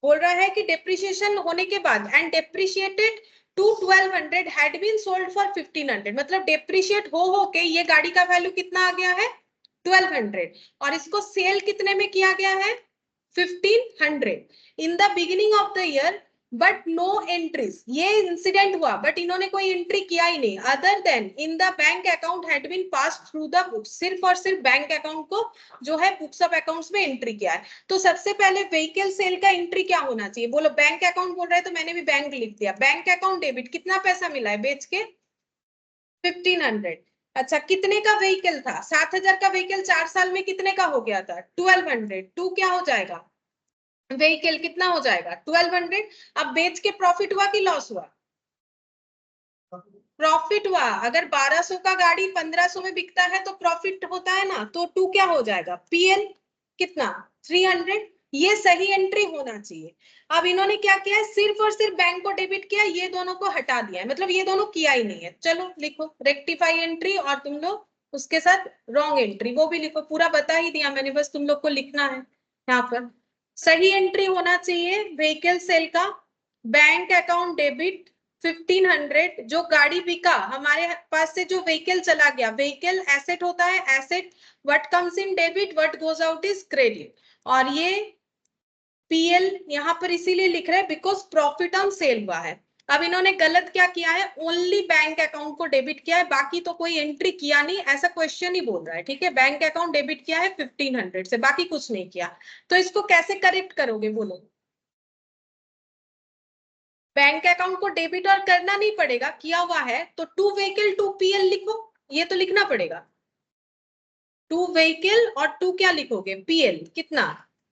बोल रहा है कि डेप्रिशिएशन होने के बाद and depreciated to 1,200 had been sold for 1,500, मतलब डेप्रिशिएट हो के ये गाड़ी का वैल्यू कितना आ गया है 1,200, और इसको सेल कितने में किया गया है 1,500 in the beginning of the year, but no entries, ये इंसिडेंट हुआ बट इन्होंने कोई एंट्री किया ही नहीं, other than in the bank account had been pass through the books, सिर्फ और सिर्फ बैंक अकाउंट को जो है बुक्स ऑफ अकाउंट्स में एंट्री किया है। तो सबसे पहले व्हीकल सेल का एंट्री क्या होना चाहिए बोलो, बैंक अकाउंट बोल रहा है तो मैंने भी बैंक लिख दिया, बैंक अकाउंट डेबिट, कितना पैसा मिला है बेच के 1,500। अच्छा, कितने का व्हीकल था 7,000 का व्हीकल 4 साल में कितने का हो गया था 1,200, टू क्या हो जाएगा व्हीकल कितना हो जाएगा 1,200, अब बेच के प्रॉफिट हुआ कि लॉस हुआ, प्रॉफिट हुआ, अगर 1,200 का गाड़ी 1,500 में बिकता है तो प्रॉफिट होता है ना, तो टू क्या हो जाएगा पीएल कितना 300, ये सही एंट्री होना चाहिए। अब इन्होंने क्या किया है, सिर्फ और सिर्फ बैंक को डेबिट किया, ये दोनों को हटा दिया है, मतलब ये दोनों किया ही नहीं है। चलो लिखो रेक्टिफाई एंट्री, और तुम लोग उसके साथ रॉन्ग एंट्री वो भी लिखो, पूरा बता ही दिया मैंने, बस तुम लोग को लिखना है यहाँ पर। सही एंट्री होना चाहिए व्हीकल सेल का, बैंक अकाउंट डेबिट 1,500, जो गाड़ी बिका हमारे पास से, जो व्हीकल चला गया, व्हीकल एसेट होता है, asset what comes in debit what goes out is credit, और ये पीएल यहाँ पर इसीलिए लिख रहे हैं बिकॉज प्रॉफिट ऑन सेल हुआ है। अब इन्होंने गलत क्या किया है, ओनली बैंक अकाउंट को डेबिट किया है, बाकी तो कोई एंट्री किया नहीं, ऐसा क्वेश्चन ही बोल रहा है। ठीक है, बैंक अकाउंट डेबिट किया है 1500 से, बाकी कुछ नहीं किया। तो इसको कैसे करेक्ट करोगे बोलो? बैंक अकाउंट को डेबिट और करना नहीं पड़ेगा, किया हुआ है तो टू व्हीकल टू पीएल लिखो, ये तो लिखना पड़ेगा। टू व्हीकल और टू क्या लिखोगे, पीएल। कितना,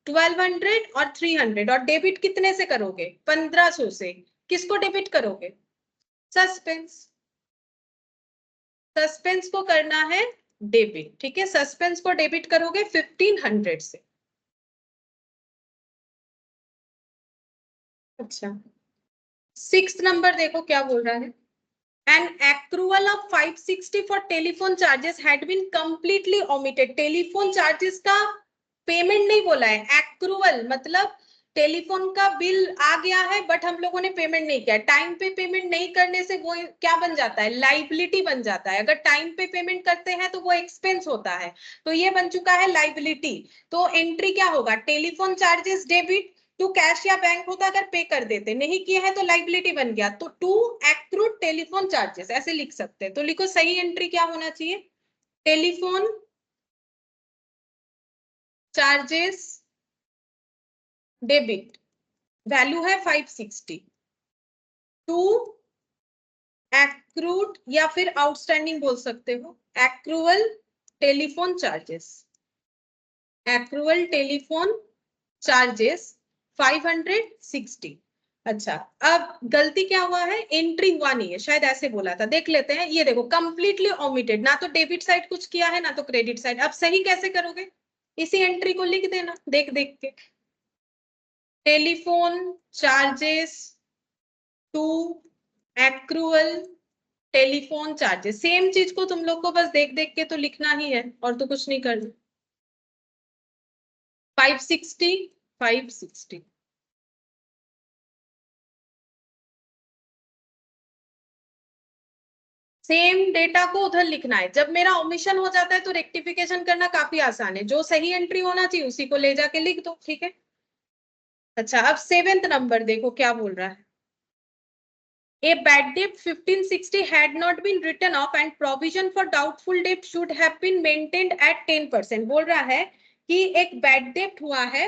1200 और 300, और डेबिट कितने से करोगे, 1500 से। किसको डेबिट करोगे, सस्पेंस। सस्पेंस को करना है डेबिट। ठीक है, सस्पेंस को डेबिट करोगे 1500 से। अच्छा, 6th नंबर देखो क्या बोल रहा है। An accrual of 560 for telephone charges had been completely omitted. Telephone charges का पेमेंट नहीं बोला है, एक्रूअल मतलब टेलीफोन का बिल आ गया है बट हम लोगों ने पेमेंट नहीं किया। टाइम पे पेमेंट नहीं करने से वो क्या बन जाता है, लाइबिलिटी बन जाता है। अगर टाइम पे पेमेंट करते हैं तो वो एक्सपेंस होता है, तो ये बन चुका है लाइबिलिटी। तो एंट्री क्या होगा, telephone charges debit to cash या बैंक होता अगर पे कर देते, नहीं किए हैं तो लाइबिलिटी बन गया। तो टू एक्रूड टेलीफोन चार्जेस ऐसे लिख सकते हैं। तो लिखो सही एंट्री क्या होना चाहिए, टेलीफोन चार्जेस डेबिट, वैल्यू है 560, टू एक्रूड या फिर आउटस्टैंडिंग बोल सकते हो, accrual telephone charges, accrual telephone charges 560। अच्छा, अब गलती क्या हुआ है, एंट्री हुआ नहीं है, शायद ऐसे बोला था, देख लेते हैं। ये देखो कंप्लीटली ओमिटेड, ना तो डेबिट साइड कुछ किया है ना तो क्रेडिट साइड। अब सही कैसे करोगे, इसी एंट्री को लिख देना देख देख के, telephone charges to accrual telephone charges, same चीज को तुम लोग को बस देख देख के तो लिखना ही है, और तो कुछ नहीं करना। 560 560, सेम डेटा को उधर लिखना है। जब मेरा ओमिशन हो जाता है तो रेक्टिफिकेशन करना काफी आसान है, जो सही एंट्री होना चाहिए उसी को ले जाके लिख दो। ठीक है, अच्छा अब 7th नंबर देखो क्या बोल रहा है। A bad debt 1560 had not been written off and provision for doubtful debt should have been maintained at 10%। बोल रहा है कि एक बैड डेप्ट हुआ है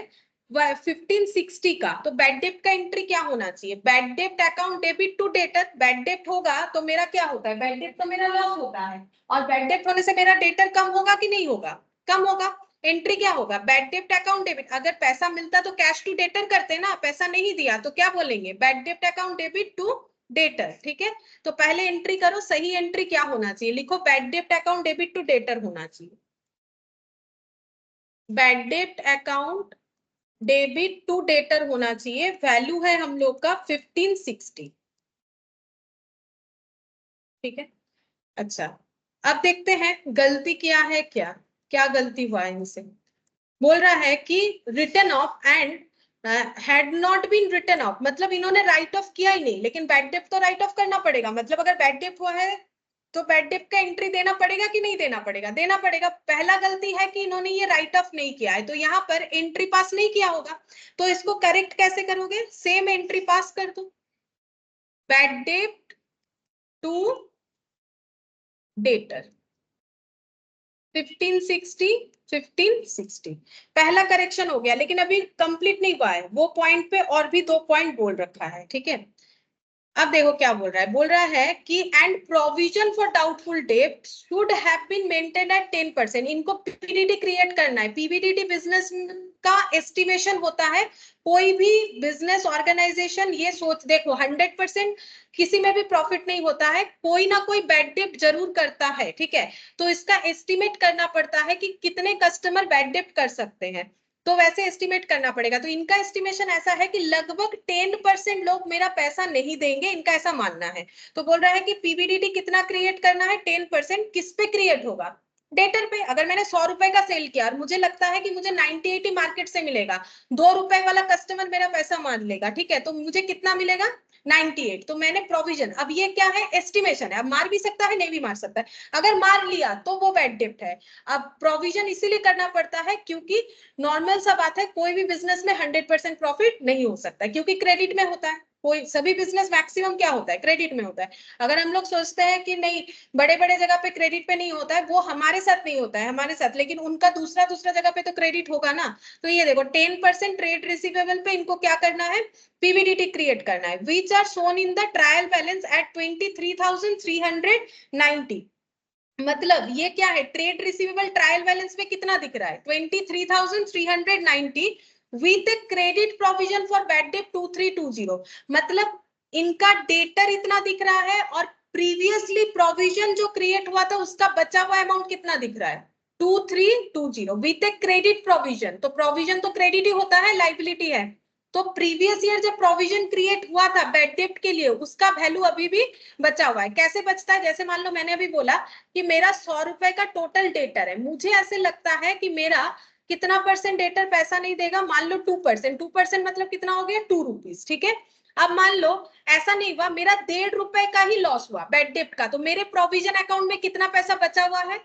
1560 का, तो बैड डेप्ट का एंट्री क्या होना चाहिए, बैड डेप्ट account debit to debtor. Bad डेप्ट होगा तो मेरा क्या होता है, बैड डेप्ट तो मेरा लॉस होता है, और बैड डेप्ट होने से मेरा डेटर कम होगा कि नहीं होगा, कम होगा। एंट्री क्या होगा, बैड डेप्ट अकाउंट डेबिट। अगर पैसा मिलता तो कैश टू डेटर करते ना, पैसा नहीं दिया तो क्या बोलेंगे, बैड डेप्ट अकाउंट डेबिट टू डेटर। ठीक है, तो पहले एंट्री करो, सही एंट्री क्या होना चाहिए, लिखो बैड डेप्ट अकाउंट डेबिट टू डेटर होना चाहिए। बैड डेप्ट अकाउंट डेबिट टू डेटर होना चाहिए, वैल्यू है हम लोग का 1560। ठीक है, अच्छा अब देखते हैं गलती क्या है, क्या क्या गलती हुआ है इनसे। बोल रहा है कि return off and had not been return off, मतलब इन्होंने राइट ऑफ किया ही नहीं, लेकिन बैड डेप्ट तो राइट ऑफ करना पड़ेगा। मतलब अगर बैड डेप्ट हुआ है तो बैड डेप्ट का एंट्री देना पड़ेगा कि नहीं देना पड़ेगा, देना पड़ेगा। पहला गलती है कि इन्होंने ये राइट ऑफ नहीं किया है, तो यहाँ पर एंट्री पास नहीं किया होगा। तो इसको करेक्ट कैसे करोगे, सेम एंट्री पास कर दो, बैड डेप्ट टू डेटर 1560 1560। पहला करेक्शन हो गया, लेकिन अभी कंप्लीट नहीं हुआ है वो पॉइंट पे, और भी 2 पॉइंट बोल रखा है। ठीक है, अब देखो क्या बोल रहा है, बोल रहा है कि and provision for doubtful debt should have been maintain at 10%। इनको पीवीडीटी क्रिएट करना है। पीवीडीटी बिजनेस का एस्टिमेशन होता है, कोई भी बिजनेस ऑर्गेनाइजेशन ये सोच देखो 100% किसी में भी प्रॉफिट नहीं होता है, कोई ना कोई बैड डेप्ट जरूर करता है। ठीक है, तो इसका एस्टिमेट करना पड़ता है कि कितने कस्टमर बैड डेप्ट कर सकते हैं, तो वैसे एस्टिमेट करना पड़ेगा। तो इनका एस्टिमेशन ऐसा है कि लगभग 10% लोग मेरा पैसा नहीं देंगे, इनका ऐसा मानना है। तो बोल रहा है कि पीवीडीटी कितना क्रिएट करना है, 10%। किस पे क्रिएट होगा, डेटर पे। अगर मैंने 100 रुपए का सेल किया और मुझे लगता है कि मुझे 90-80 मार्केट से मिलेगा, 2 रुपए वाला कस्टमर मेरा पैसा मान लेगा। ठीक है, तो मुझे कितना मिलेगा, 98। तो मैंने प्रोविजन, अब ये क्या है, एस्टिमेशन है, अब मार भी सकता है नहीं भी मार सकता है। अगर मार लिया तो वो बैड डेप्ट है। अब प्रोविजन इसीलिए करना पड़ता है क्योंकि नॉर्मल सा बात है, कोई भी बिजनेस में 100% प्रॉफिट नहीं हो सकता, क्योंकि क्रेडिट में होता है। कोई सभी बिजनेस मैक्सिमम क्या होता है, क्रेडिट में होता है। अगर हम लोग सोचते हैं कि नहीं बड़े बड़े जगह पे क्रेडिट पे नहीं होता है, वो हमारे साथ नहीं होता है, हमारे साथ, लेकिन उनका दूसरा दूसरा जगह पे तो क्रेडिट होगा ना। तो ये देखो 10% ट्रेड रिसीवेबल पे इनको क्या करना है, पीवीडीटी क्रिएट करना है, which are shown in the trial balance at 23,390। मतलब ये क्या है, ट्रेड रिसीवेबल ट्रायल बैलेंस में कितना दिख रहा है, 23,390 with credit provision for bad debt 2320। मतलब इनका डेटर इतना दिख रहा है और प्रीवियसली प्रोविजन जो क्रिएट हुआ था उसका बचा हुआ अमाउंट कितना दिख रहा है, 2320 विद क्रेडिट प्रोविजन। तो प्रोविजन तो क्रेडिट ही होता है, लाइबिलिटी है। तो प्रीवियस ईयर जब प्रोविजन क्रिएट हुआ था बैड डेट के लिए, उसका वैल्यू अभी भी बचा हुआ है। कैसे बचता है, जैसे मान लो मैंने अभी बोला कि मेरा 100 रुपए का टोटल डेटर है, मुझे ऐसे लगता है कि मेरा कितना परसेंट डेटर पैसा नहीं देगा, मान लो 2%। 2% मतलब कितना हो गया, 2 रुपीज, ठीक है। अब मान लो ऐसा नहीं हुआ, मेरा 1.5 रुपए का ही लॉस हुआ बैड डेट का, तो मेरे प्रोविजन अकाउंट में कितना पैसा बचा हुआ है,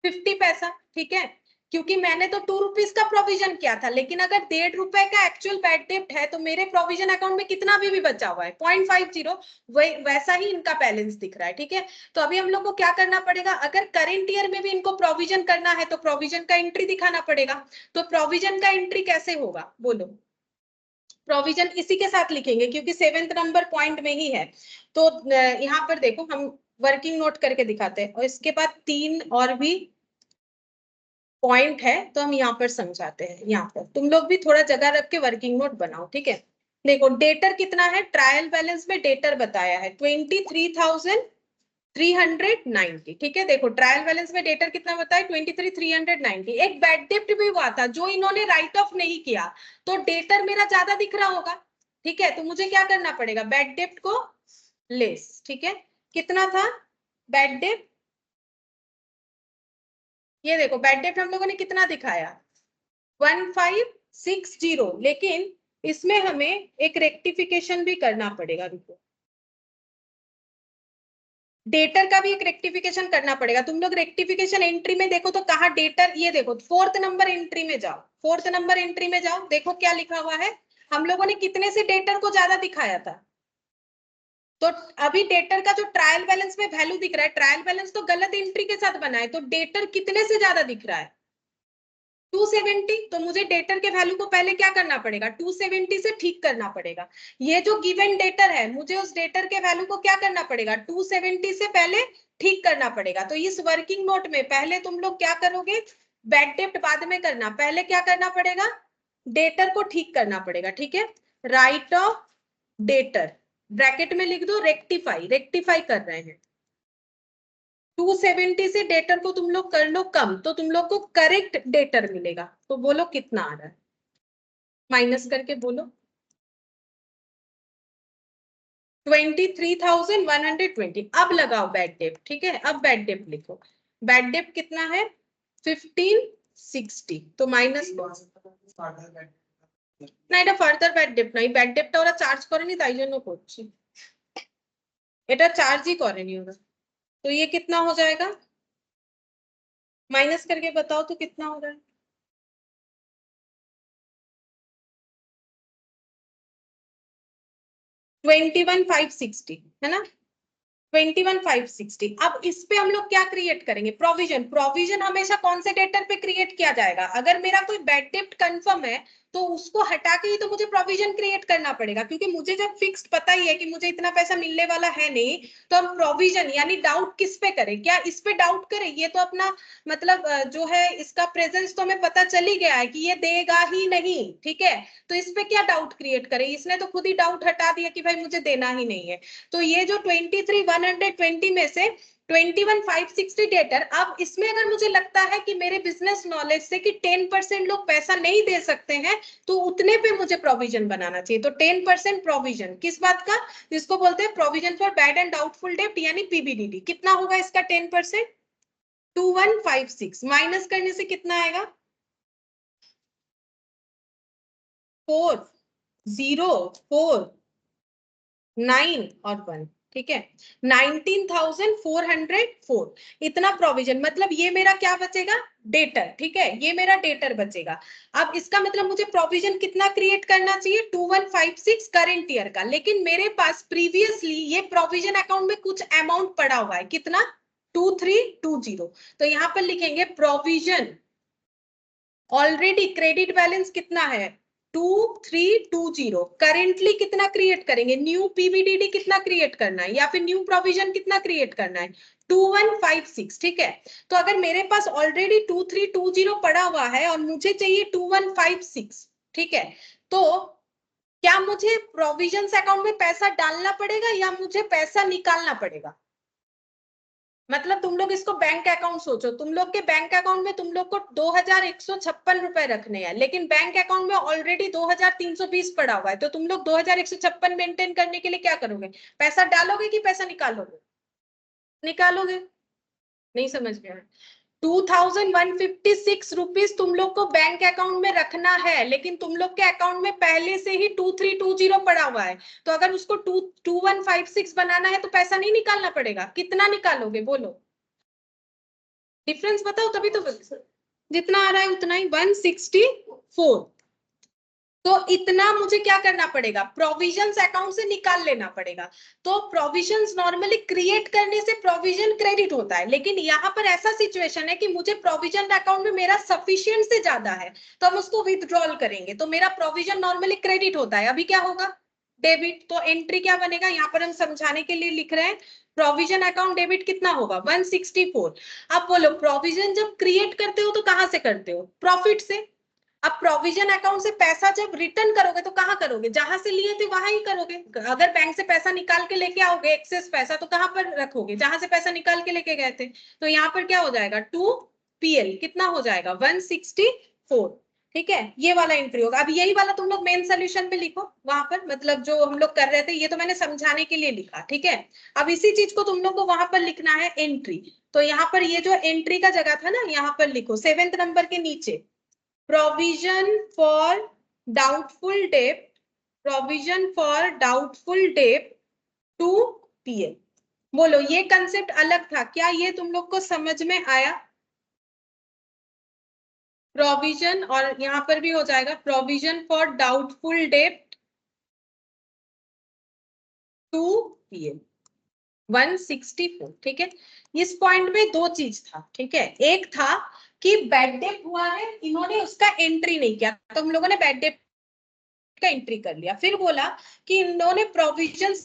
50 पैसा, ठीक है। क्योंकि मैंने तो 2 रुपीज का प्रोविजन किया था, लेकिन अगर 1.5 रुपए का एक्चुअल बैड डेट है तो मेरे प्रोविजन अकाउंट में कितना भी बचा हुआ है, 0.50। वैसा ही इनका बैलेंस दिख रहा है, ठीक है। तो अभी हम लोग को क्या करना पड़ेगा, अगर करंट ईयर में भी इनको प्रोविजन करना है तो प्रोविजन का एंट्री दिखाना पड़ेगा। तो प्रोविजन का एंट्री कैसे होगा बोलो, प्रोविजन इसी के साथ लिखेंगे क्योंकि 7th नंबर पॉइंट में ही है। तो यहाँ पर देखो हम वर्किंग नोट करके दिखाते हैं, और इसके बाद 3 और भी पॉइंट है तो हम यहाँ पर समझाते हैं। यहाँ पर तुम लोग भी थोड़ा जगह रख के वर्किंग नोट बनाओ, ठीक है। देखो डेटर कितना है, ट्रायल बैलेंस में डेटर बताया है 23,390, ठीक है। देखो ट्रायल बैलेंस में डेटर कितना बताया, 23,390। एक बैड डेप्ट भी हुआ था जो इन्होंने राइट ऑफ नहीं किया, तो डेटर मेरा ज्यादा दिख रहा होगा, ठीक है। तो मुझे क्या करना पड़ेगा, बैड डेप्ट को लेस, ठीक है। कितना था बैड डेप्ट, ये देखो बैड डेप्ट हम लोगों ने कितना दिखाया, 1560, लेकिन इसमें हमें एक रेक्टिफिकेशन भी करना पड़ेगा। रुको, डेटर का भी एक रेक्टिफिकेशन करना पड़ेगा। तुम लोग रेक्टिफिकेशन एंट्री में देखो तो कहा डेटर, ये देखो 4th नंबर एंट्री में जाओ, 4th नंबर एंट्री में जाओ, देखो क्या लिखा हुआ है। हम लोगों ने कितने से डेटर को ज्यादा दिखाया था, तो अभी डेटर का जो ट्रायल बैलेंस में वैल्यू दिख रहा है, ट्रायल बैलेंस तो गलत एंट्री के साथ बना है, तो डेटर कितने से ज्यादा दिख रहा है, 270। तो मुझे डेटर के वैल्यू को पहले क्या करना पड़ेगा, 270 से ठीक करना पड़ेगा। ये जो गिवन डेटर है, मुझे उस डेटर के वैल्यू को क्या करना पड़ेगा, 270 से पहले ठीक करना पड़ेगा। तो इस वर्किंग नोट में पहले तुम लोग क्या करोगे, बैड डेप्ट बाद में करना, पहले क्या करना पड़ेगा, डेटर को ठीक करना पड़ेगा, ठीक है। राइट ऑफ डेटर, ब्रैकेट में लिख दो रेक्टिफाई, रेक्टिफाई कर रहे हैं। 270 से डेटर को तुम लोग कर लो कम, तो तुम लोग को करेक्ट डेटर मिलेगा। तो बोलो कितना आ रहा है, माइनस करके बोलो, 23,120। अब लगाओ बैड डेट, ठीक है। अब बैड डेट लिखो, बैड डेट कितना है, 1560। तो মাইনাস না, এটা ফার্দার ব্যাড ডেট না, এই ব্যাড ডেটটা ওরা চার্জ করেনি তাই জন্য করছি, এটা চার্জই করেনি ওরা। तो ये कितना हो जाएगा, माइनस करके बताओ तो कितना हो रहा है, 21,560 है ना, 21,560। अब इस पे हम लोग क्या क्रिएट करेंगे, प्रोविजन। प्रोविजन हमेशा कौन से डेटर पे क्रिएट किया जाएगा, अगर मेरा कोई बैड डेट कंफर्म है तो उसको हटा के ही तो मुझे प्रोविजन क्रिएट करना पड़ेगा, क्योंकि मुझे जब फिक्स्ड पता ही है कि मुझे इतना पैसा मिलने वाला है नहीं, तो हम प्रोविजन यानी डाउट किस पे करें, क्या इस पे डाउट करें, ये तो अपना मतलब जो है इसका प्रेजेंस तो हमें पता चल ही गया है कि ये देगा ही नहीं, ठीक है। तो इस पे क्या डाउट क्रिएट करें, इसने तो खुद ही डाउट हटा दिया कि भाई मुझे देना ही नहीं है। तो ये जो 23,120 में से 21,560 डेटर, अब इसमें अगर मुझे लगता है कि मेरे बिजनेस नॉलेज से कि 10% लोग पैसा नहीं दे सकते हैं, तो उतने पे मुझे प्रोविजन बनाना चाहिए। तो 10% प्रोविजन किस बात का, जिसको बोलते हैं provision for bad and doubtful debt यानी पीबीडीडी। कितना होगा इसका 10%, 2156 माइनस करने से कितना आएगा, 4, 0, 4, 9 और 1। ठीक है, 19,404 इतना प्रोविजन, मतलब ये मेरा क्या बचेगा, डेटर। ठीक है, ये मेरा डेटर बचेगा। अब इसका मतलब मुझे प्रोविजन कितना क्रिएट करना चाहिए, 2156 करंट ईयर का, लेकिन मेरे पास प्रीवियसली ये प्रोविजन अकाउंट में कुछ अमाउंट पड़ा हुआ है, कितना, 2320। तो यहां पर लिखेंगे प्रोविजन ऑलरेडी क्रेडिट बैलेंस कितना है, 2320। करेंटली कितना क्रिएट करेंगे, न्यू पीवीडीडी कितना क्रिएट करना है, या फिर न्यू प्रोविजन कितना क्रिएट करना है, 2156। ठीक है, तो अगर मेरे पास ऑलरेडी 2320 पड़ा हुआ है और मुझे चाहिए 2156, ठीक है, तो क्या मुझे प्रोविजंस अकाउंट में पैसा डालना पड़ेगा या मुझे पैसा निकालना पड़ेगा। मतलब तुम लोग इसको बैंक अकाउंट सोचो, तुम लोग के बैंक अकाउंट में तुम लोग को 2156 रुपए रखने हैं, लेकिन बैंक अकाउंट में ऑलरेडी 2320 पड़ा हुआ है, तो तुम लोग 2156 मेंटेन करने के लिए क्या करोगे, पैसा डालोगे कि पैसा निकालोगे, निकालोगे। नहीं समझ में आया, 2156 रुपीज तुम लोग को बैंक अकाउंट में रखना है, लेकिन तुम लोग के अकाउंट में पहले से ही 2320 पड़ा हुआ है, तो अगर उसको 2156 बनाना है तो पैसा नहीं निकालना पड़ेगा, कितना निकालोगे बोलो, डिफरेंस बताओ तभी तो जितना आ रहा है उतना ही, 164। तो इतना मुझे क्या करना पड़ेगा, प्रोविजंस अकाउंट से निकाल लेना पड़ेगा। तो प्रोविजंस नॉर्मली क्रिएट करने से प्रोविजन क्रेडिट होता है, लेकिन यहाँ पर ऐसा सिचुएशन है कि मुझे प्रोविजन अकाउंट में मेरा सफिशिएंट से ज्यादा है, तो हम उसको विथड्रॉल करेंगे, तो मेरा प्रोविजन नॉर्मली क्रेडिट होता है, अभी क्या होगा, डेबिट। तो एंट्री क्या बनेगा, यहाँ पर हम समझाने के लिए लिख रहे हैं, प्रोविजन अकाउंट डेबिट कितना होगा, 164। अब बोलो प्रोविजन जब क्रिएट करते हो तो कहां से करते हो, प्रॉफिट से। अब प्रोविजन अकाउंट से पैसा जब रिटर्न करोगे तो कहां करोगे, जहां से लिए थे वहां ही करोगे। अगर बैंक से पैसा निकाल के लेके आओगे एक्सेस पैसा, तो कहां पर रखोगे, जहां से पैसा निकाल के लेके गए थे। तो यहाँ पर क्या हो जाएगा, 2PL कितना हो जाएगा, 164। ठीक है, ये वाला एंट्री होगा। अब यही वाला तुम लोग मेन सोल्यूशन पे लिखो, वहां पर मतलब जो हम लोग कर रहे थे, ये तो मैंने समझाने के लिए लिखा। ठीक है, अब इसी चीज को तुम लोग को वहां पर लिखना है एंट्री। तो यहाँ पर ये जो एंट्री का जगह था ना, यहाँ पर लिखो 7th नंबर के नीचे, provision for doubtful debt, provision for doubtful debt to PL। बोलो ये कंसेप्ट अलग था क्या, ये तुम लोग को समझ में आया, प्रोविजन, और यहां पर भी हो जाएगा provision for doubtful debt to PL 164। ठीक है, इस पॉइंट में दो चीज था। ठीक है, एक था कि बैड डेट हुआ है, इन्होंने उसका एंट्री नहीं किया, तो हम लोगों ने बैड डेट का एंट्री कर लिया। फिर बोला कि इन्होंने प्रोविजन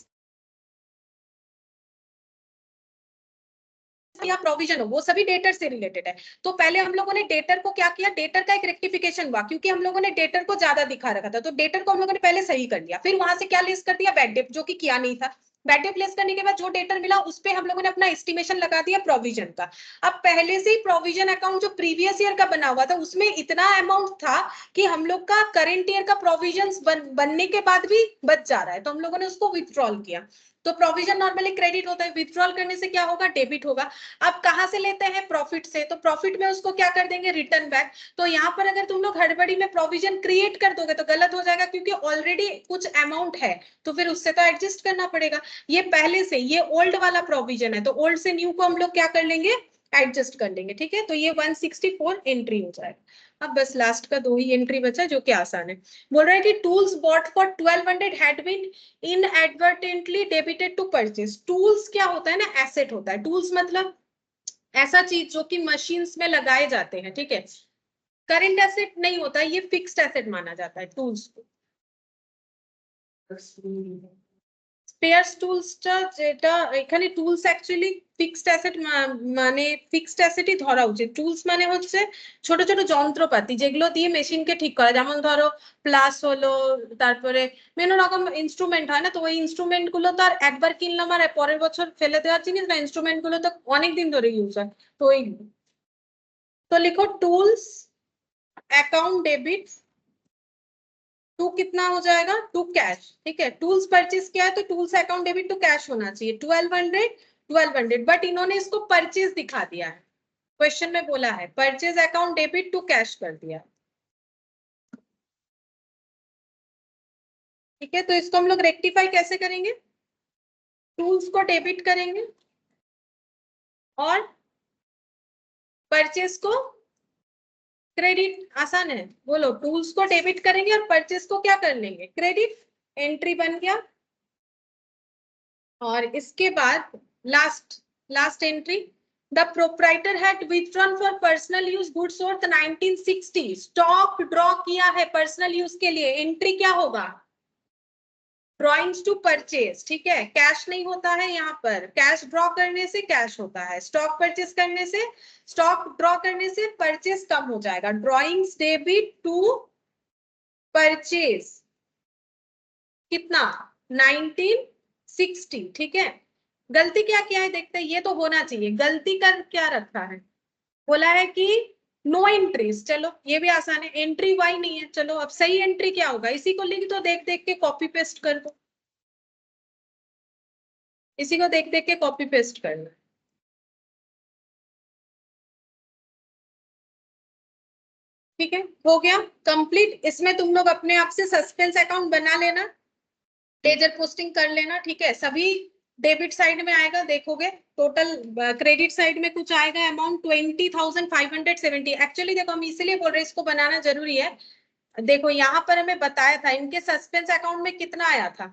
या प्रोविजन हो, वो सभी डेटर से रिलेटेड है। तो पहले हम लोगों ने डेटर को क्या किया, डेटर का एक रेक्टिफिकेशन हुआ, क्योंकि हम लोगों ने डेटर को ज्यादा दिखा रखा था, तो डेटर को हम लोगों ने पहले सही कर लिया। फिर वहां से क्या लेस कर दिया, बैड डेट, जो कि किया नहीं था। बैड डेट लेस करने के बाद जो डेटर मिला उस पे हम लोगों ने अपना एस्टिमेशन लगा दिया प्रोविजन का। अब पहले से ही प्रोविजन अकाउंट जो प्रीवियस ईयर का बना हुआ था, उसमें इतना अमाउंट था कि हम लोग का करंट ईयर का प्रोविजन बनने के बाद भी बच जा रहा है, तो हम लोगों ने उसको विथड्रॉल किया। तो प्रोविजन नॉर्मली क्रेडिट होता है, विथड्रॉल करने से क्या होगा, डेबिट होगा। अब कहां से लेते हैं, प्रॉफिट से, तो प्रॉफिट में उसको क्या कर देंगे, रिटर्न बैक। तो यहाँ पर अगर तुम लोग हड़बड़ी में प्रोविजन क्रिएट कर दोगे तो गलत हो जाएगा, क्योंकि ऑलरेडी कुछ अमाउंट है, तो फिर उससे तो एडजस्ट करना पड़ेगा। ये पहले से, ये ओल्ड वाला प्रोविजन है, तो ओल्ड से न्यू को हम लोग क्या कर लेंगे, एडजस्ट कर लेंगे। ठीक है, तो ये 164 एंट्री हो जाएगा। अब बस लास्ट का दो ही एंट्री बचा जो कि आसान है। बोल रहा है कि tools bought for 1200 had been inadvertently debited to purchase. Tools क्या होता है ना, एसेट होता है। टूल्स मतलब ऐसा चीज जो कि मशीन्स में लगाए जाते हैं। ठीक है, करंट एसेट नहीं होता, ये फिक्स्ड एसेट माना जाता है टूल्स को। স্পেয়ার টুলসটা যেটা এখানে টুলস অ্যাকচুয়ালি ফিক্সড অ্যাসেট, মানে ফিক্সড অ্যাসেটই ধরা উচিত। টুলস মানে হচ্ছে ছোট ছোট যন্ত্রপাতি যেগুলো দিয়ে মেশিনকে ঠিক করা, যেমন ধরো প্লাস হলো, তারপরে বিভিন্ন রকম ইনস্ট্রুমেন্ট হয় না, তো ওই ইনস্ট্রুমেন্ট গুলো তো আর একবার কিনলাম আর পরের বছর ফেলে দেওয়ার জিনিস না, ইনস্ট্রুমেন্ট গুলো তো অনেকদিন ধরে ইউজ হয়। তো ওই, तो लिखो टूल्स अकाउंट डेबिट टू कितना हो जाएगा, टू कैश। ठीक है, टूल्स परचेज किया है तो tools account debit to cash होना चाहिए, 1200 बट इन्होंने इसको परचेज दिखा दिया है, क्वेश्चन में बोला है purchase account debit to cash कर दिया। ठीक है, तो इसको हम लोग रेक्टिफाई कैसे करेंगे, टूल्स को डेबिट करेंगे और परचेस को क्रेडिट। आसान है, बोलो। टूल्स को डेबिट करेंगे और परचेस को क्या कर लेंगे, क्रेडिट। एंट्री बन गया। और इसके बाद last last entry, the proprietor had withdrawn for personal use goods worth 1960। Stock draw किया है पर्सनल यूज के लिए, एंट्री क्या होगा, ड्रॉइंग्स टू परचेज। ठीक है, कैश नहीं होता है यहाँ पर, कैश ड्रॉ करने से कैश होता है, स्टॉक परचेज करने से, स्टॉक ड्रॉ करने से परचेज कम हो जाएगा। ड्रॉइंग्स डेबिट टू परचेज कितना, 1960। ठीक है, गलती क्या किया है देखते हैं, ये तो होना चाहिए। गलती कर क्या रखा है, बोला है कि नो एंट्रीज। चलो ये भी आसान है, एंट्री वाई नहीं है। चलो अब सही एंट्री क्या होगा, इसी को लिख दो, देख देख के कॉपी पेस्ट कर दो, इसी को देख देख के कॉपी पेस्ट करना। ठीक है, हो गया कंप्लीट। इसमें तुम लोग अपने आप से सस्पेंस अकाउंट बना लेना, लेजर पोस्टिंग कर लेना। ठीक है, सभी डेबिट साइड में आएगा, देखोगे टोटल क्रेडिट साइड में कुछ आएगा अमाउंट 20,570। एक्चुअली देखो, हम इसीलिए बोल रहे हैं इसको बनाना जरूरी है। देखो यहाँ पर हमें बताया था इनके सस्पेंस अकाउंट में कितना आया था,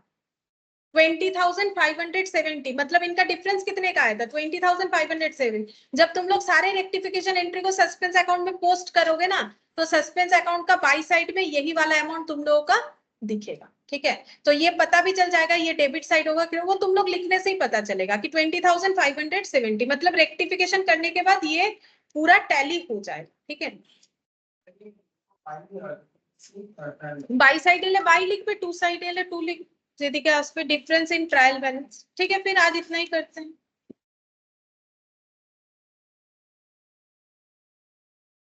20,570। मतलब इनका डिफरेंस कितने का आया था, 20,570। जब तुम लोग सारे रेक्टिफिकेशन एंट्री को सस्पेंस अकाउंट में पोस्ट करोगे ना, तो सस्पेंस अकाउंट का बाई साइड में यही वाला अमाउंट तुम लोगों का दिखेगा। ठीक है, तो ये पता भी चल जाएगा ये डेबिट साइड होगा, क्यों वो तुम लोग लिखने से ही पता चलेगा कि 20,570। मतलब रेक्टिफिकेशन करने के बाद ये पूरा टैली हो जाएगा। ठीक है, बाई साइड बाई लिख पे, टू साइड टू लिख, यदि क्या उस पे डिफरेंस इन ट्रायल बैलेंस। ठीक है, फिर आज इतना ही करते हैं।